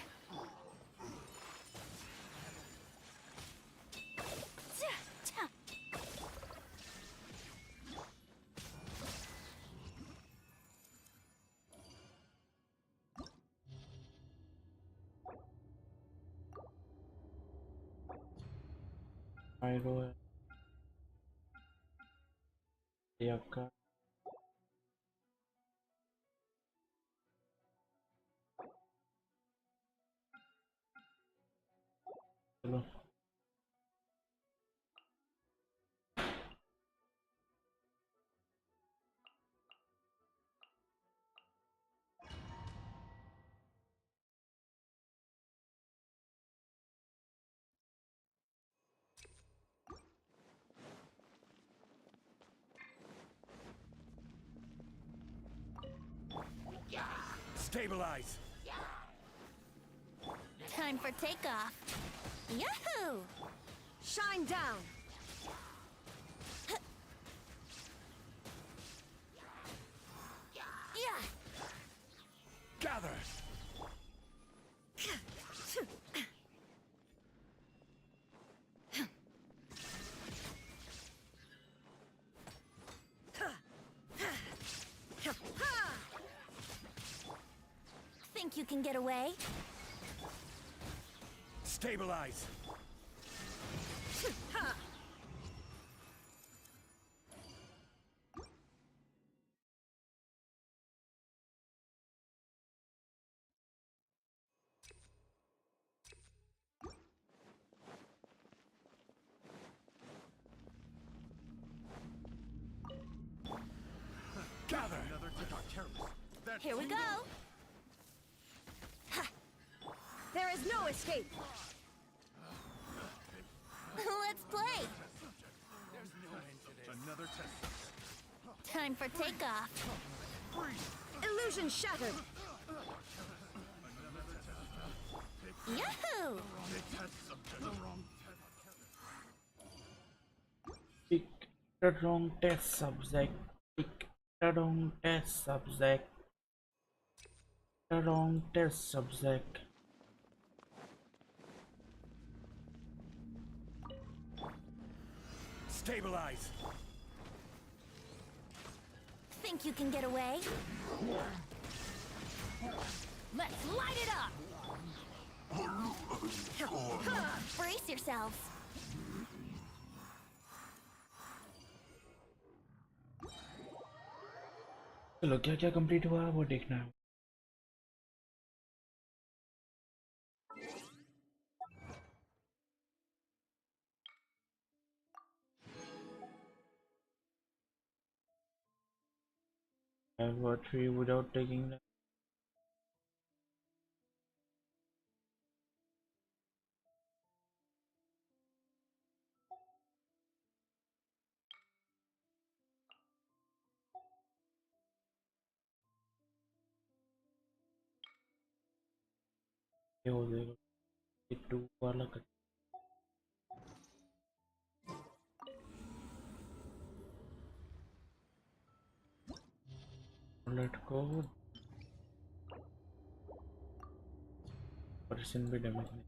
आयरो है का चलो Stabilize! Time for takeoff! Yahoo! Shine down! Gather! Think you can get away? Stabilize! Gather! Here we go! There is no escape! Let's play! Another test. Time for takeoff! Illusion shattered! Yahoo! pick the wrong test subject. Pick the wrong test subject. The wrong test subject. Stabilize. Think you can get away? Let's light it up! Brace yourselves. चलो क्या क्या complete हुआ वो देखना है। I've got 3 without taking them. ये हो जाएगा 2 वाला कर। Let go. पर्सन भी डैमेज नहीं।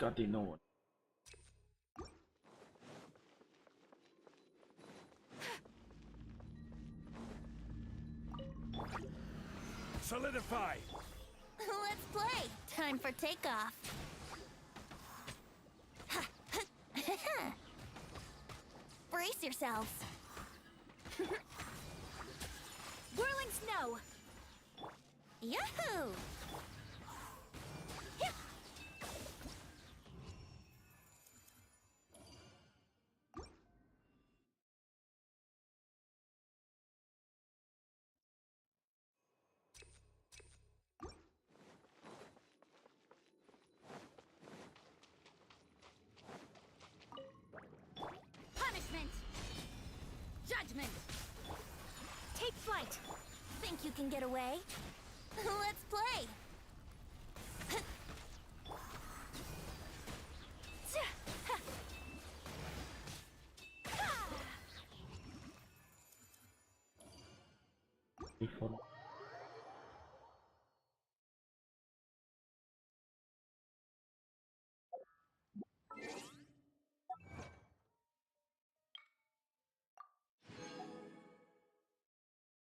Got the no one. Solidify. Let's play. Time for takeoff. Brace yourselves. Whirling snow. Yahoo! Judgment! Take flight! Think you can get away? Let's play! Before.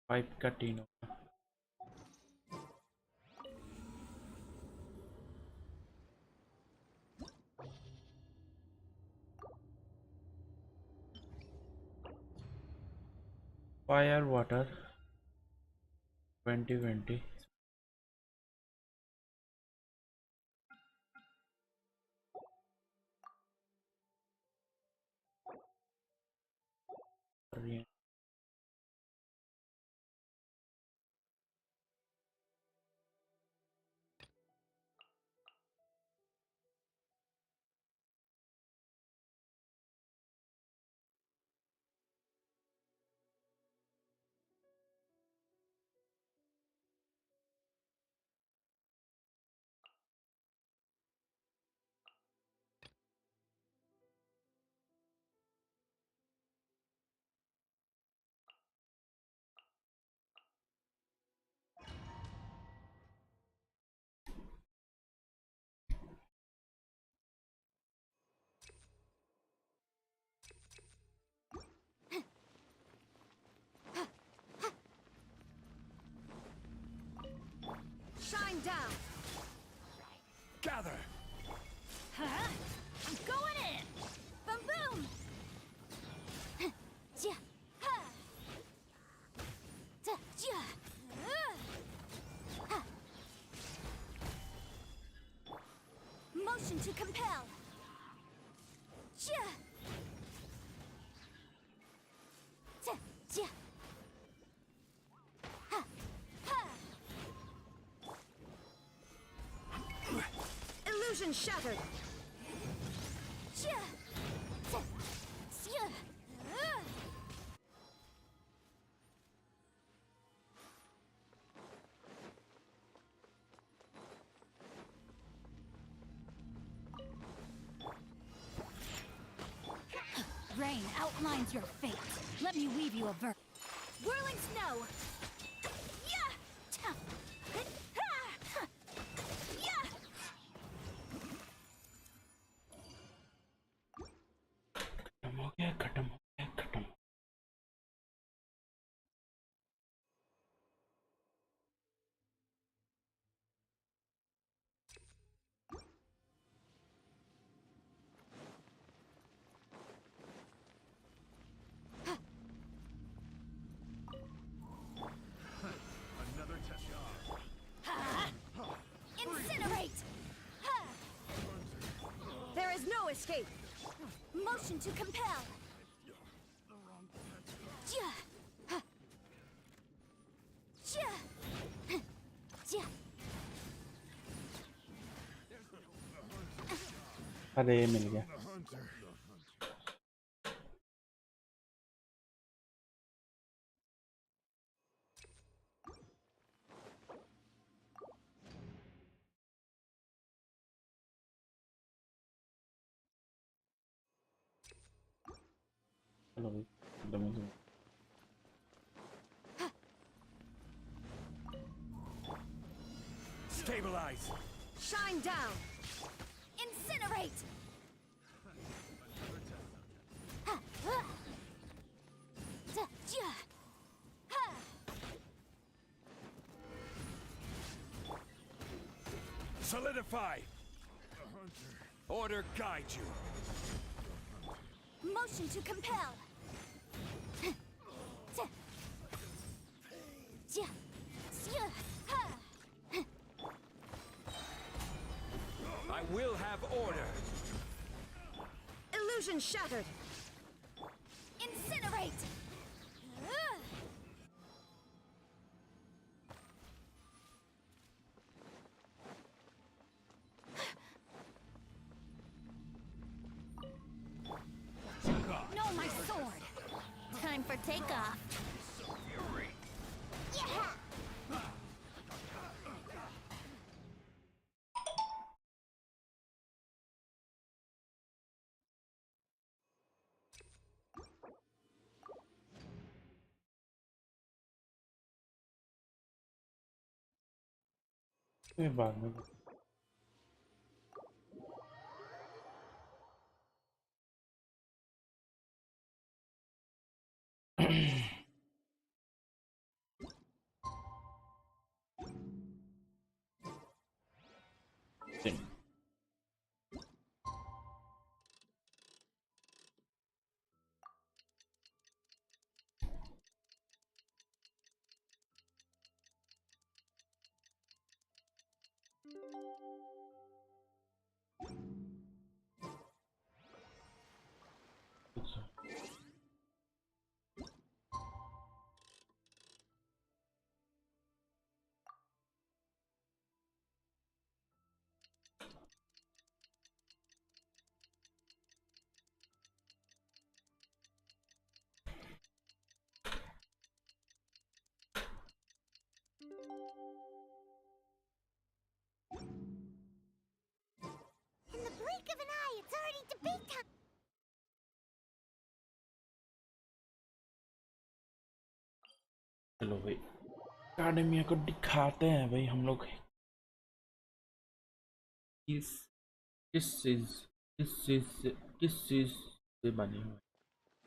Pipe cutting. Fire water 2020. Shine down! Gather! Huh? I'm going in! Boom boom! Ja! Ha! Ja! Ja! Ha! Motion to compel! Ja! Ja! Ja! Ha! Ha! Illusion shattered! Ja! Ja! Ja! outlines your fate. Let me weave you a verse. Whirling snow! Yeah! Tough! Yeah! खत्म हो गया, खत्म हो गया, खत्म। Another test job. Incinerate! There is no escape. Motion to compel. Ja. Ja. Ja. अरे मिल गया। चलो भाई, एकदम से। Stabilize. Shine down. Incinerate. Solidify. Order guide you. Motion to compel. I will have order. Illusion shattered. Incinerate. No, my sword. Time for takeoff. Yeah. ये बाद में In the blink of an eye, it's already debate time. चलो भाई, अकाडमिया को दिखाते हैं भाई हम लोग। किस चीज से बने हुए।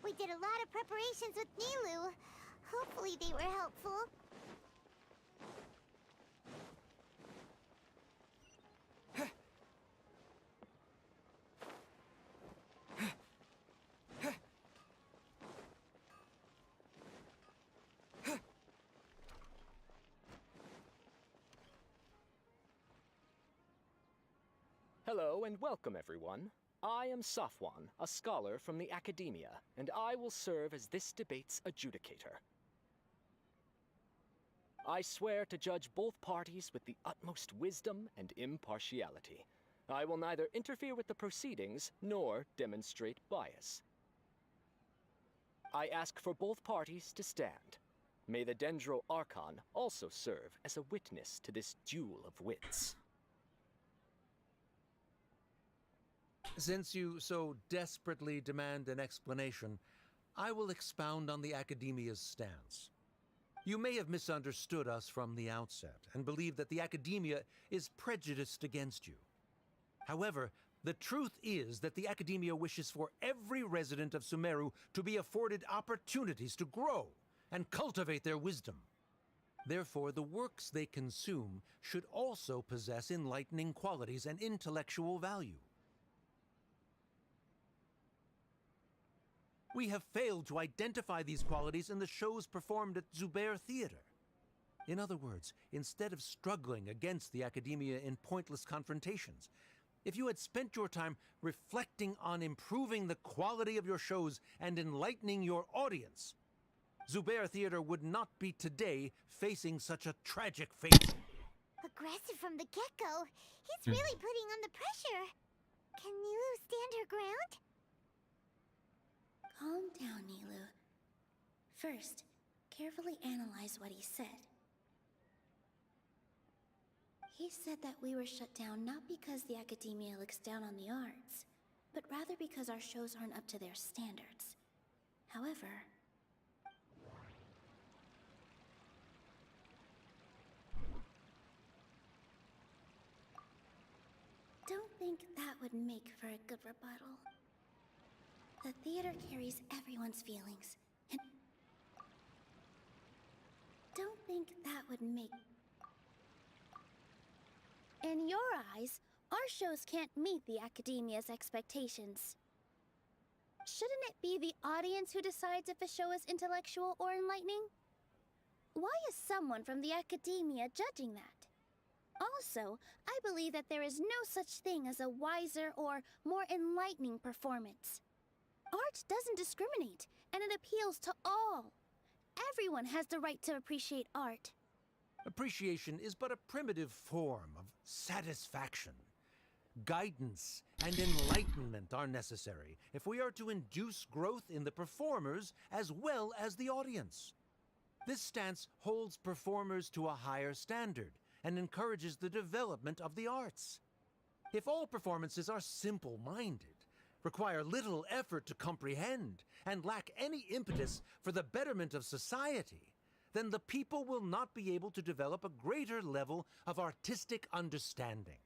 We did a lot of preparations with Nilu. Hopefully they were helpful. Hello and welcome, everyone. I am Safwan, a scholar from the academia, and I will serve as this debate's adjudicator. I swear to judge both parties with the utmost wisdom and impartiality. I will neither interfere with the proceedings nor demonstrate bias. I ask for both parties to stand. May the Dendro Archon also serve as a witness to this duel of wits. Since you so desperately demand an explanation, I will expound on the Academia's stance. You may have misunderstood us from the outset and believe that the Academia is prejudiced against you. However, the truth is that the Academia wishes for every resident of Sumeru to be afforded opportunities to grow and cultivate their wisdom. Therefore, the works they consume should also possess enlightening qualities and intellectual value. We have failed to identify these qualities in the shows performed at Zubair Theater. In other words, instead of struggling against the Academia in pointless confrontations, if you had spent your time reflecting on improving the quality of your shows and enlightening your audience, Zubair Theater would not be today facing such a tragic fate. Aggressive from the get-go. He's really putting on the pressure. Can Nilu stand her ground? Calm down, Nilu. First, carefully analyze what he said. He said that we were shut down not because the Academia looks down on the arts, but rather because our shows aren't up to their standards. However, don't think that would make for a good rebuttal. The theater carries everyone's feelings, and don't think that would make... In your eyes, our shows can't meet the Academia's expectations. Shouldn't it be the audience who decides if a show is intellectual or enlightening? Why is someone from the Academia judging that? Also, I believe that there is no such thing as a wiser or more enlightening performance. Art doesn't discriminate, and it appeals to all. Everyone has the right to appreciate art. Appreciation is but a primitive form of satisfaction. Guidance and enlightenment are necessary if we are to induce growth in the performers as well as the audience. This stance holds performers to a higher standard and encourages the development of the arts. If all performances are simple-minded, require little effort to comprehend, and lack any impetus for the betterment of society, then the people will not be able to develop a greater level of artistic understanding.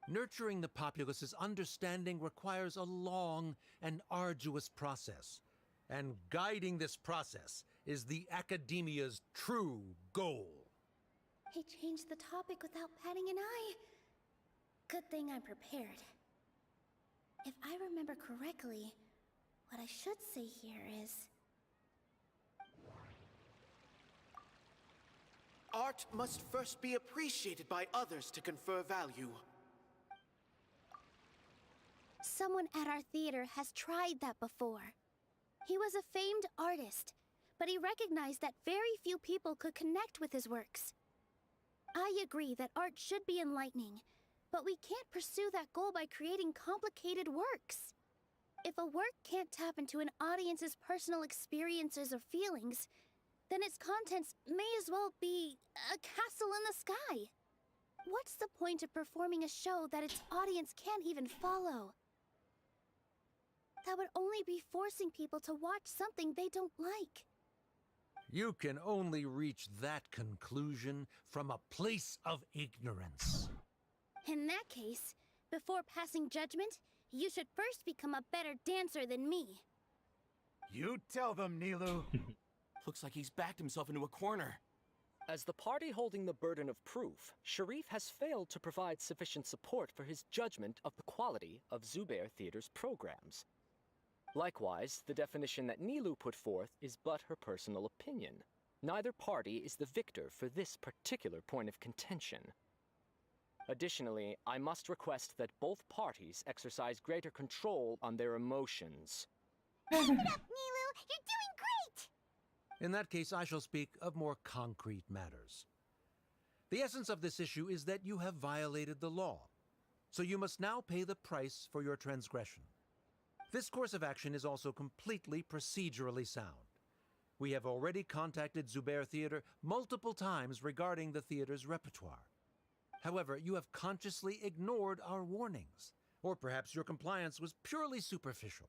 Nurturing the populace's understanding requires a long and arduous process, and guiding this process is the Academia's true goal. He changed the topic without batting an eye. Good thing I'm prepared. If I remember correctly, what I should say here is... Art must first be appreciated by others to confer value. Someone at our theater has tried that before. He was a famed artist, but he recognized that very few people could connect with his works. I agree that art should be enlightening, but we can't pursue that goal by creating complicated works. If a work can't tap into an audience's personal experiences or feelings, then its contents may as well be a castle in the sky. What's the point of performing a show that its audience can't even follow? That would only be forcing people to watch something they don't like. You can only reach that conclusion from a place of ignorance. In that case, before passing judgment, you should first become a better dancer than me. You tell them, Nilu. Looks like he's backed himself into a corner. As the party holding the burden of proof, Sharif has failed to provide sufficient support for his judgment of the quality of Zubair Theater's programs. Likewise, the definition that Nilu put forth is but her personal opinion. Neither party is the victor for this particular point of contention. Additionally, I must request that both parties exercise greater control on their emotions. Keep it up, Nilu! You're doing great! In that case, I shall speak of more concrete matters. The essence of this issue is that you have violated the law, so you must now pay the price for your transgression. This course of action is also completely procedurally sound. We have already contacted Zubair Theater multiple times regarding the theater's repertoire. However, you have consciously ignored our warnings, or perhaps your compliance was purely superficial.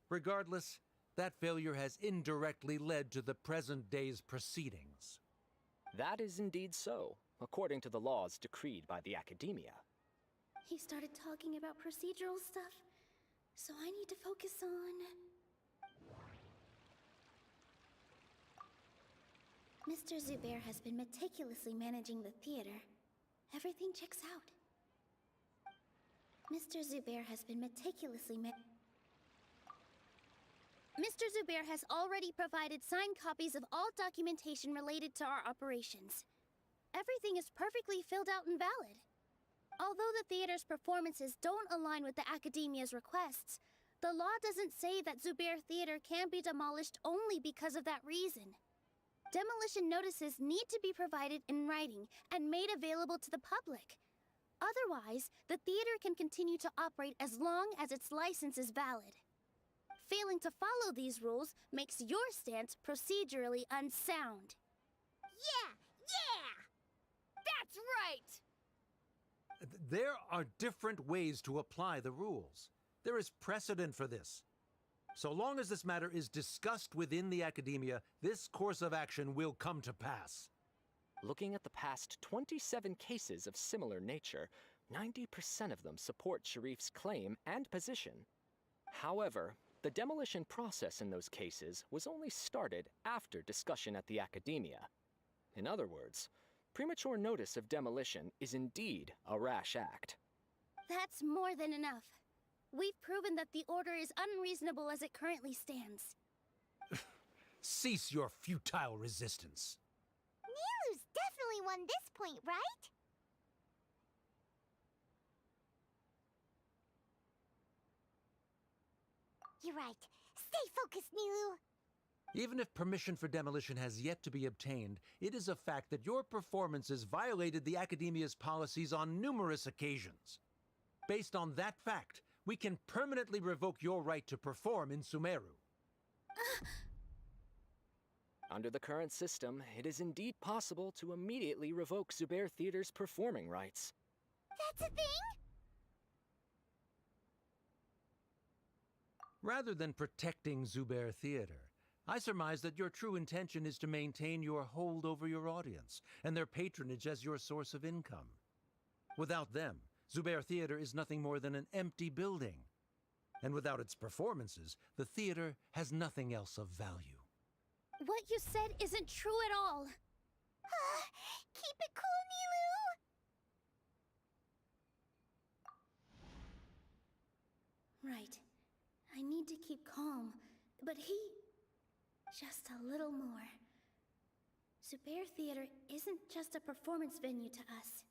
Regardless, That failure has indirectly led to the present day's proceedings. That is indeed so, according to the laws decreed by the Academia. He started talking about procedural stuff, so I need to focus on... Mr. Zubair has been meticulously managing the theater. Everything checks out. Mr. Zubair has been meticulously Mr. Zubair has already provided signed copies of all documentation related to our operations. Everything is perfectly filled out and valid. Although the theater's performances don't align with the Academia's requests, the law doesn't say that Zubair Theater can be demolished only because of that reason. Demolition notices need to be provided in writing and made available to the public. Otherwise, the theater can continue to operate as long as its license is valid. Failing to follow these rules makes your stance procedurally unsound. Yeah! That's right! There are different ways to apply the rules. There is precedent for this. So long as this matter is discussed within the Academia, this course of action will come to pass. Looking at the past 27 cases of similar nature, 90% of them support Sharif's claim and position. However, the demolition process in those cases was only started after discussion at the Academia. In other words, premature notice of demolition is indeed a rash act. That's more than enough. We've proven that the order is unreasonable as it currently stands. Cease your futile resistance. Nilu's definitely won this point, right? You're right. Stay focused, Nilu. Even if permission for demolition has yet to be obtained, it is a fact that your performances violated the Academia's policies on numerous occasions. Based on that fact, we can permanently revoke your right to perform in Sumeru. Under the current system, it is indeed possible to immediately revoke Zubair Theater's performing rights. That's a thing? Rather than protecting Zubair Theater, I surmise that your true intention is to maintain your hold over your audience and their patronage as your source of income. Without them, Zubair Theater is nothing more than an empty building. And without its performances, the theater has nothing else of value. What you said isn't true at all. Keep it cool, Nilu! Right. I need to keep calm, but he... just a little more. Zubair Theater isn't just a performance venue to us.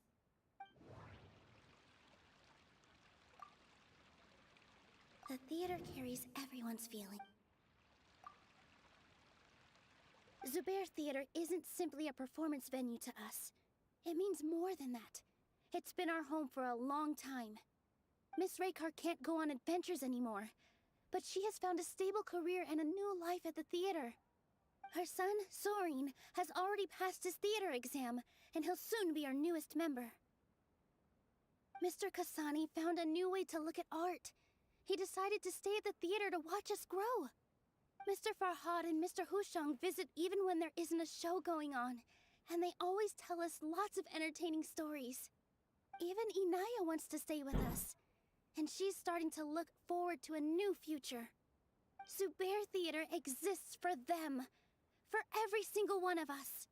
The theater carries everyone's feeling. Zubair Theater isn't simply a performance venue to us. It means more than that. It's been our home for a long time. Miss Raykar can't go on adventures anymore, but she has found a stable career and a new life at the theater. Her son, Sorin, has already passed his theater exam, and he'll soon be our newest member. Mr. Kasani found a new way to look at art. He decided to stay at the theater to watch us grow. Mr. Farhad and Mr. Hushang visit even when there isn't a show going on, and they always tell us lots of entertaining stories. Even Inaya wants to stay with us, and she's starting to look forward to a new future. Zubair Theater exists for them, for every single one of us.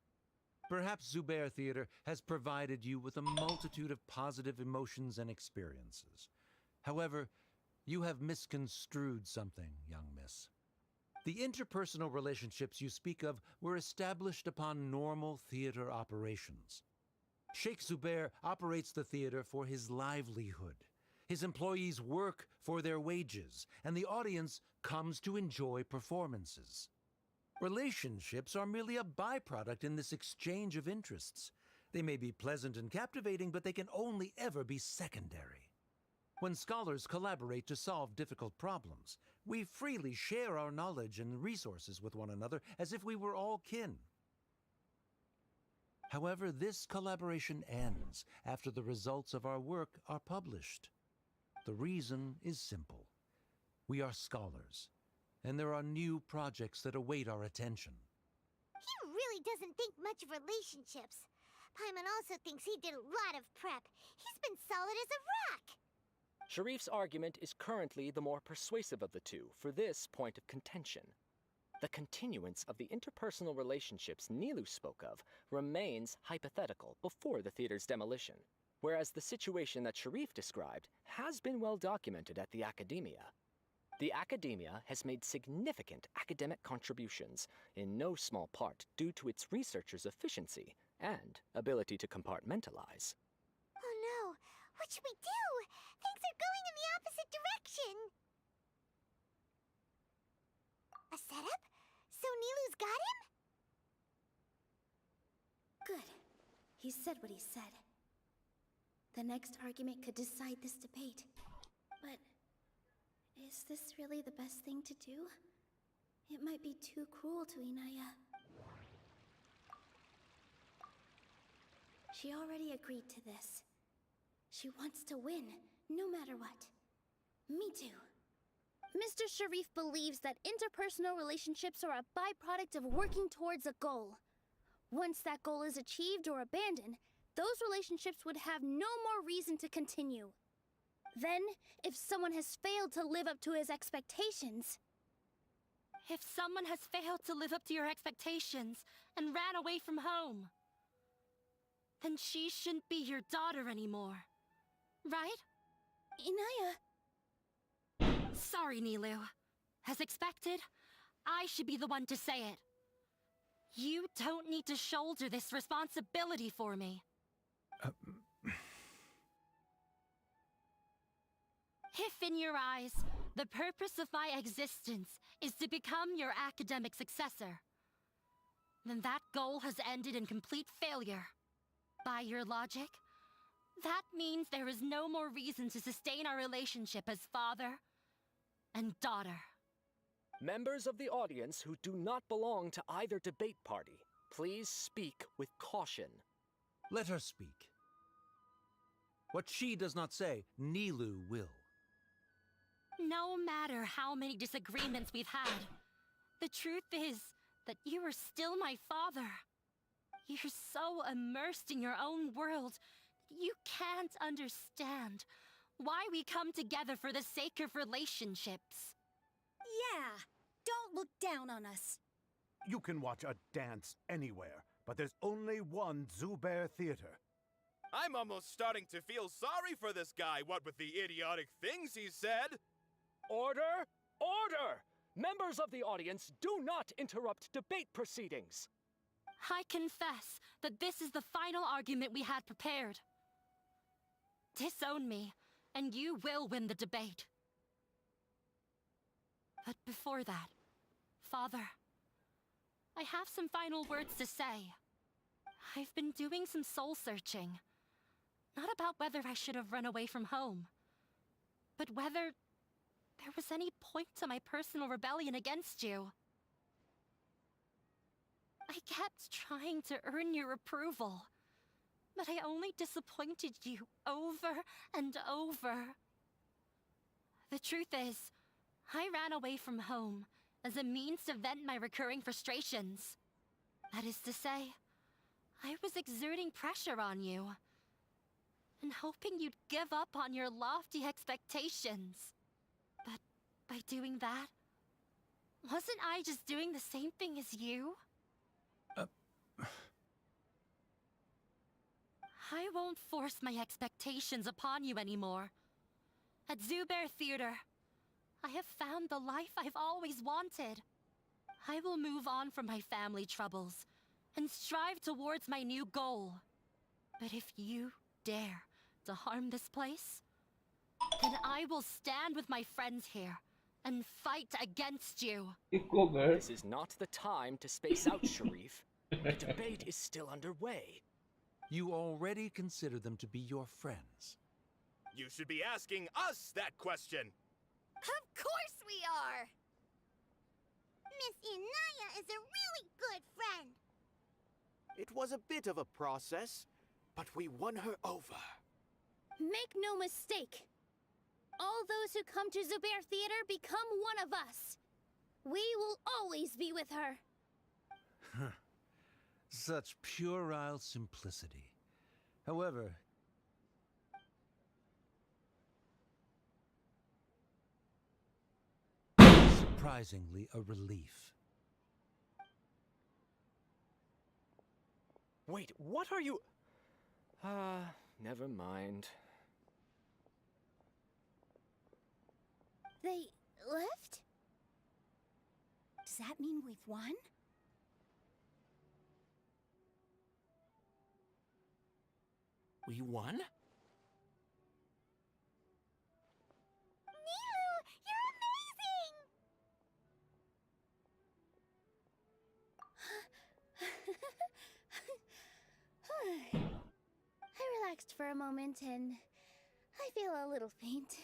Perhaps Zubair Theater has provided you with a multitude of positive emotions and experiences. However, you have misconstrued something, young miss. The interpersonal relationships you speak of were established upon normal theater operations. Sheikh Zubair operates the theater for his livelihood. His employees work for their wages, and the audience comes to enjoy performances. Relationships are merely a byproduct in this exchange of interests. They may be pleasant and captivating, but they can only ever be secondary. When scholars collaborate to solve difficult problems, we freely share our knowledge and resources with one another as if we were all kin. However, this collaboration ends after the results of our work are published. The reason is simple. We are scholars, and there are new projects that await our attention. He really doesn't think much of relationships. Paimon also thinks he did a lot of prep. He's been solid as a rock. Sharif's argument is currently the more persuasive of the two for this point of contention. The continuance of the interpersonal relationships Nilou spoke of remains hypothetical before the theater's demolition, whereas the situation that Sharif described has been well documented at the Academia. The Academia has made significant academic contributions, in no small part due to its researchers' efficiency and ability to compartmentalize. Oh no, what should we do? Things are going in the opposite direction. A setup? So Nilou's got him? Good. He said what he said. The next argument could decide this debate. But is this really the best thing to do? It might be too cruel to Inaya. She already agreed to this. She wants to win, no matter what. Me too. Mr. Sharif believes that interpersonal relationships are a byproduct of working towards a goal. Once that goal is achieved or abandoned, those relationships would have no more reason to continue. Then, if someone has failed to live up to his expectations... If someone has failed to live up to your expectations and ran away from home, then she shouldn't be your daughter anymore. Right? Inaya... Sorry, Nilou. As expected, I should be the one to say it. You don't need to shoulder this responsibility for me. If in your eyes, the purpose of my existence is to become your academic successor, then that goal has ended in complete failure. By your logic, that means there is no more reason to sustain our relationship as father and daughter. Members of the audience who do not belong to either debate party, please speak with caution. Let her speak. What she does not say, Nilou will. No matter how many disagreements we've had, the truth is that you are still my father. You're so immersed in your own world that you can't understand why we come together for the sake of relationships. Yeah, don't look down on us. You can watch a dance anywhere, but there's only one Zubair Theater. I'm almost starting to feel sorry for this guy, what with the idiotic things he said. Order! Order! Members of the audience, do not interrupt debate proceedings. I confess that this is the final argument we had prepared. Disown me, and you will win the debate. But before that, Father, I have some final words to say. I've been doing some soul-searching. Not about whether I should have run away from home, but whether there was any point to my personal rebellion against you. I kept trying to earn your approval, but I only disappointed you over and over. The truth is, I ran away from home as a means to vent my recurring frustrations. That is to say, I was exerting pressure on you, and hoping you'd give up on your lofty expectations. But by doing that, wasn't I just doing the same thing as you? I won't force my expectations upon you anymore. At Zubair Theater, I have found the life I've always wanted. I will move on from my family troubles and strive towards my new goal. But if you dare to harm this place, then I will stand with my friends here and fight against you. This is not the time to space out, Sharif. The debate is still underway. You already consider them to be your friends. You should be asking us that question. Of course we are! Miss Inaya is a really good friend. It was a bit of a process, but we won her over. Make no mistake. All those who come to Zubair Theater become one of us. We will always be with her. Such puerile simplicity. However, surprisingly a relief. Wait, what are you... never mind. They left? Does that mean we've won? We won? Nilou, you're amazing! I relaxed for a moment and I feel a little faint.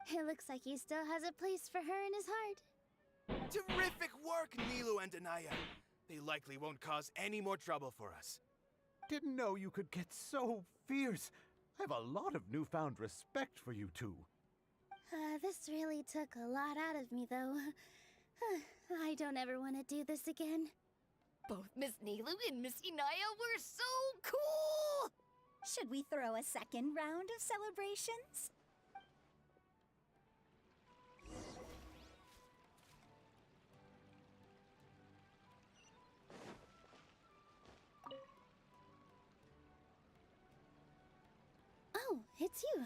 It looks like he still has a place for her in his heart. Terrific work, Nilou and Anaya. They likely won't cause any more trouble for us. Didn't know you could get so fierce. I have a lot of newfound respect for you two. This really took a lot out of me, though. I don't ever want to do this again. Both Miss Nilou and Miss Inaya were so cool! Should we throw a second round of celebrations? Oh, it's you.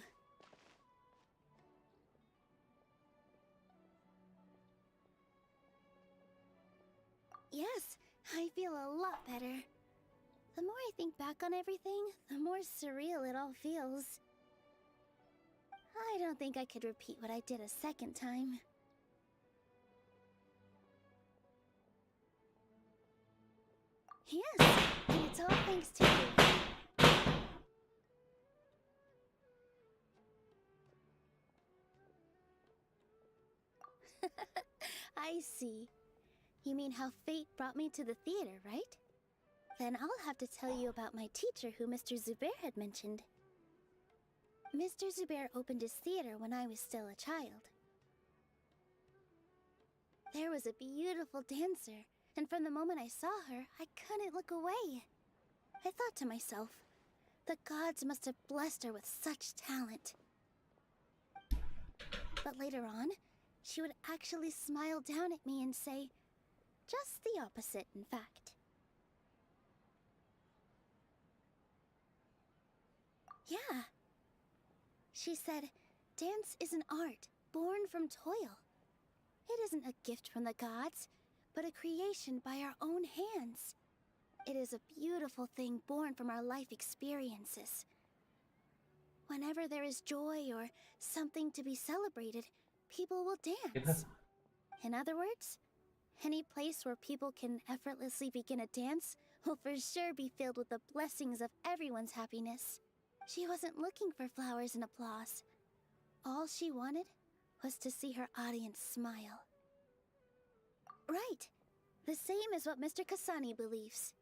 Yes, I feel a lot better. The more I think back on everything, the more surreal it all feels. I don't think I could repeat what I did a second time. Yes, and it's all thanks to you. I see. You mean how fate brought me to the theater, right? Then I'll have to tell you about my teacher who Mr. Zubair had mentioned. Mr. Zubair opened his theater when I was still a child. There was a beautiful dancer, and from the moment I saw her, I couldn't look away. I thought to myself, the gods must have blessed her with such talent. But later on, she would actually smile down at me and say, just the opposite, in fact. Yeah. She said, dance is an art born from toil. It isn't a gift from the gods, but a creation by our own hands. It is a beautiful thing born from our life experiences. Whenever there is joy or something to be celebrated, people will dance. In other words, any place where people can effortlessly begin a dance will for sure be filled with the blessings of everyone's happiness. She wasn't looking for flowers and applause. All she wanted was to see her audience smile. Right. The same as what Mr. Kasani believes.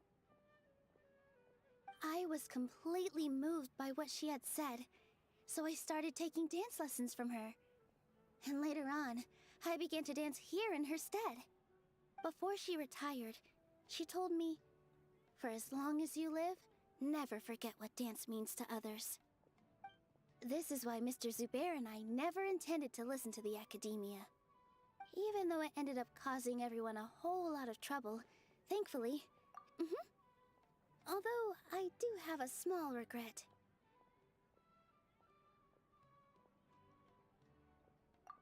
I was completely moved by what she had said, so I started taking dance lessons from her. And later on, I began to dance here in her stead. Before she retired, she told me, for as long as you live, never forget what dance means to others. This is why Mr. Zubair and I never intended to listen to the academia. Even though it ended up causing everyone a whole lot of trouble, thankfully. Although, I do have a small regret.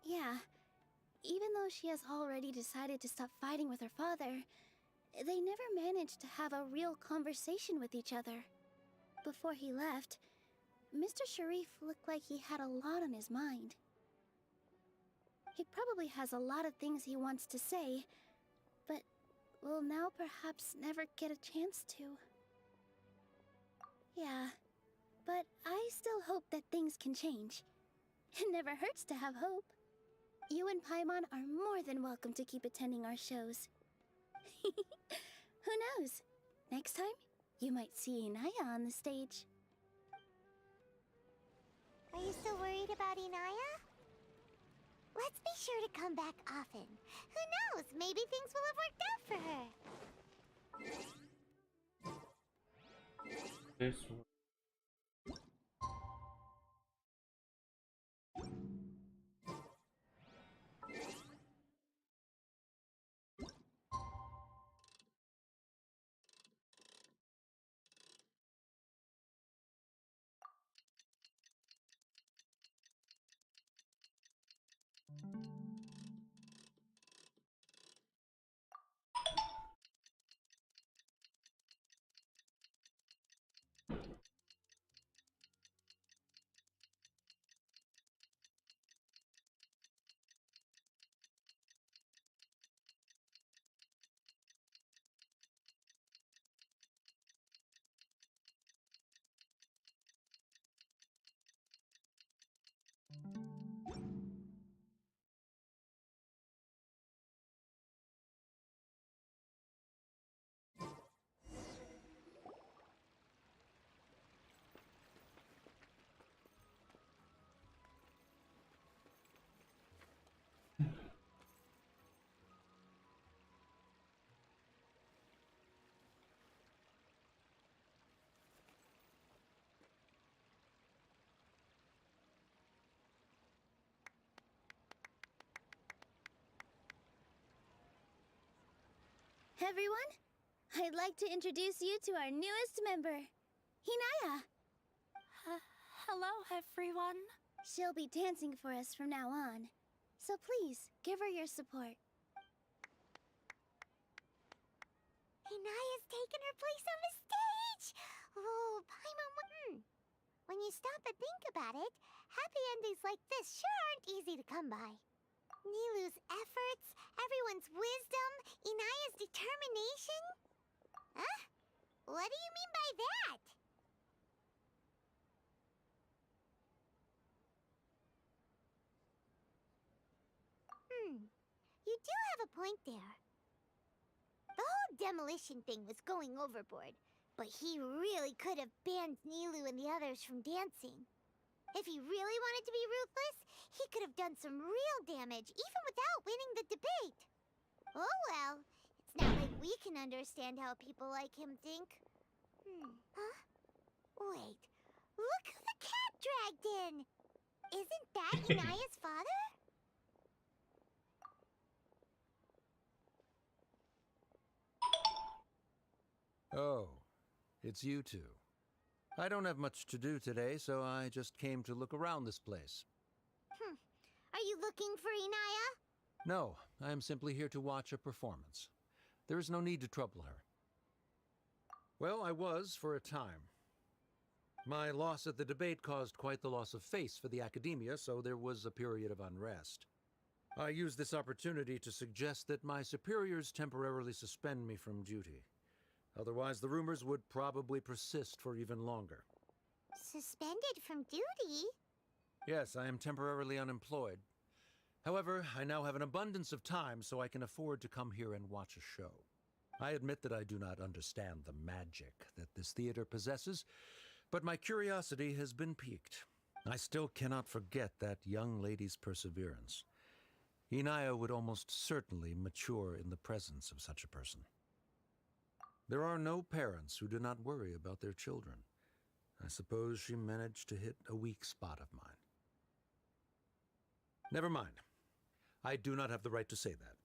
Yeah, even though she has already decided to stop fighting with her father, they never managed to have a real conversation with each other. Before he left, Mr. Sharif looked like he had a lot on his mind. He probably has a lot of things he wants to say, but will now perhaps never get a chance to. Yeah, but I still hope that things can change. It never hurts to have hope. You and Paimon are more than welcome to keep attending our shows. Who knows? Next time, you might see Inaya on the stage. Are you still worried about Inaya? Let's be sure to come back often. Who knows? Maybe things will have worked out for her. This Everyone, I'd like to introduce you to our newest member, Hinaya. Hello, everyone. She'll be dancing for us from now on, so please give her your support. Hinaya's taken her place on the stage! Oh, Paimon. When you stop and think about it, happy endings like this sure aren't easy to come by. Nilou's efforts, everyone's wisdom, Inaya's determination? Huh? What do you mean by that? You do have a point there. The whole demolition thing was going overboard, but he really could have banned Nilou and the others from dancing. If he really wanted to be ruthless, he could have done some real damage, even without winning the debate. Oh well, it's not like we can understand how people like him think. Huh? Wait, look who the cat dragged in! Isn't that Inaya's father? Oh, it's you two. I don't have much to do today, so I just came to look around this place. Are you looking for Inaya? No, I am simply here to watch a performance. There is no need to trouble her. Well, I was for a time. My loss at the debate caused quite the loss of face for the academia, so there was a period of unrest. I used this opportunity to suggest that my superiors temporarily suspend me from duty. Otherwise, the rumors would probably persist for even longer. Suspended from duty? Yes, I am temporarily unemployed. However, I now have an abundance of time, so I can afford to come here and watch a show. I admit that I do not understand the magic that this theater possesses, but my curiosity has been piqued. I still cannot forget that young lady's perseverance. Inaya would almost certainly mature in the presence of such a person. There are no parents who do not worry about their children. I suppose she managed to hit a weak spot of mine. Never mind. I do not have the right to say that.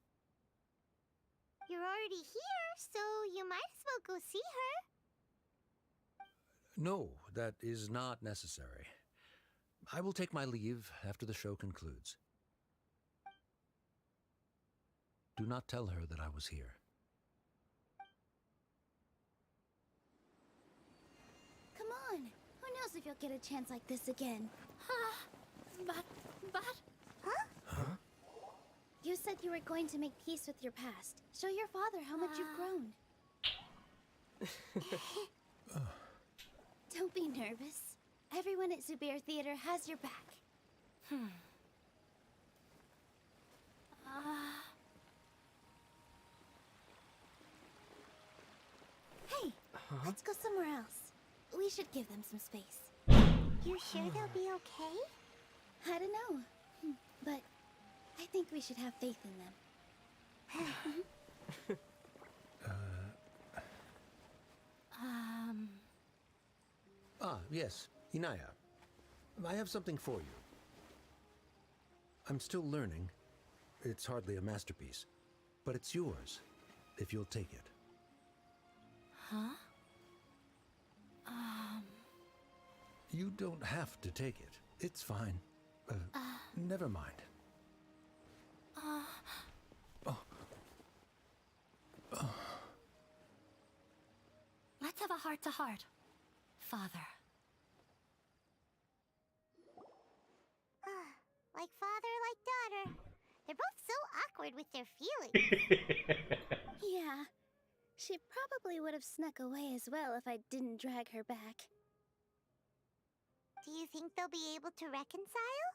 You're already here, so you might as well go see her. No, that is not necessary. I will take my leave after the show concludes. Do not tell her that I was here. Come on. Who knows if you'll get a chance like this again? But... Huh? You said you were going to make peace with your past. Show your father how much you've grown. Don't be nervous. Everyone at Zubair Theater has your back. Hey, let's go somewhere else. We should give them some space. You sure they'll be okay? I don't know. But I think we should have faith in them. Yes, Inaya. I have something for you. I'm still learning. It's hardly a masterpiece, but it's yours, if you'll take it. Huh? You don't have to take it. It's fine. Never mind. Let's have a heart-to-heart, Father. Like father, like daughter. They're both so awkward with their feelings. Yeah. She probably would have snuck away as well if I didn't drag her back. Do you think they'll be able to reconcile?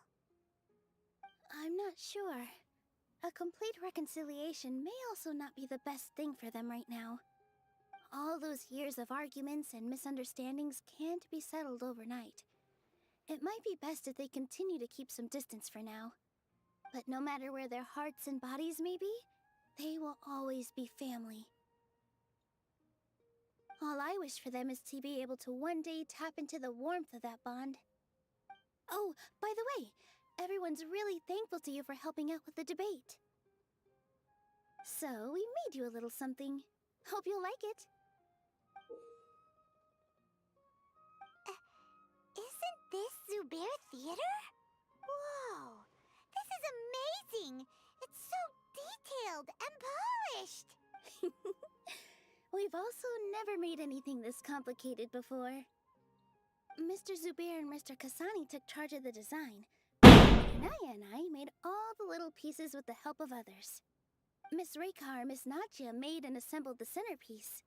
I'm not sure. A complete reconciliation may also not be the best thing for them right now. All those years of arguments and misunderstandings can't be settled overnight. It might be best if they continue to keep some distance for now. But no matter where their hearts and bodies may be, they will always be family. All I wish for them is to be able to one day tap into the warmth of that bond. Oh, by the way, everyone's really thankful to you for helping out with the debate. So, we made you a little something. Hope you'll like it. Isn't this Zubair Theater? Whoa! This is amazing! It's so detailed and polished! We've also never made anything this complicated before. Mr. Zubair and Mr. Kasani took charge of the design. Naya and I made all the little pieces with the help of others. Miss Rekha or Miss Nadia made and assembled the centerpiece.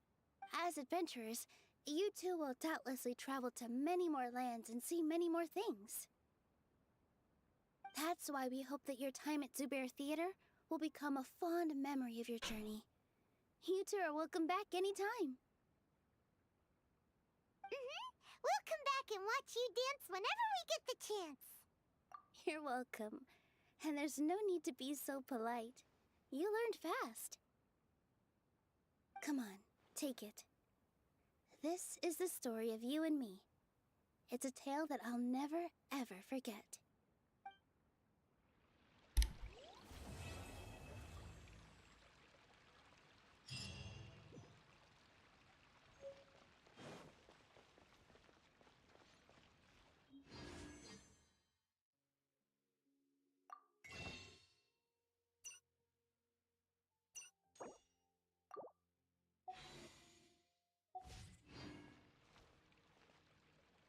As adventurers, you two will doubtlessly travel to many more lands and see many more things. That's why we hope that your time at Zubair Theater will become a fond memory of your journey. You two are welcome back anytime. We'll come back and watch you dance whenever we get the chance. You're welcome. And there's no need to be so polite. You learned fast. Come on, take it. This is the story of you and me. It's a tale that I'll never, ever forget.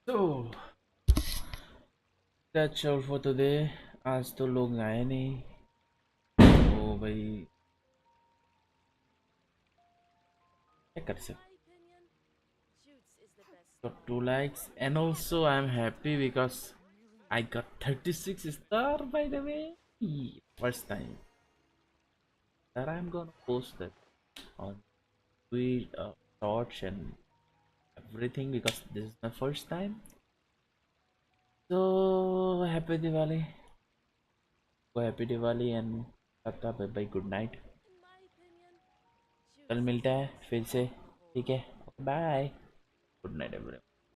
So that's all for today. आज तो लोग आए नहीं तो भाई क्या कर सकते. Got 2 likes and also I'm happy because I got 36 star by the way. First time that I'm gonna post that on tweet, shorts and everything because this is my first time. So happy Diwali. Happy Diwali and tata bye bye, good night. कल मिलता है फिर से, ठीक है, bye, good night everyone.